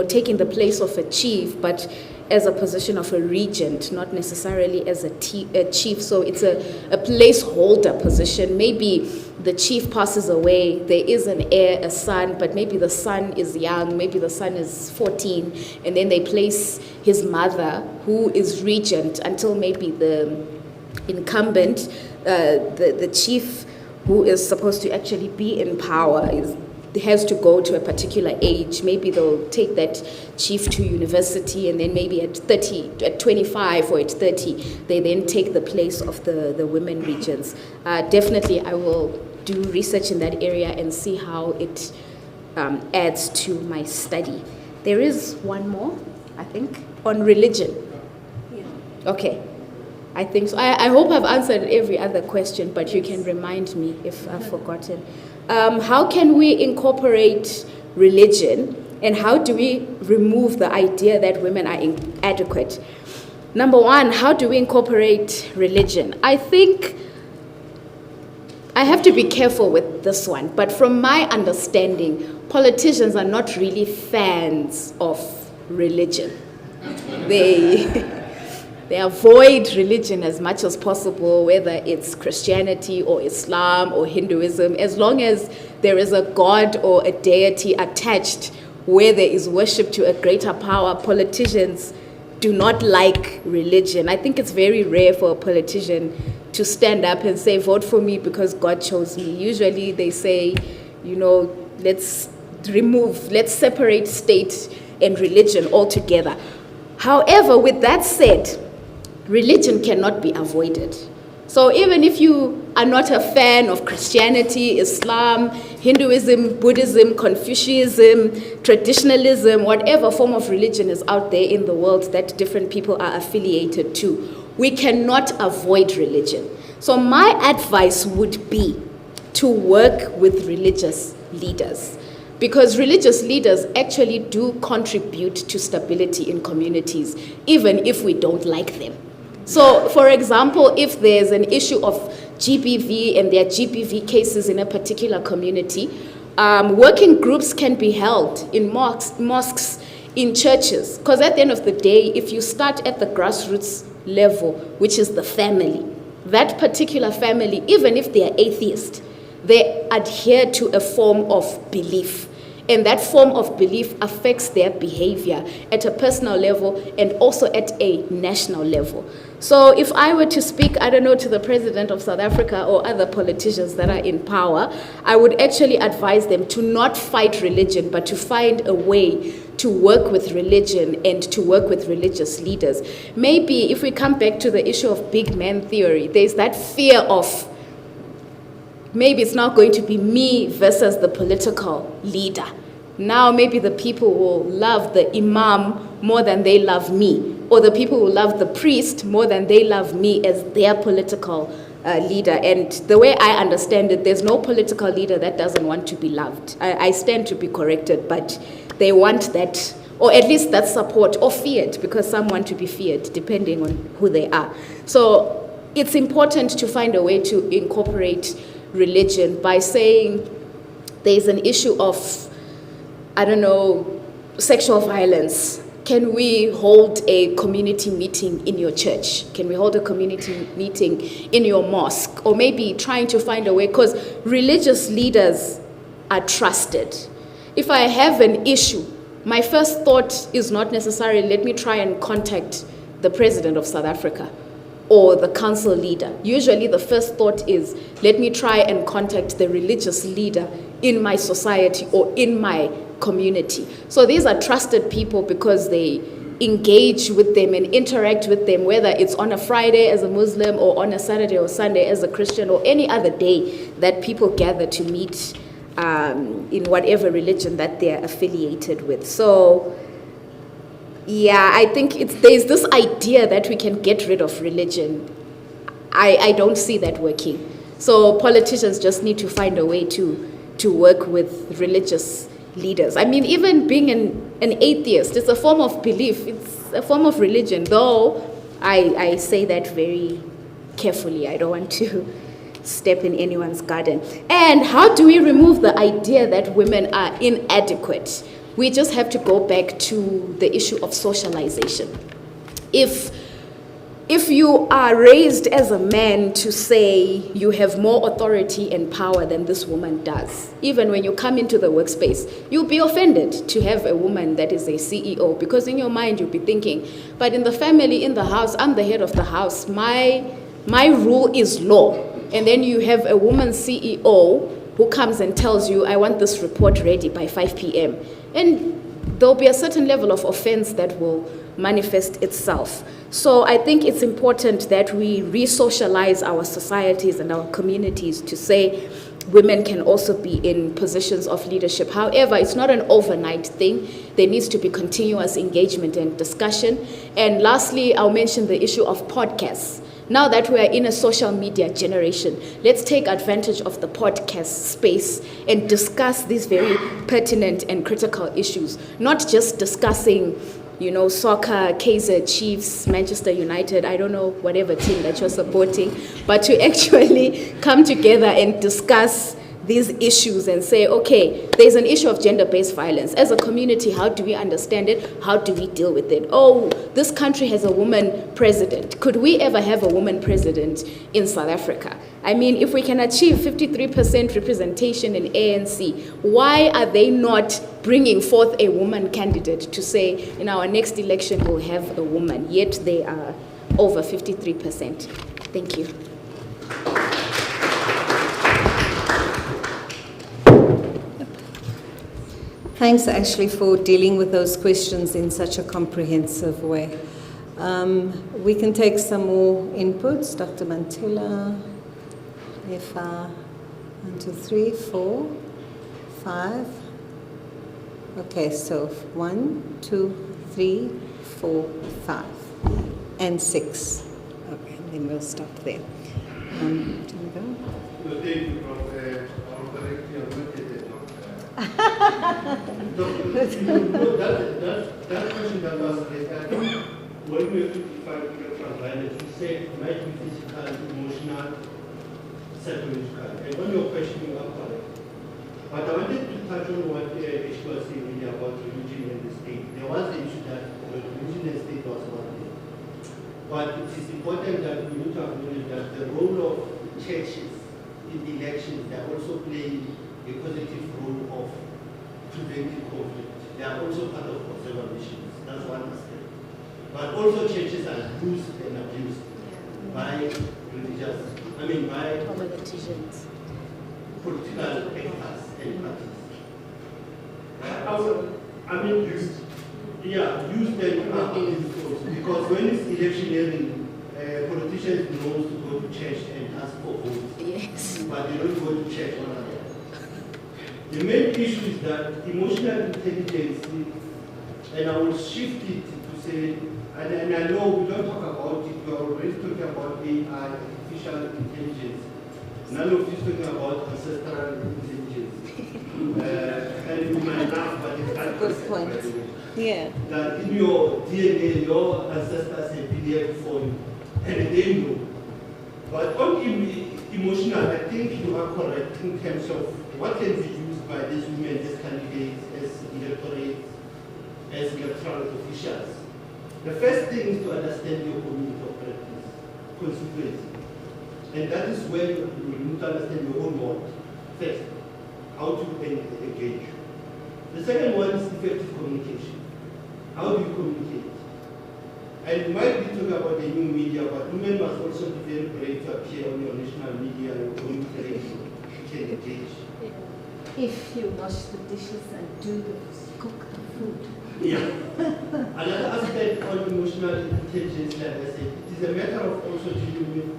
taking the place of a chief, but as a position of a regent, not necessarily as a chief. So it's a placeholder position. Maybe the chief passes away, there is an heir, a son, but maybe the son is young, maybe the son is 14, and then they place his mother, who is regent, until maybe the incumbent, the chief who is supposed to actually be in power has to go to a particular age. Maybe they'll take that chief to university, and then maybe at 25 or at 30, they then take the place of the women regents. Definitely, I will do research in that area and see how it adds to my study. There is one more, I think, on religion. Yeah. Okay. I think so. I hope I've answered every other question, but you can remind me if I've forgotten. How can we incorporate religion, and how do we remove the idea that women are inadequate? Number one, how do we incorporate religion? I think I have to be careful with this one, but from my understanding, politicians are not really fans of religion. They avoid religion as much as possible, whether it's Christianity or Islam or Hinduism, as long as there is a god or a deity attached where there is worship to a greater power. Politicians do not like religion. I think it's very rare for a politician to stand up and say, vote for me because God chose me. Usually they say, let's separate state and religion altogether. However, with that said, religion cannot be avoided. So even if you are not a fan of Christianity, Islam, Hinduism, Buddhism, Confucianism, traditionalism, whatever form of religion is out there in the world that different people are affiliated to, we cannot avoid religion. So my advice would be to work with religious leaders, because religious leaders actually do contribute to stability in communities, even if we don't like them. So, for example, if there's an issue of GBV and there are GBV cases in a particular community, working groups can be held in mosques, in churches. Because at the end of the day, if you start at the grassroots level, which is the family, that particular family, even if they are atheist, they adhere to a form of belief. And that form of belief affects their behavior at a personal level and also at a national level. So if I were to speak, to the president of South Africa or other politicians that are in power, I would actually advise them to not fight religion, but to find a way to work with religion and to work with religious leaders. Maybe if we come back to the issue of big man theory, there's that fear of maybe it's not going to be me versus the political leader. Now maybe the people will love the imam more than they love me, or the people will love the priest more than they love me as their political leader. And the way I understand it, there's no political leader that doesn't want to be loved. I stand to be corrected, but they want that, or at least that support, or feared, because some want to be feared, depending on who they are. So it's important to find a way to incorporate religion by saying there's an issue of, sexual violence. Can we hold a community meeting in your church? Can we hold a community meeting in your mosque? Or maybe trying to find a way, because religious leaders are trusted. If I have an issue, my first thought is not necessarily, let me try and contact the president of South Africa or the council leader. Usually the first thought is, let me try and contact the religious leader in my society or in my community. So these are trusted people because they engage with them and interact with them, whether it's on a Friday as a Muslim or on a Saturday or Sunday as a Christian, or any other day that people gather to meet in whatever religion that they're affiliated with. So yeah, I think there's this idea that we can get rid of religion. I don't see that working. So politicians just need to find a way to work with religious leaders. I mean, even being an atheist, it's a form of belief. It's a form of religion, though I say that very carefully. I don't want to step in anyone's garden. And how do we remove the idea that women are inadequate? We just have to go back to the issue of socialization. If you are raised as a man to say you have more authority and power than this woman does, even when you come into the workspace, you'll be offended to have a woman that is a CEO, because in your mind you'll be thinking, but in the family, in the house, I'm the head of the house. My rule is law. And then you have a woman CEO who comes and tells you, I want this report ready by 5 p.m. And there'll be a certain level of offense that will manifest itself. So I think it's important that we re-socialize our societies and our communities to say women can also be in positions of leadership. However, it's not an overnight thing. There needs to be continuous engagement and discussion. And lastly, I'll mention the issue of podcasts. Now that we are in a social media generation, let's take advantage of the podcast space and discuss these very pertinent and critical issues, not just discussing soccer, Kaizer Chiefs, Manchester United, I don't know, whatever team that you're supporting, but to actually come together and discuss these issues and say, okay, there's an issue of gender-based violence. As a community, how do we understand it? How do we deal with it? Oh, this country has a woman president. Could we ever have a woman president in South Africa? I mean, if we can achieve 53% representation in ANC, why are they not bringing forth a woman candidate to say, in our next election, we'll have a woman, yet they are over 53%? Thank you. Thanks, Ashley, for dealing with those questions in such a comprehensive way. We can take some more inputs. Dr. Mantilla, if 1, 2, 3, 4, 5. Okay, so 1, 2, 3, 4, 5, and 6. Okay, then we'll stop there. Do you go? Thank you, Prof. That question that was raised, I think when we define electoral violence, we say it might be physical, emotional, psychological. And on your question, you are correct. But I wanted to touch on what Ish was saying really about religion and the state. There was the issue that religion and state was one thing. But it is important that we need to acknowledge that the role of churches in elections, they are also playing a positive role of preventing conflict. They are also part of conservation. That's one aspect. But also churches are used and abused by religious, by politicians, political actors and parties. Used and abused. Because when it's electioneering, politicians know to go to church and ask for votes. Yes. But they don't go to church on that. The main issue is that emotional intelligence, and I will shift it to say, and I know we don't talk about it, we are already talking about AI, artificial intelligence. None of this talking about ancestral intelligence. And you might laugh, but it's not good point. Yeah. That in your DNA, your ancestors have been here before you, and they know. But on emotional, I think you are correct in terms of what can be used by these women as candidates, as electorates, as electoral officials. The first thing is to understand your community of practice, constituency. And that is where you need to understand your own world first, how to engage. The second one is effective communication. How do you communicate? And you might be talking about the new media, but women must also be very brave to appear on your national media and community radio. You can engage. If you wash the dishes and cook the food. Yeah. Another aspect on emotional intelligence, like I said, it is a matter of also dealing with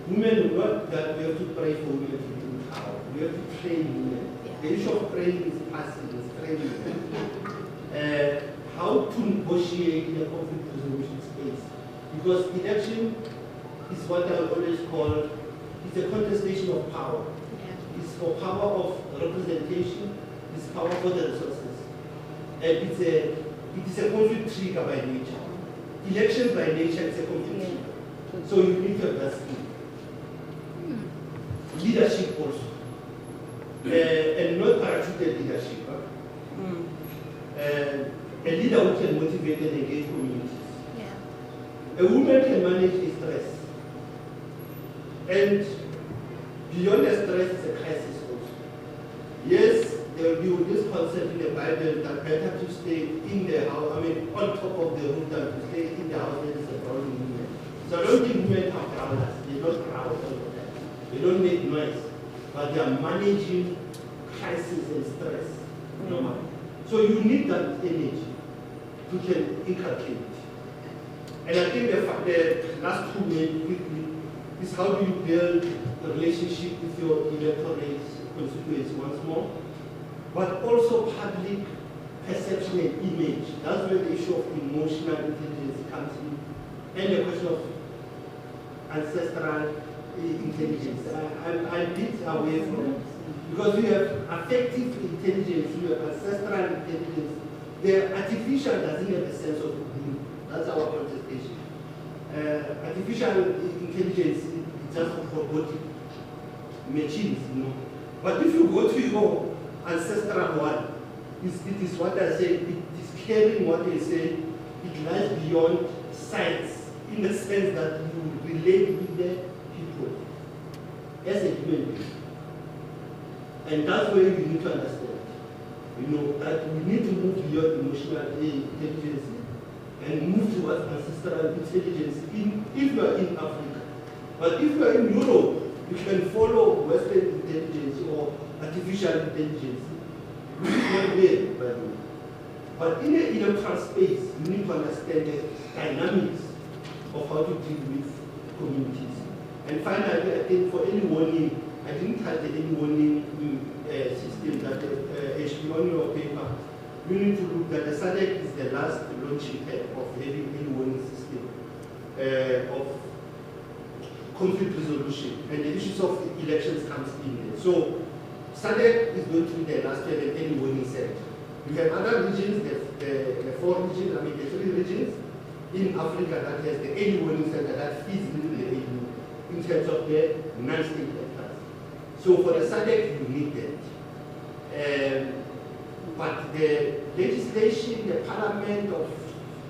women, not that we have to pray for women to be empowered. We have to train women. The issue of praying is passive, it's training. How to negotiate in a conflict resolution space. Because election is what I always call, it's a contestation of power. It's for power of representation, it's power for the resources. And it is a conflict trigger by nature. elections by nature is a competition. So you need to have that skill. Leadership also. And not parachuted leadership. A leader who can motivate and engage communities. A woman can manage stress. And beyond the stress is a crisis also. Yes, there will be this concept in the Bible that better to stay in the house, on top of the roof than to stay in the house where there's a problem with women. So I don't think women are prowlers. They don't prowl all the time. They don't make noise. But they are managing crisis and stress normally. So you need that energy to can inculcate. And I think the last 2 minutes quickly is how do you build a relationship with your electorate constituency once more, but also public perception and image. That's where the issue of emotional intelligence comes in, and the question of ancestral intelligence. I'm a bit away from, because you have affective intelligence, you have ancestral intelligence. The artificial doesn't have a sense of being. That's our contestation. Artificial intelligence is just robotic machines, But if you go to your ancestral one, it is what I say, it is carrying what they say, it lies beyond science, in the sense that you relate with the people as a human being. And that's where you need to understand, that we need to move beyond emotional intelligence and move towards ancestral intelligence if you are in Africa. But if you are in Europe, you can follow Western intelligence or artificial intelligence, which is not there, by the way. But in an electoral space, you need to understand the dynamics of how to deal with communities. And finally, I think for any warning, I didn't have the any warning system that actually on your paper. You need to look that the SADC is the last launching pad of having any warning system of conflict resolution, and the issues of elections comes in there. So SADC is going to be the last one and any warning set. You have other regions, the 4 regions, the 3 regions in Africa that has the any warning center that feeds into the AU in terms of the non-state actors. So for the SADC, you need that. But the legislation, the parliament of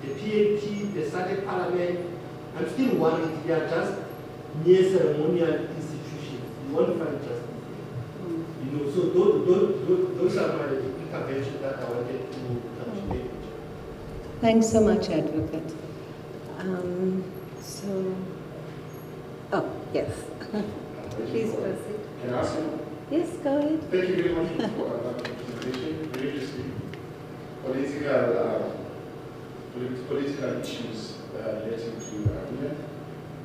the PAP, the SADC parliament, I'm still worried they are just mere ceremonial institutions. You won't find justice there. So those are my interventions that I wanted to make. Thanks so much, Advocate. Yes. Please proceed. Can I ask you? Yes, go ahead. Thank you very much for that presentation. Very interesting. Political issues relating to women.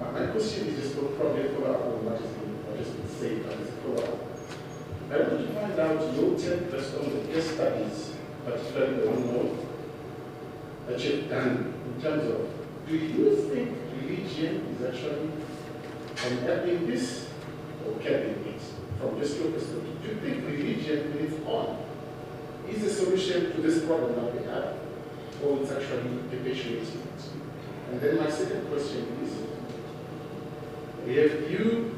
My question is just probably a follow-up on what has been said, but it's a follow-up. I want to find out your take based on the case studies, particularly the one that you've done in terms of, do you think religion is actually helping this or capping it? From just your perspective, do you think religion in its own is a solution to this problem that we have, or it's actually perpetuating it? And then my second question is, have you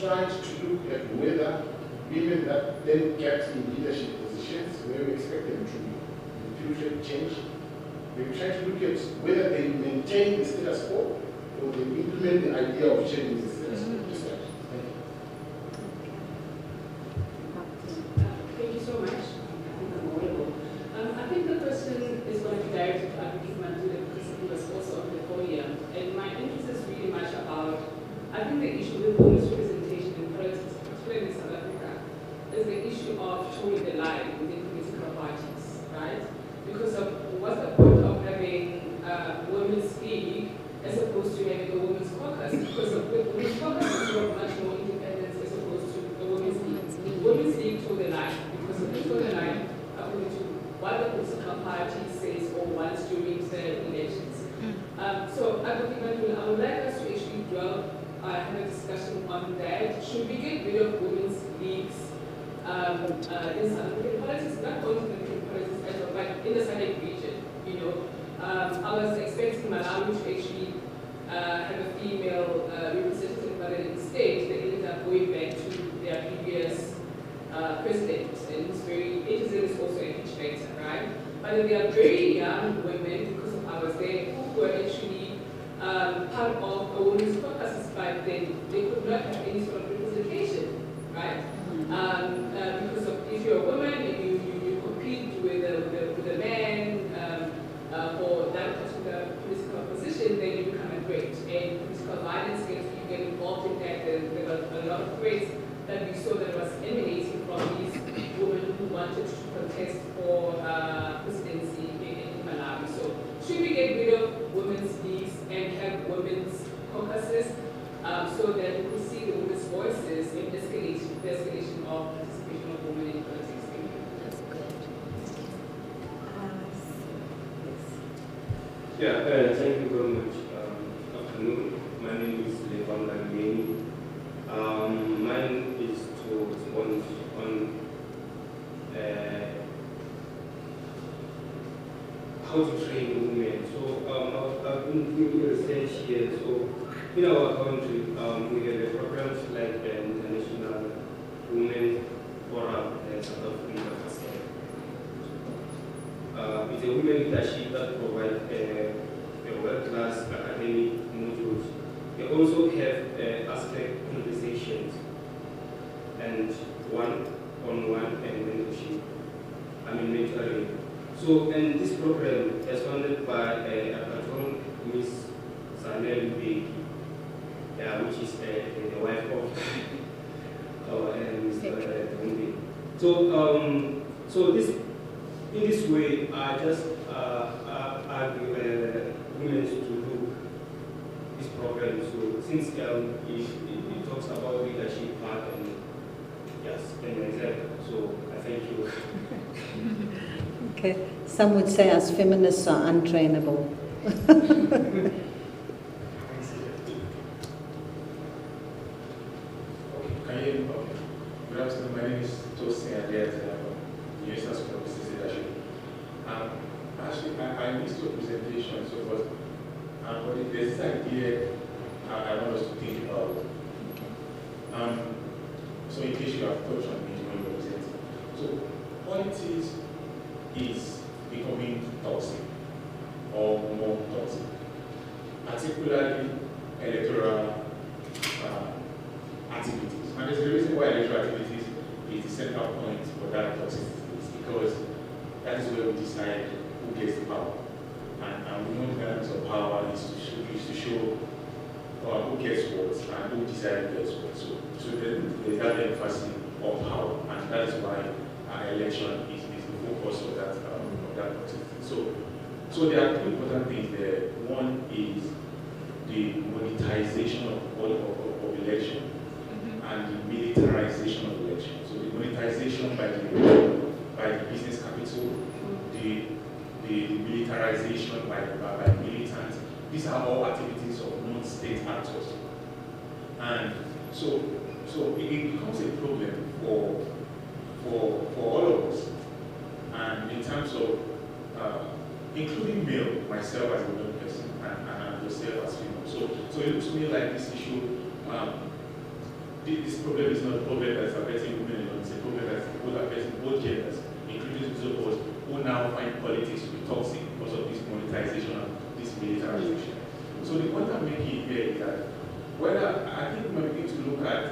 tried to look at whether women that then get in leadership positions, where we expect them to infiltrate change, we try to look at whether they maintain the status quo or they implement the idea of changing the status quo? Thank you so much. I think the question is going to be directed to Victimhood because he was also on the podium. And my interest is really much about, I think the issue with women's representation in politics, particularly in South Africa, is the issue of showing the line within political parties, right? Because of what's the point of having women's league as opposed to having a women's caucus? Because the women's caucus is much more independent as opposed to the women's league. Women's league toe the line because of the toe the line according to what the political party says or wants during the elections. So I would like us to actually have a discussion on that. Should we get rid of women's leagues in South African politics, not only in politics as well, but in the SADC region, I was expecting Malawi to actually have a female representative, but instead they ended up going back to their previous president, and ageism is also a huge factor, right? But there are very young women, because I was there, who were actually part of a women's caucus, but then they could not have any sort of representation, right? Because of, if you're a woman and you compete with a man for that particular political position, then you become a threat. And political violence against you get involved in that. There were a lot of threats that we saw that was emanating from these women who wanted to contest for presidency in Malawi. So should we get rid of women's leagues and have women's caucuses so that we could see the women's voices in the escalation of participation of women in politics? That's good. Yeah, thank you very much. Afternoon. My name is Levan Langeni. Mine is to respond on how to train women. So I've been doing research here. So in our country, we have programs like the International Women Forum and South Africa. It's a women leadership that provides a world-class academic modules. They also have aspect conversations and one-on-one and mentorship. Mentoring. So, and this program is funded by a patron, Miss Sanel Beki, which is the wife of Mr. Dumbi. So this, in this way, I just argue women to do this program. So since it talks about leadership part and yes, and example. So I thank you. Okay. Some would say us feminists are untrainable. Good afternoon. My name is Tosin Adeyat, University of Business Leadership. Actually, I missed your presentation, so but there's this idea I want us to think about. So in case you have touched on it when you were presenting. So politics is becoming toxic or more toxic, particularly electoral activities. And there's a reason why electoral activities is the central point for that toxicity. It's because that is where we decide who gets the power. And we know the balance of power is to show who gets what and who decides who gets what. So there's that emphasis on power, and that is why an election is the focus of that toxicity. So there are two important things there. One is the monetization of election and the militarization of election. So the monetization by the business capital, the militarization by militants. These are all activities of non-state actors. And so it becomes a problem for all of us. And in terms of including male, myself as a young person, and yourself as female. So it looks to me like this issue, this problem is not a problem that's affecting women alone, it's a problem that's affecting both genders, including those of us who now find politics to be toxic because of this monetization and this militarization. So the point I'm making here is that whether I think we might begin to look at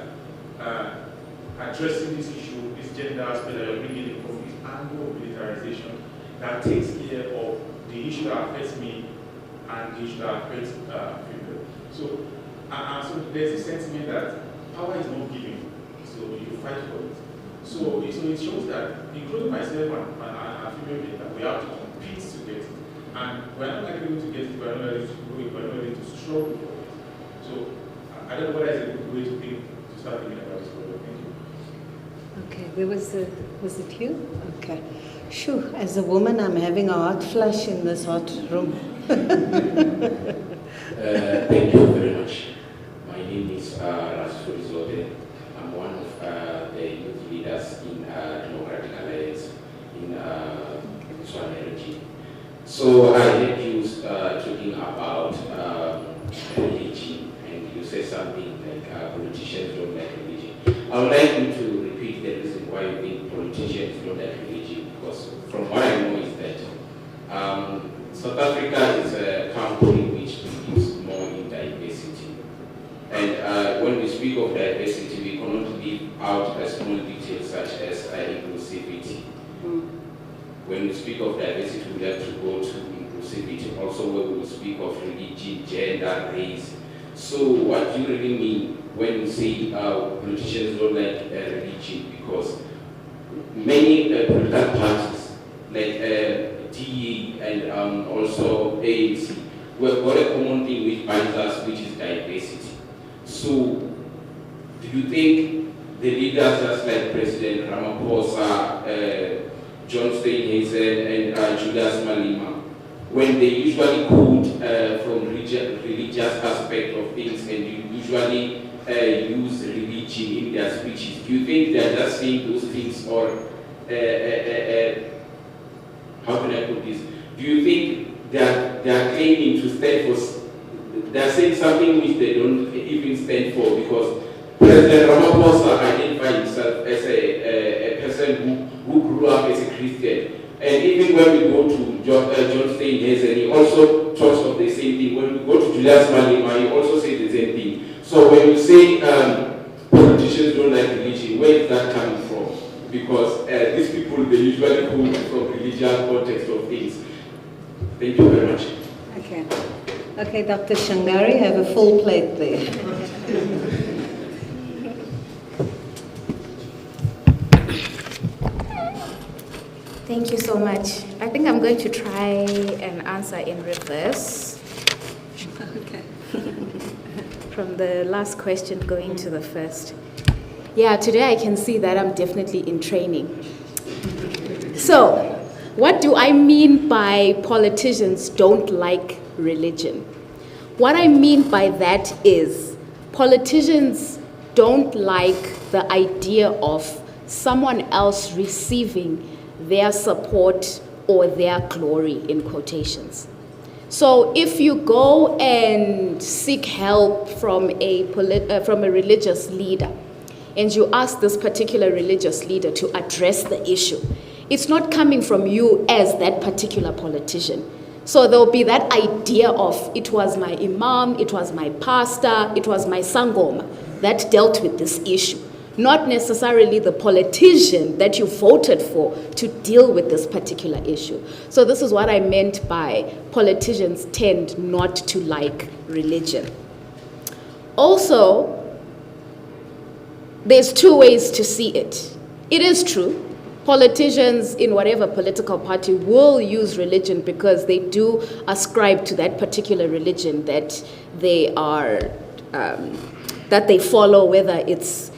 addressing this issue, this gender aspect that you're bringing in from this angle of militarization that takes care of the issue that affects me and the issue that affects people. So there's this sentiment that power is not given, so you fight for it. So it shows that, including myself and female data, we have to compete to get it. And we're not likely to get it, we're not ready to grow it, we're not ready to struggle for it. So I don't know whether it's a good way to start thinking about this problem. Thank you. Okay, was it you? Okay. Shoo, as a woman, I'm having a hot flush in this hot room. Thank you very much. My name is Rasfuri Zote. I'm one of the youth leaders in Democratic Alliance in Swan Energy. So I heard you I would like you to repeat the reason why you think politicians don't like religion, because from what I know is that South Africa is a country which believes more in diversity. And when we speak of diversity, we cannot leave out a small detail such as inclusivity. When we speak of diversity, we have to go to inclusivity, also when we speak of religion, gender, race. So what do you really mean when you say politicians don't like religion? Because many political parties, like DE and also ANC, we've got a common thing which binds us, which is diversity. So do you think the leaders just like President Ramaphosa, John Steinhazen and Julius Malema, when they usually quote from religious aspect of things and you usually use religion in their speeches, do you think they're just saying those things, or how can I put this? Do you think they are claiming to stand for, they are saying something which they don't even stand for? Because President Ramaphosa identified himself as a person who grew up as a Christian. And even when we go to John Steinhazen, he also talks of the same thing. When we go to Julius Malema, he also says the same thing. So when you say politicians don't like religion, where is that coming from? Because these people, they usually come from religious context of things. Thank you very much. Okay. Okay, Dr. Shangari, have a full plate there. Thank you so much. I think I'm going to try and answer in reverse. Okay. From the last question going to the first. Yeah, today I can see that I'm definitely in training. So, what do I mean by politicians don't like religion? What I mean by that is politicians don't like the idea of someone else receiving their support or their glory, in quotations. So if you go and seek help from a religious leader, and you ask this particular religious leader to address the issue, it's not coming from you as that particular politician. So there'll be that idea of, it was my imam, it was my pastor, it was my sangoma that dealt with this issue, not necessarily the politician that you voted for to deal with this particular issue. So this is what I meant by politicians tend not to like religion. Also, there's two ways to see it. It is true, politicians in whatever political party will use religion because they do ascribe to that particular religion that they are, that they follow, whether it's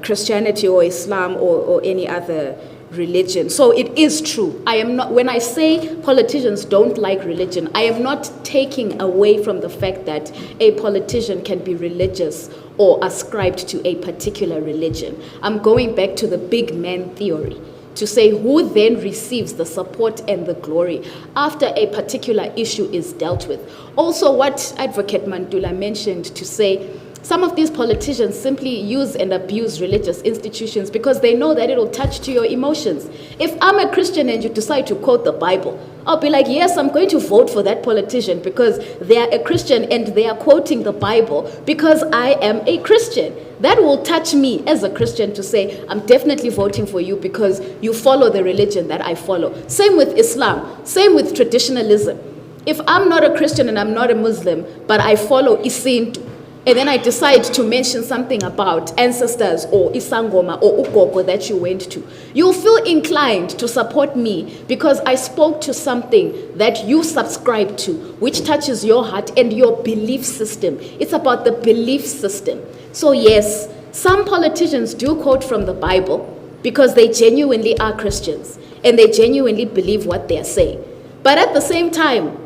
Christianity or Islam or any other religion. So it is true. I am not, when I say politicians don't like religion, I am not taking away from the fact that a politician can be religious or ascribed to a particular religion. I'm going back to the big man theory to say who then receives the support and the glory after a particular issue is dealt with. Also, what Advocate Mandula mentioned to say, some of these politicians simply use and abuse religious institutions because they know that it'll touch to your emotions. If I'm a Christian and you decide to quote the Bible, I'll be like, yes, I'm going to vote for that politician because they are a Christian and they are quoting the Bible because I am a Christian. That will touch me as a Christian to say, I'm definitely voting for you because you follow the religion that I follow. Same with Islam, same with traditionalism. If I'm not a Christian and I'm not a Muslim, but I follow Isintu, and then I decide to mention something about ancestors or Isangoma or Ukoko that you went to, you'll feel inclined to support me because I spoke to something that you subscribe to, which touches your heart and your belief system. It's about the belief system. So yes, some politicians do quote from the Bible because they genuinely are Christians and they genuinely believe what they're saying. But at the same time,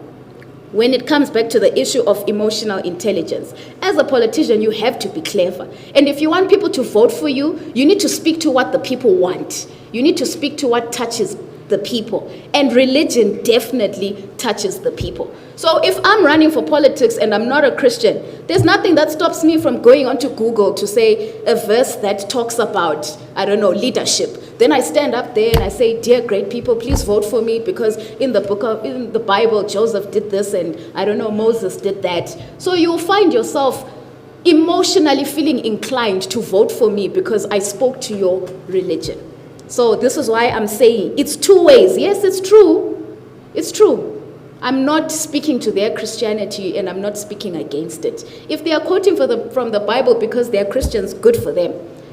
when it comes back to the issue of emotional intelligence, as a politician, you have to be clever. And if you want people to vote for you, you need to speak to what the people want. You need to speak to what touches the people. And religion definitely touches the people. So if I'm running for politics and I'm not a Christian, there's nothing that stops me from going onto Google to say a verse that talks about, I don't know, leadership. Then I stand up there and I say, dear great people, please vote for me because in the Bible, Joseph did this and I don't know, Moses did that. So you'll find yourself emotionally feeling inclined to vote for me because I spoke to your religion. So this is why I'm saying it's two ways. Yes, it's true. It's true. I'm not speaking to their Christianity and I'm not speaking against it. If they are quoting from the Bible because they are Christians, good for them.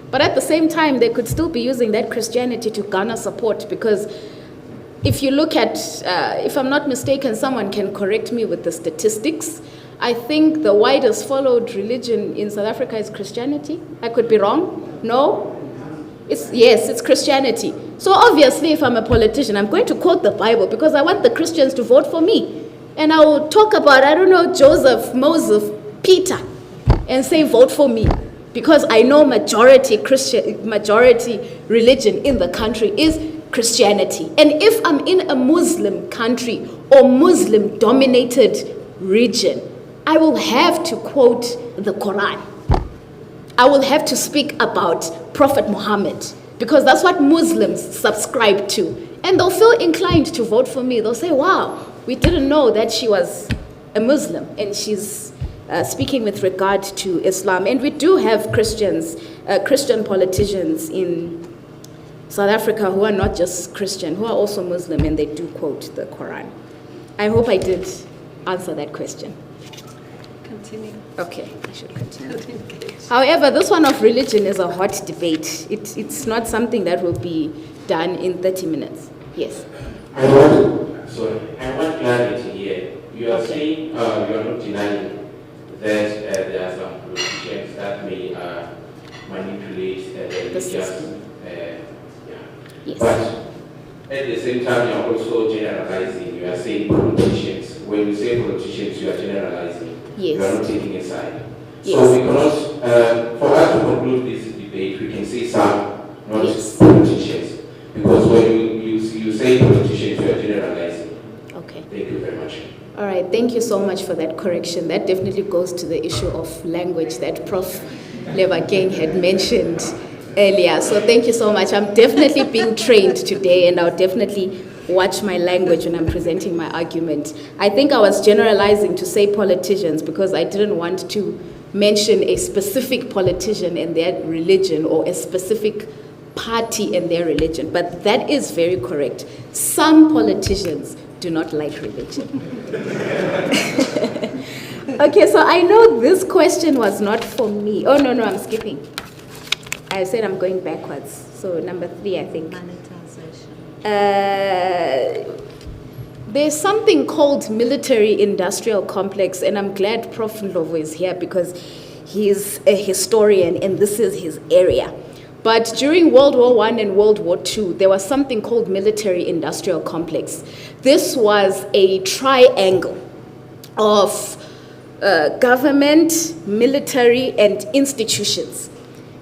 But at the same time, they could still be using that Christianity to garner support because if you look at, if I'm not mistaken, someone can correct me with the statistics. I think the widest followed religion in South Africa is Christianity. I could be wrong. No? Yes, it's Christianity. So obviously, if I'm a politician, I'm going to quote the Bible because I want the Christians to vote for me. And I will talk about, I don't know, Joseph, Moses, Peter, and say vote for me. Because I know majority religion in the country is Christianity. And if I'm in a Muslim country or Muslim-dominated region, I will have to quote the Quran. I will have to speak about Prophet Muhammad because that's what Muslims subscribe to. And they'll feel inclined to vote for me. They'll say, wow, we didn't know that she was a Muslim and she's speaking with regard to Islam. And we do have Christian politicians in South Africa who are not just Christian, who are also Muslim and they do quote the Quran. I hope I did answer that question. Continue. Okay, I should continue. However, this one of religion is a hot debate. It's not something that will be done in 30 minutes. Yes. I want clarity here. You are saying you are not denying that there are some politicians that may manipulate the system. Yes. But at the same time, you are also generalizing. You are saying politicians. When you say politicians, you are generalizing. Yes. You are not taking a side. Yes. So we cannot, for us to conclude this debate, we can say some, not yes. politicians. Because when you say politicians, you are generalizing. Okay. Thank you very much. All right, thank you so much for that correction. That definitely goes to the issue of language that Prof. Leverking had mentioned earlier. So thank you so much. I'm definitely being trained today and I'll definitely watch my language when I'm presenting my argument. I think I was generalizing to say politicians because I didn't want to mention a specific politician and their religion or a specific party and their religion. But that is very correct. Some politicians do not like religion. Okay, so I know this question was not for me. Oh, no, I'm skipping. I said I'm going backwards. So number 3, I think. There's something called military-industrial complex, and I'm glad Prof. Ndlovu is here because he's a historian and this is his area. But during World War I and World War II, there was something called military-industrial complex. This was a triangle of government, military, and institutions.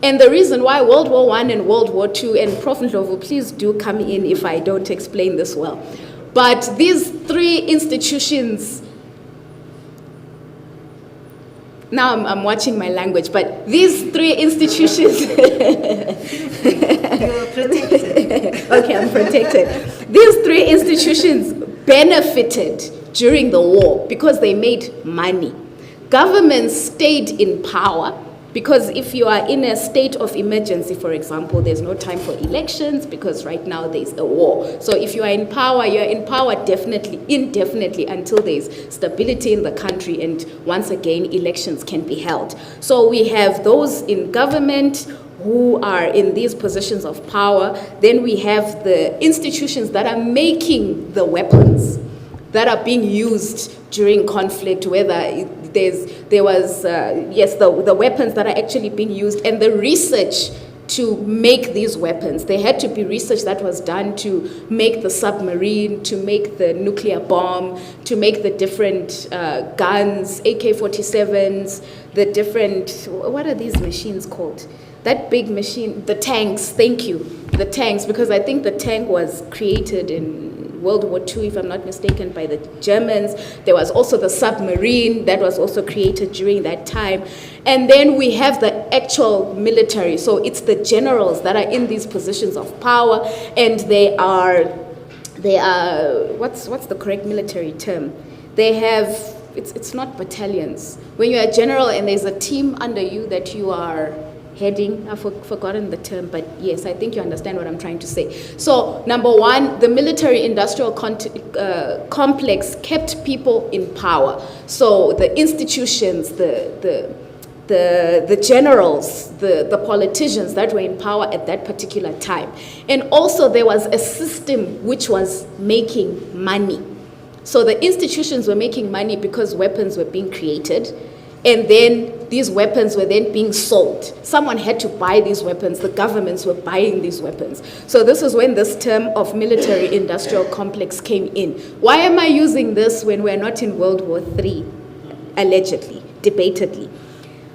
And the reason why World War I and World War II, and Prof. Ndlovu, please do come in if I don't explain this well. But these 3 institutions, now I'm watching my language, but these 3 institutions... You're protected. Okay, I'm protected. These 3 institutions benefited during the war because they made money. Governments stayed in power because if you are in a state of emergency, for example, there's no time for elections because right now there's a war. So if you are in power, you're in power indefinitely until there's stability in the country and once again elections can be held. So we have those in government who are in these positions of power. Then we have the institutions that are making the weapons that are being used during conflict, whether the weapons that are actually being used and the research to make these weapons. There had to be research that was done to make the submarine, to make the nuclear bomb, to make the different guns, AK-47s, the different, what are these machines called? That big machine, the tanks, thank you. the tanks, because I think the tank was created in World War II, if I'm not mistaken, by the Germans. There was also the submarine that was also created during that time. And then we have the actual military. So it's the generals that are in these positions of power, and they are what's the correct military term? They have, it's not battalions. When you're a general and there's a team under you that you are heading, I've forgotten the term, but yes, I think you understand what I'm trying to say. So number one, the military-industrial complex kept people in power. So the institutions, the generals, the politicians that were in power at that particular time. And also there was a system which was making money. So the institutions were making money because weapons were being created, and then these weapons were then being sold. Someone had to buy these weapons. The governments were buying these weapons. So this is when this term of military-industrial complex came in. Why am I using this when we're not in World War III, allegedly, debatedly?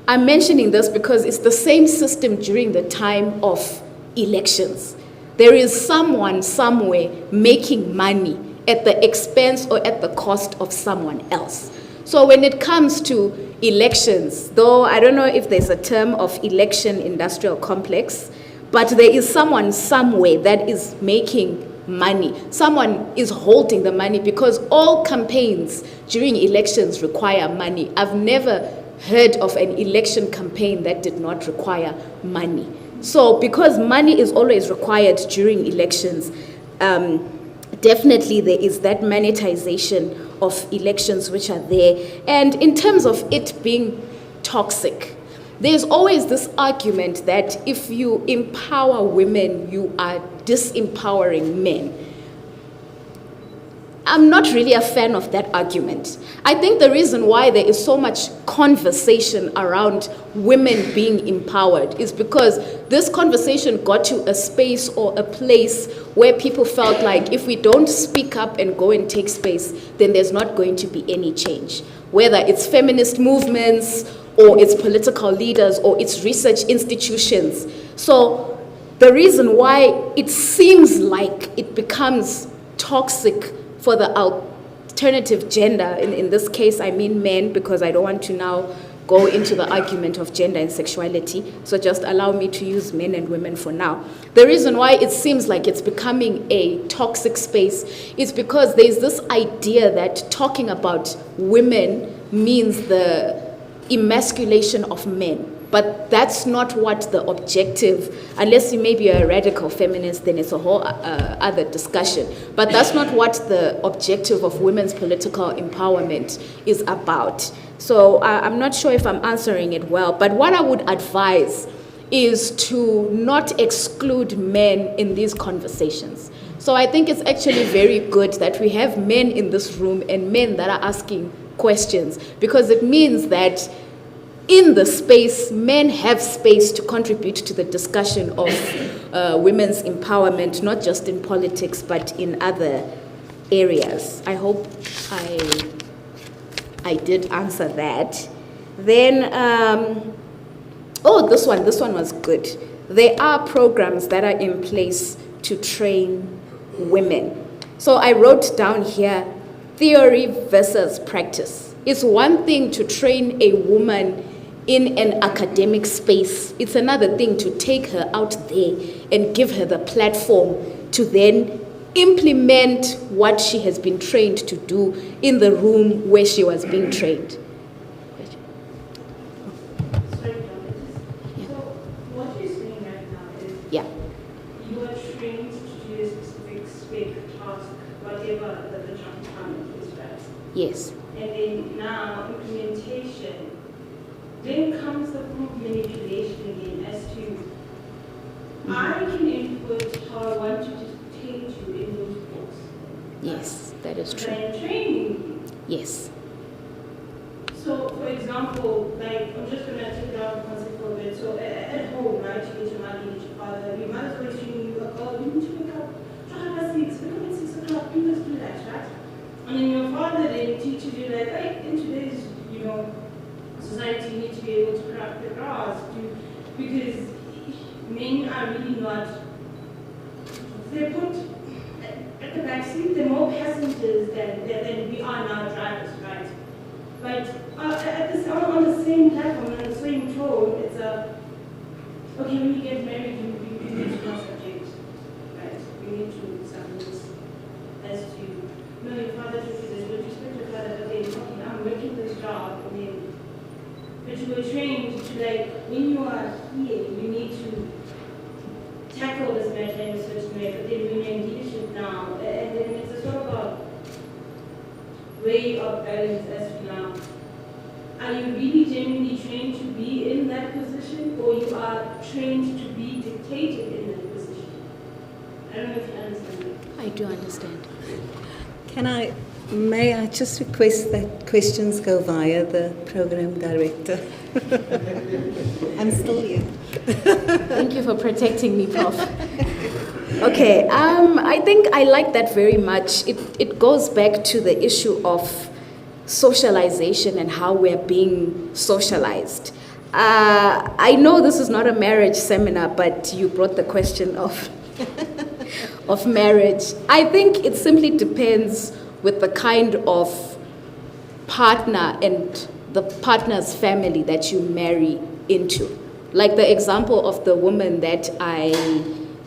I'm mentioning this because it's the same system during the time of elections. There is someone somewhere making money at the expense or at the cost of someone else. So when it comes to elections, though I don't know if there's a term of election industrial complex, but there is someone somewhere that is making money. Someone is holding the money, because all campaigns during elections require money. I've never heard of an election campaign that did not require money. So because money is always required during elections, definitely there is that monetization of elections which are there. And in terms of it being toxic, there's always this argument that if you empower women, you are disempowering men. I'm not really a fan of that argument. I think the reason why there is so much conversation around women being empowered is because this conversation got to a space or a place where people felt like if we don't speak up and go and take space, then there's not going to be any change. Whether it's feminist movements, or it's political leaders, or it's research institutions. So the reason why it seems like it becomes toxic for the alternative gender, in this case I mean men, because I don't want to now go into the argument of gender and sexuality, so just allow me to use men and women for now. The reason why it seems like it's becoming a toxic space is because there's this idea that talking about women means the emasculation of men. But that's not what the objective, unless you maybe are a radical feminist, then it's a whole other discussion. But that's not what the objective of women's political empowerment is about. So I'm not sure if I'm answering it well, but what I would advise is to not exclude men in these conversations. So I think it's actually very good that we have men in this room and men that are asking questions, because it means that in the space, men have space to contribute to the discussion of women's empowerment, not just in politics, but in other areas. I hope I did answer that. Then, this one was good. There are programs that are in place to train women. So I wrote down here, theory versus practice. It's one thing to train a woman in an academic space. It's another thing to take her out there and give her the platform to then implement what she has been trained to do in the room where she was being trained. So what you're saying right now is you are trained to do a specific task, whatever the job requirement is, right? Yes. And then now implementation. Then comes the group manipulation again as to I can input how I want you to take you in those books. Yes, that is true. But I'm training you. Yes. So, for example, like, I'm just going to take it out of concept for a bit. So, at home, right, you get your mother, you get your father, your mother's always treating you like, oh, you need to wake up, try to have 6, wake up at 6 o'clock, do this, do that, right? And then your father then teaches you, like, hey, in today's, society, you need to be able to craft the grass, because men are really not they put at the back seat, there are more passengers than we are now drivers, right? But on the same platform, on the same tone, it's okay, when you get married, you need to not subject, right? You need to submit as to, your father should do this, but respect your father, okay, I'm working this job, and then, but you were trained to, like, when you are here, you need to tackle this matter in a certain way, but then when you're in leadership now, and then it's a sort of a way of balance as to now. Are you really genuinely trained to be in that position, or you are trained to be dictated in that position? I don't know if you understand that. I do understand. May I just request that questions go via the program director? I'm still here. Thank you for protecting me, Prof. Okay, I think I like that very much. It goes back to the issue of socialization and how we're being socialized. I know this is not a marriage seminar, but you brought the question of marriage. I think it simply depends with the kind of partner and the partner's family that you marry into. Like the example of the woman that I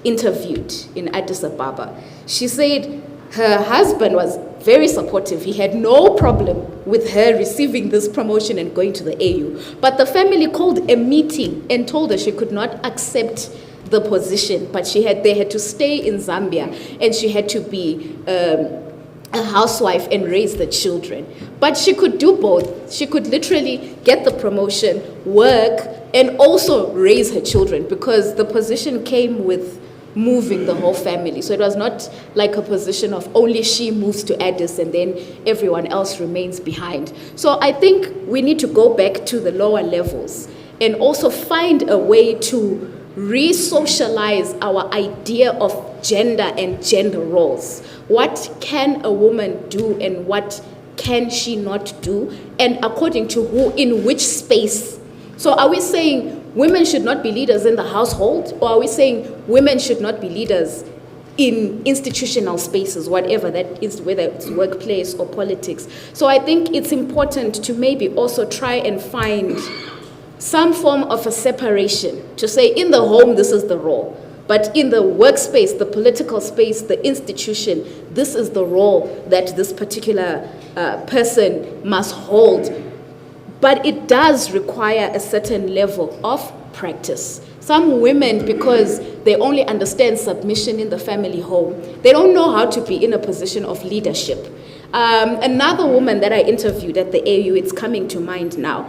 interviewed in Addis Ababa. She said her husband was very supportive. He had no problem with her receiving this promotion and going to the AU. But the family called a meeting and told her she could not accept the position, but they had to stay in Zambia, and she had to be a housewife and raise the children. But she could do both. She could literally get the promotion, work, and also raise her children, because the position came with moving the whole family. So it was not like a position of only she moves to Addis and then everyone else remains behind. So I think we need to go back to the lower levels and also find a way to re-socialize our idea of gender and gender roles. What can a woman do and what can she not do? And according to who, in which space? So are we saying women should not be leaders in the household? Or are we saying women should not be leaders in institutional spaces, whatever that is, whether it's workplace or politics? So I think it's important to maybe also try and find some form of a separation, to say in the home, this is the role. But in the workspace, the political space, the institution, this is the role that this particular person must hold. But it does require a certain level of practice. Some women, because they only understand submission in the family home, they don't know how to be in a position of leadership. Another woman that I interviewed at the AU, it's coming to mind now,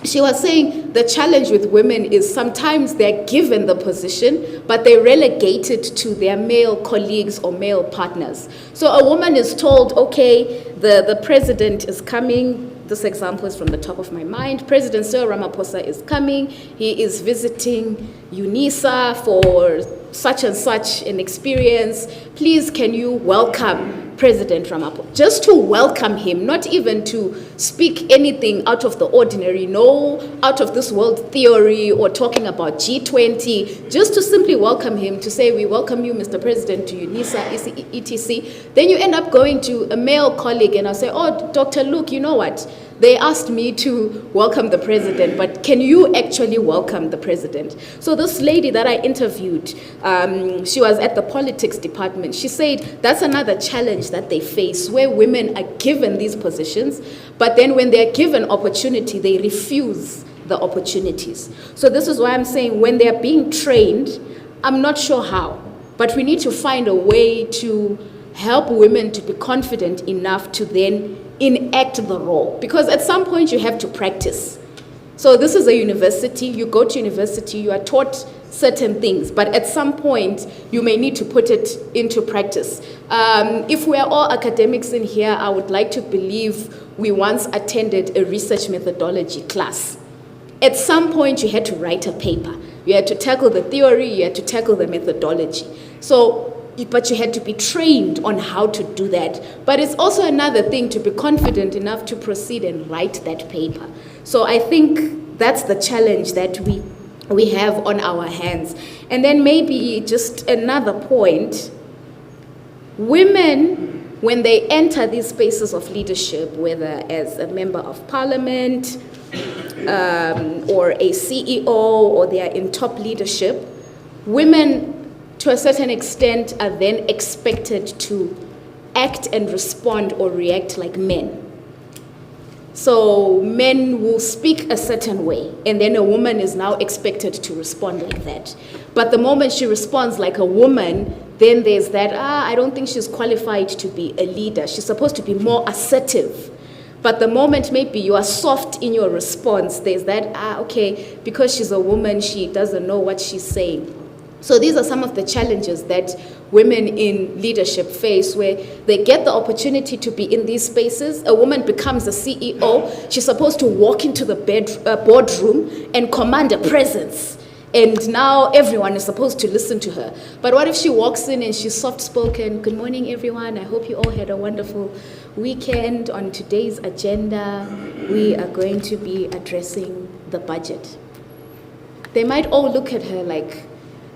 she was saying the challenge with women is sometimes they're given the position, but they're relegated to their male colleagues or male partners. So a woman is told, okay, the president is coming. This example is from the top of my mind. President Cyril Ramaphosa is coming. He is visiting UNISA for such and such an experience. Please, can you welcome President Ramaphosa? Just to welcome him, not even to speak anything out of the ordinary, no out of this world theory or talking about G20, just to simply welcome him, to say, we welcome you, Mr. President, to UNISA, etc. Then you end up going to a male colleague and I'll say, oh, Dr. Luke, you know what? They asked me to welcome the president, but can you actually welcome the president? So this lady that I interviewed, she was at the politics department. She said that's another challenge that they face, where women are given these positions, but then when they're given opportunity, they refuse the opportunities. So this is why I'm saying when they're being trained, I'm not sure how, but we need to find a way to help women to be confident enough to then enact the role, because at some point you have to practice. So this is a university, you go to university, you are taught certain things, but at some point you may need to put it into practice. If we're all academics in here, I would like to believe we once attended a research methodology class. At some point you had to write a paper. You had to tackle the theory, you had to tackle the methodology. But you had to be trained on how to do that. But it's also another thing to be confident enough to proceed and write that paper. So I think that's the challenge that we have on our hands. And then maybe just another point women, when they enter these spaces of leadership, whether as a member of parliament or a CEO, or they are in top leadership, women to a certain extent are then expected to act and respond or react like men. So men will speak a certain way, and then a woman is now expected to respond like that. But the moment she responds like a woman, then there's that, I don't think she's qualified to be a leader. She's supposed to be more assertive. But the moment maybe you are soft in your response, there's that, okay, because she's a woman, she doesn't know what she's saying. So these are some of the challenges that women in leadership face, where they get the opportunity to be in these spaces. A woman becomes a CEO. She's supposed to walk into the boardroom and command a presence. And now everyone is supposed to listen to her. But what if she walks in and she's soft-spoken? Good morning, everyone. I hope you all had a wonderful weekend. On today's agenda, we are going to be addressing the budget. They might all look at her like,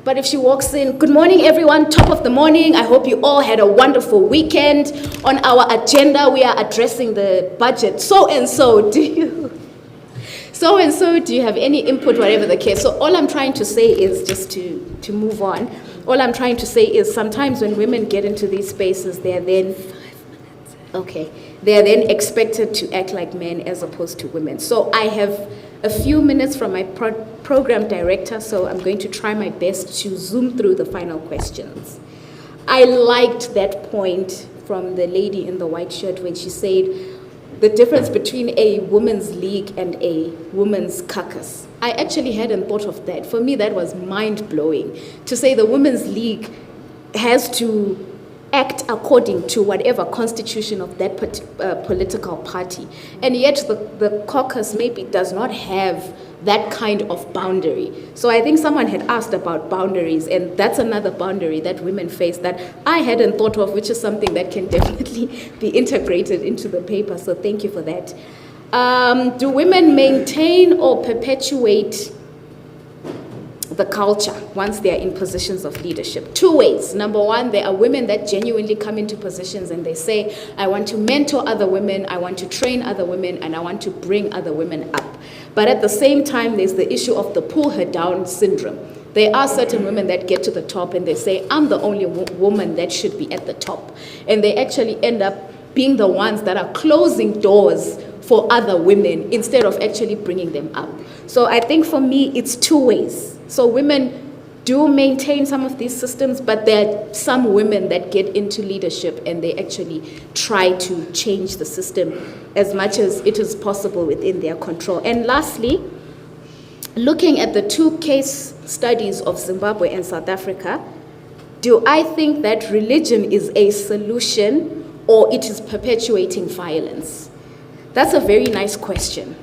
but if she walks in, good morning, everyone, top of the morning. I hope you all had a wonderful weekend. On our agenda, we are addressing the budget. So-and-so, do you have any input, whatever the case? So all I'm trying to say is, just to move on, all I'm trying to say is sometimes when women get into these spaces, they're then expected to act like men as opposed to women. So I have a few minutes from my program director, so I'm going to try my best to zoom through the final questions. I liked that point from the lady in the white shirt when she said the difference between a women's league and a women's caucus. I actually hadn't thought of that. For me, that was mind-blowing. To say the women's league has to act according to whatever constitution of that political party. And yet the caucus maybe does not have that kind of boundary. So I think someone had asked about boundaries, and that's another boundary that women face that I hadn't thought of, which is something that can definitely be integrated into the paper. So thank you for that. Do women maintain or perpetuate the culture once they are in positions of leadership? Two ways. Number one, there are women that genuinely come into positions and they say, I want to mentor other women, I want to train other women, and I want to bring other women up. But at the same time, there's the issue of the pull her down syndrome. There are certain women that get to the top and they say, I'm the only woman that should be at the top. And they actually end up being the ones that are closing doors for other women instead of actually bringing them up. So I think for me, it's two ways. So women do maintain some of these systems, but there are some women that get into leadership and they actually try to change the system as much as it is possible within their control. And lastly, looking at the two case studies of Zimbabwe and South Africa, do I think that religion is a solution or it is perpetuating violence? That's a very nice question.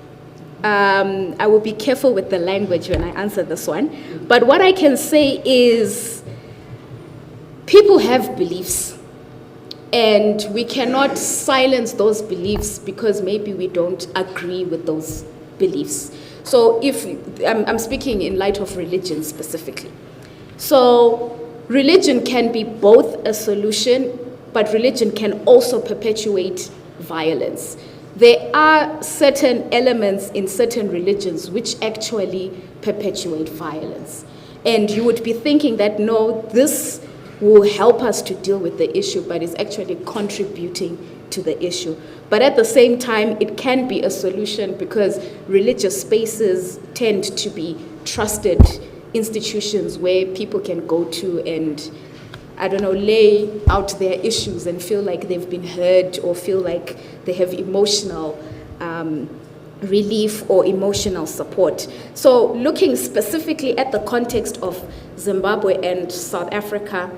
I will be careful with the language when I answer this one. But what I can say is people have beliefs, and we cannot silence those beliefs because maybe we don't agree with those beliefs. So if I'm speaking in light of religion specifically. So religion can be both a solution, but religion can also perpetuate violence. There are certain elements in certain religions which actually perpetuate violence. And you would be thinking that, no, this will help us to deal with the issue, but it's actually contributing to the issue. But at the same time, it can be a solution because religious spaces tend to be trusted institutions where people can go to and, I don't know, lay out their issues and feel like they've been heard or feel like they have emotional relief or emotional support. So looking specifically at the context of Zimbabwe and South Africa,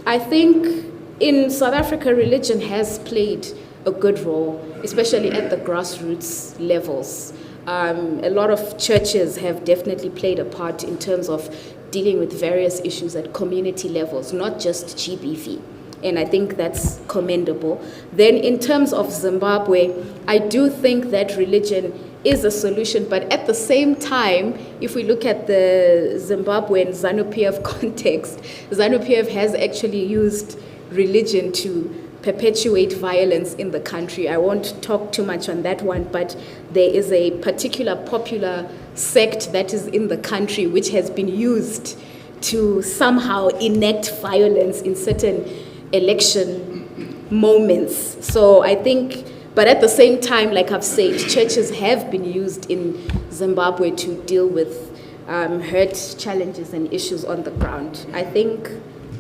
I think in South Africa, religion has played a good role, especially at the grassroots levels. A lot of churches have definitely played a part in terms of dealing with various issues at community levels, not just GBV. And I think that's commendable. Then in terms of Zimbabwe, I do think that religion is a solution, but at the same time, if we look at the Zimbabwean ZANU-PF context, ZANU-PF has actually used religion to perpetuate violence in the country. I won't talk too much on that one, but there is a particular popular sect that is in the country which has been used to somehow enact violence in certain election moments. So I think, but at the same time, like I've said, churches have been used in Zimbabwe to deal with hurt, challenges, and issues on the ground. I think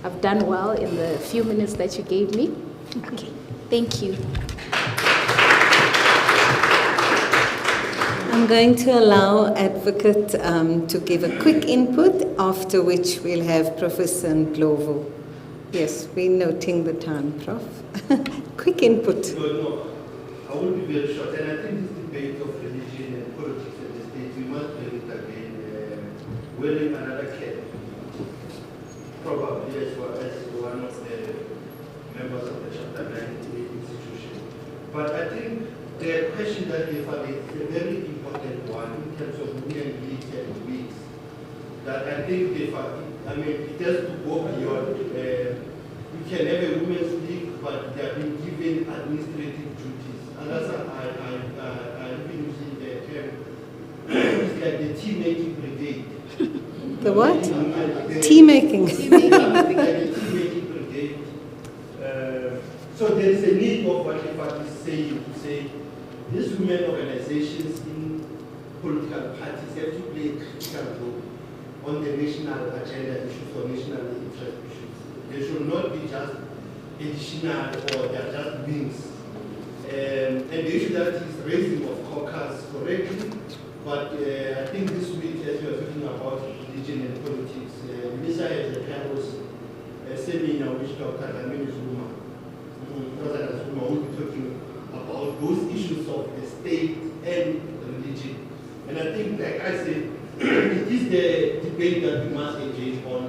I've done well in the few minutes that you gave me. Okay, thank you. I'm going to allow Advocate to give a quick input, after which we'll have Professor Ndlovu. Yes, we're noting the time, Prof. Quick input. No, I will be very short. And I think this debate of religion and politics in the state, we must bring it again, wearing another cap, probably as well as one of the members of the Chapter 9 institution. But I think the question that we have is a very important one in terms of women leads and weeks. That I think it has to go beyond. We can have a women's league, but they have been given administrative duties. And that's I've been using the term. It's like the tea-making brigade. The what? Tea-making. Tea-making brigade. So there is a need of what the party is saying to say these women organizations in political parties have to play a critical role on the national agenda issues or national interest issues. They should not be just additional or they are just wings. And the issue that is raising of caucus correctly, but I think this week as we are talking about religion and politics, Lisa has a Paris seminar which Dr. Lamini Zuma, President Zuma, will be talking about those issues of the state and religion. And I think, like I said, it is the debate that we must engage on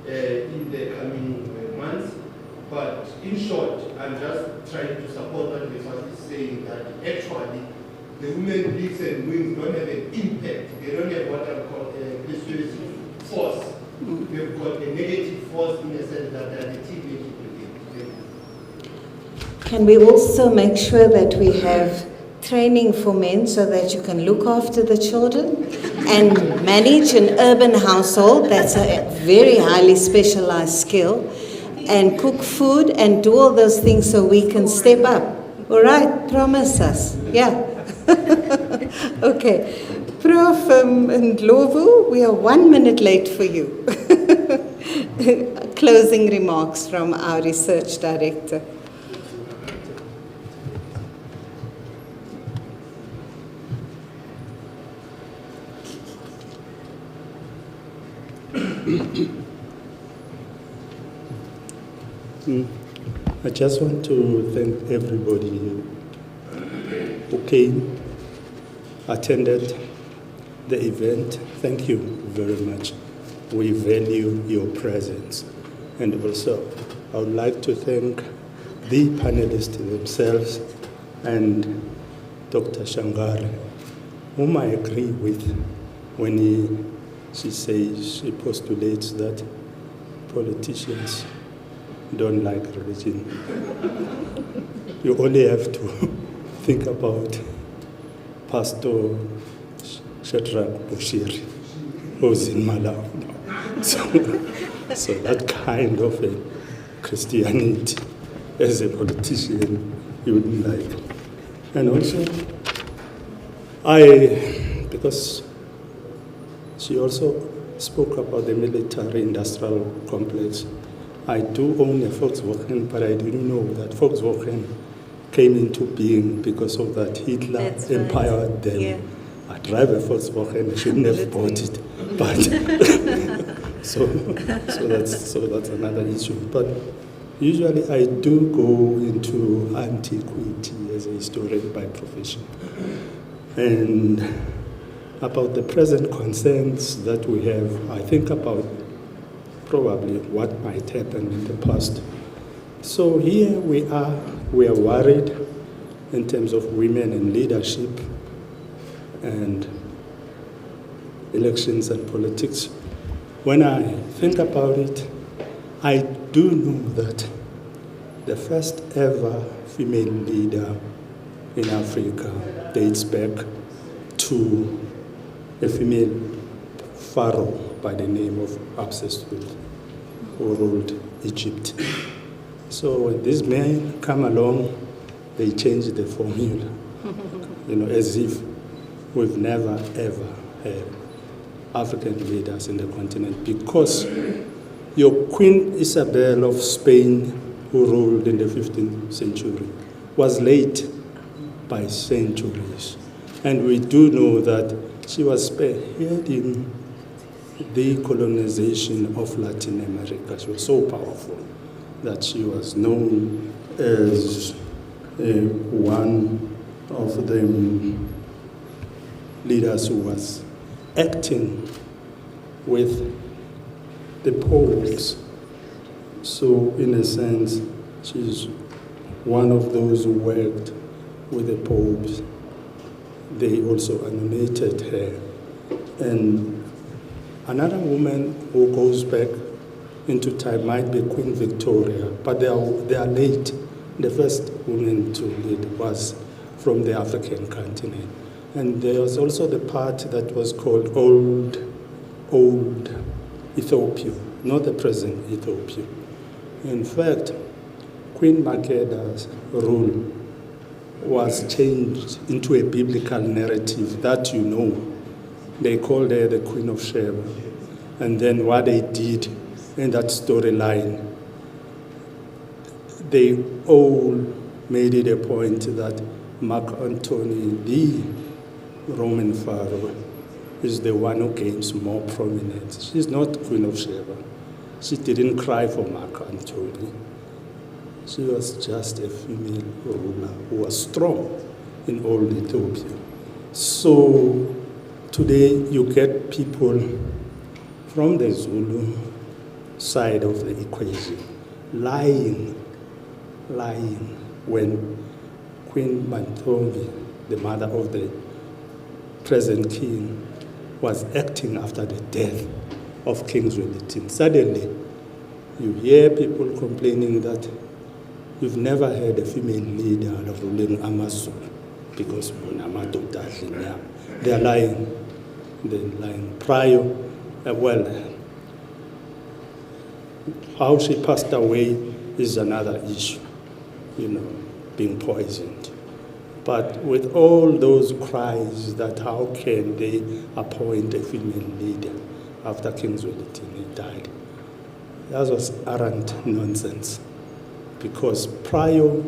in the coming months. But in short, I'm just trying to support what the first is saying, that actually the women leagues and wings don't have an impact. They don't have what I call a persuasive force. We've got a negative force in the sense that they are the tea-making brigade. Can we also make sure that we have training for men so that you can look after the children and manage an urban household? That's a very highly specialized skill. And cook food and do all those things so we can step up. All right, promise us. Yeah. Okay. Prof. Ndlovu, we are 1 minute late for you. Closing remarks from our research director. I just want to thank everybody who came, attended the event. Thank you very much. We value your presence. And also, I would like to thank the panelists themselves and Dr. Shangari, whom I agree with when she says, she postulates that politicians don't like religion. You only have to think about Pastor Shadrach Bushiri, who's in Malawi now. So that kind of a Christianity as a politician you wouldn't like. And also, because she also spoke about the military-industrial complex. I do own a Volkswagen, but I didn't know that Volkswagen came into being because of that Hitler empowered them. Yeah. I drive a Volkswagen, I shouldn't have bought it, but so that's another issue. But usually I do go into antiquity as a historian by profession. And about the present concerns that we have, I think about probably what might happen in the past. So here we are worried in terms of women in leadership and elections and politics. When I think about it, I do know that The first ever female leader in Africa dates back to a female pharaoh by the name of Hatshepsut, who ruled Egypt. So when these men come along, they change the formula, as if we've never ever had African leaders in the continent, because your Queen Isabel of Spain, who ruled in the 15th century, was late by centuries. And we do know that she was spearheading the colonization of Latin America. She was so powerful that she was known as one of the leaders who was acting with the popes. So in a sense, she's one of those who worked with the popes. They also animated her. And another woman who goes back into time might be Queen Victoria, but they are late. The first woman to lead was from the African continent. And there was also the part that was called old Ethiopia, not the present Ethiopia. In fact, Queen Makeda's rule was changed into a biblical narrative that They called her the Queen of Sheba. And then what they did in that storyline, they all made it a point that Mark Antony, the Roman pharaoh, is the one who gains more prominence. She's not Queen of Sheba. She didn't cry for Mark Antony. She was just a female ruler who was strong in old Ethiopia. So today you get people from the Zulu side of the equation lying when Queen Manthomi, the mother of the present king, was acting after the death of King Zwelithini. Suddenly, you hear people complaining that you've never had a female leader ruling AmaZulu because they're lying. They're lying. Prior, how she passed away is another issue, being poisoned. But with all those cries that how can they appoint a female leader after King Zwelithini died, that was arrant nonsense. Because prior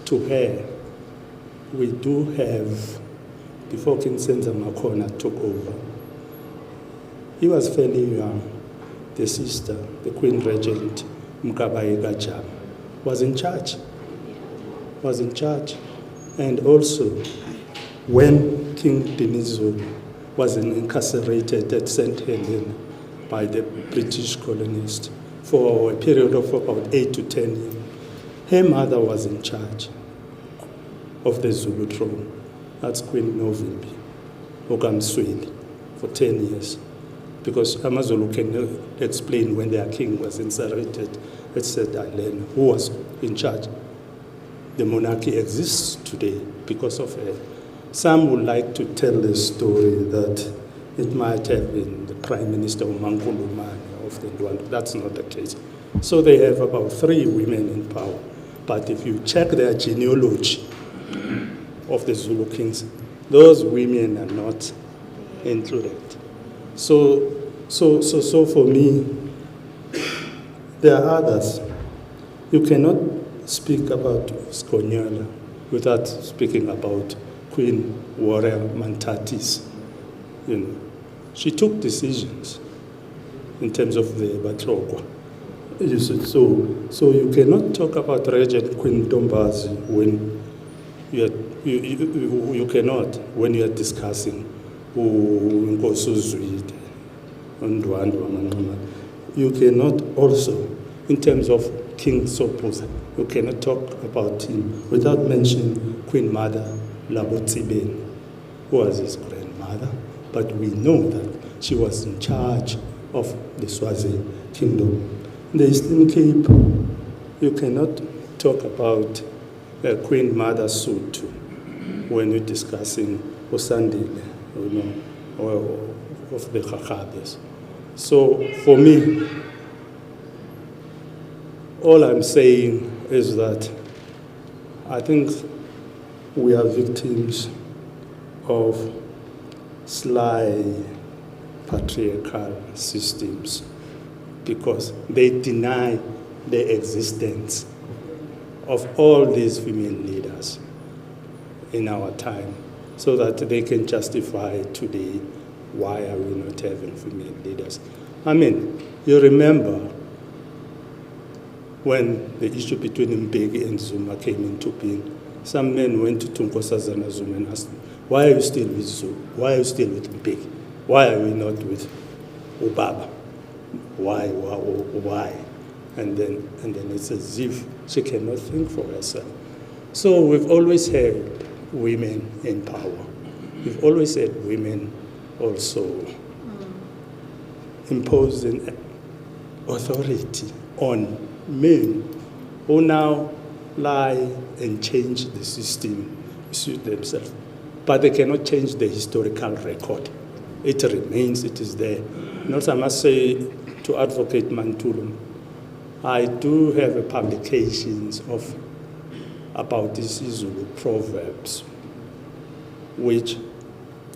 to her, we do have, before King Senza Makona took over, he was fairly young. The sister, the Queen Regent, Mkabayi Gajam, was in charge. And also, when King Dinizo was incarcerated at St. Helena by the British colonists for a period of about 8 to 10 years, her mother was in charge of the Zulu throne. That's Queen Novimbi Okamsweli for 10 years. Because AmaZulu can explain when their king was insurrected at St. Helena, who was in charge. The monarchy exists today because of her. Some would like to tell the story that it might have been the Prime Minister Umankulumane of the Ndwandwe. That's not the case. So they have about 3 women in power. But if you check their genealogy of the Zulu kings, those women are not included. So for me, there are others. You cannot speak about Skonyala without speaking about Queen Warrior Mantatis. She took decisions in terms of the Batlokwa. So you cannot talk about Regent Queen Dombazi when you cannot when you are discussing Nkosuzwide, Ndwandwe. You cannot also, in terms of King Sopoza, you cannot talk about him without mentioning Queen Mother Labotsibeni, who was his grandmother, but we know that she was in charge of the Swazi kingdom. In the Eastern Cape, you cannot talk about Queen Mother suit when you're discussing Osandile, of the Khahabes. So for me, all I'm saying is that I think we are victims of sly patriarchal systems because they deny the existence of all these women leaders in our time so that they can justify today why are we not having female leaders. I mean, you remember when the issue between Mbeki and Zuma came into being, some men went to Nkosazana Zuma and asked him, why are you still with Zuma? Why are you still with Mbeki? Why are we not with Ubaba? Why? And then it's as if she cannot think for herself. So we've always had women in power. We've always had women also imposing authority on men who now lie and change the system to suit themselves. But they cannot change the historical record. It remains, it is there. And also I must say to Advocate Mantulum, I do have publications about these Zulu proverbs, which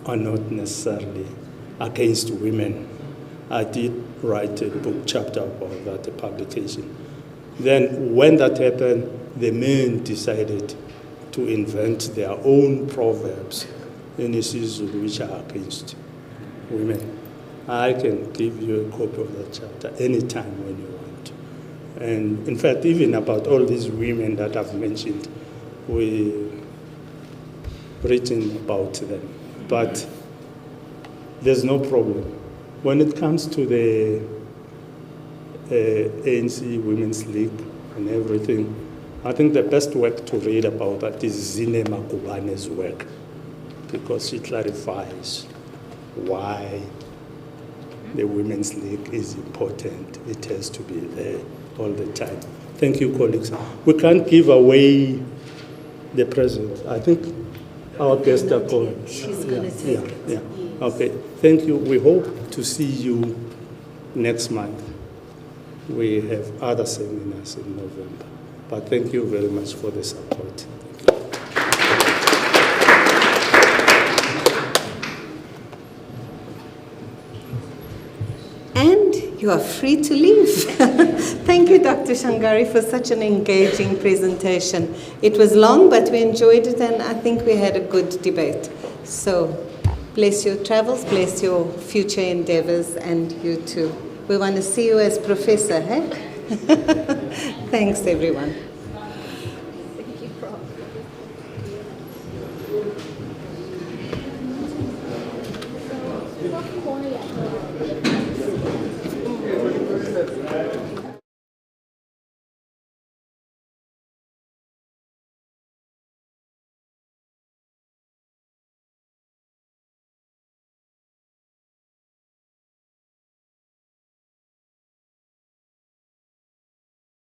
are not necessarily against women. I did write a book chapter about that, a publication. Then when that happened, the men decided to invent their own proverbs in isiZulu which are against women. I can give you a copy of that chapter anytime when you want. And in fact, even about all these women that I've mentioned, we've written about them. But there's no problem. When it comes to the ANC Women's League and everything, I think the best work to read about that is Zine Makubane's work, because she clarifies why the Women's League is important. It has to be there all the time. Thank you, colleagues. We can't give away the present. I think our guests are going. She's going to take it. Yeah. Okay, thank you. We hope to see you next month. We have other seminars in November. But thank you very much for the support. And you are free to leave. Thank you, Dr. Shangari, for such an engaging presentation. It was long, but we enjoyed it, and I think we had a good debate. So, bless your travels, bless your future endeavors, and you too. We want to see you as professor, hey? Thanks, everyone.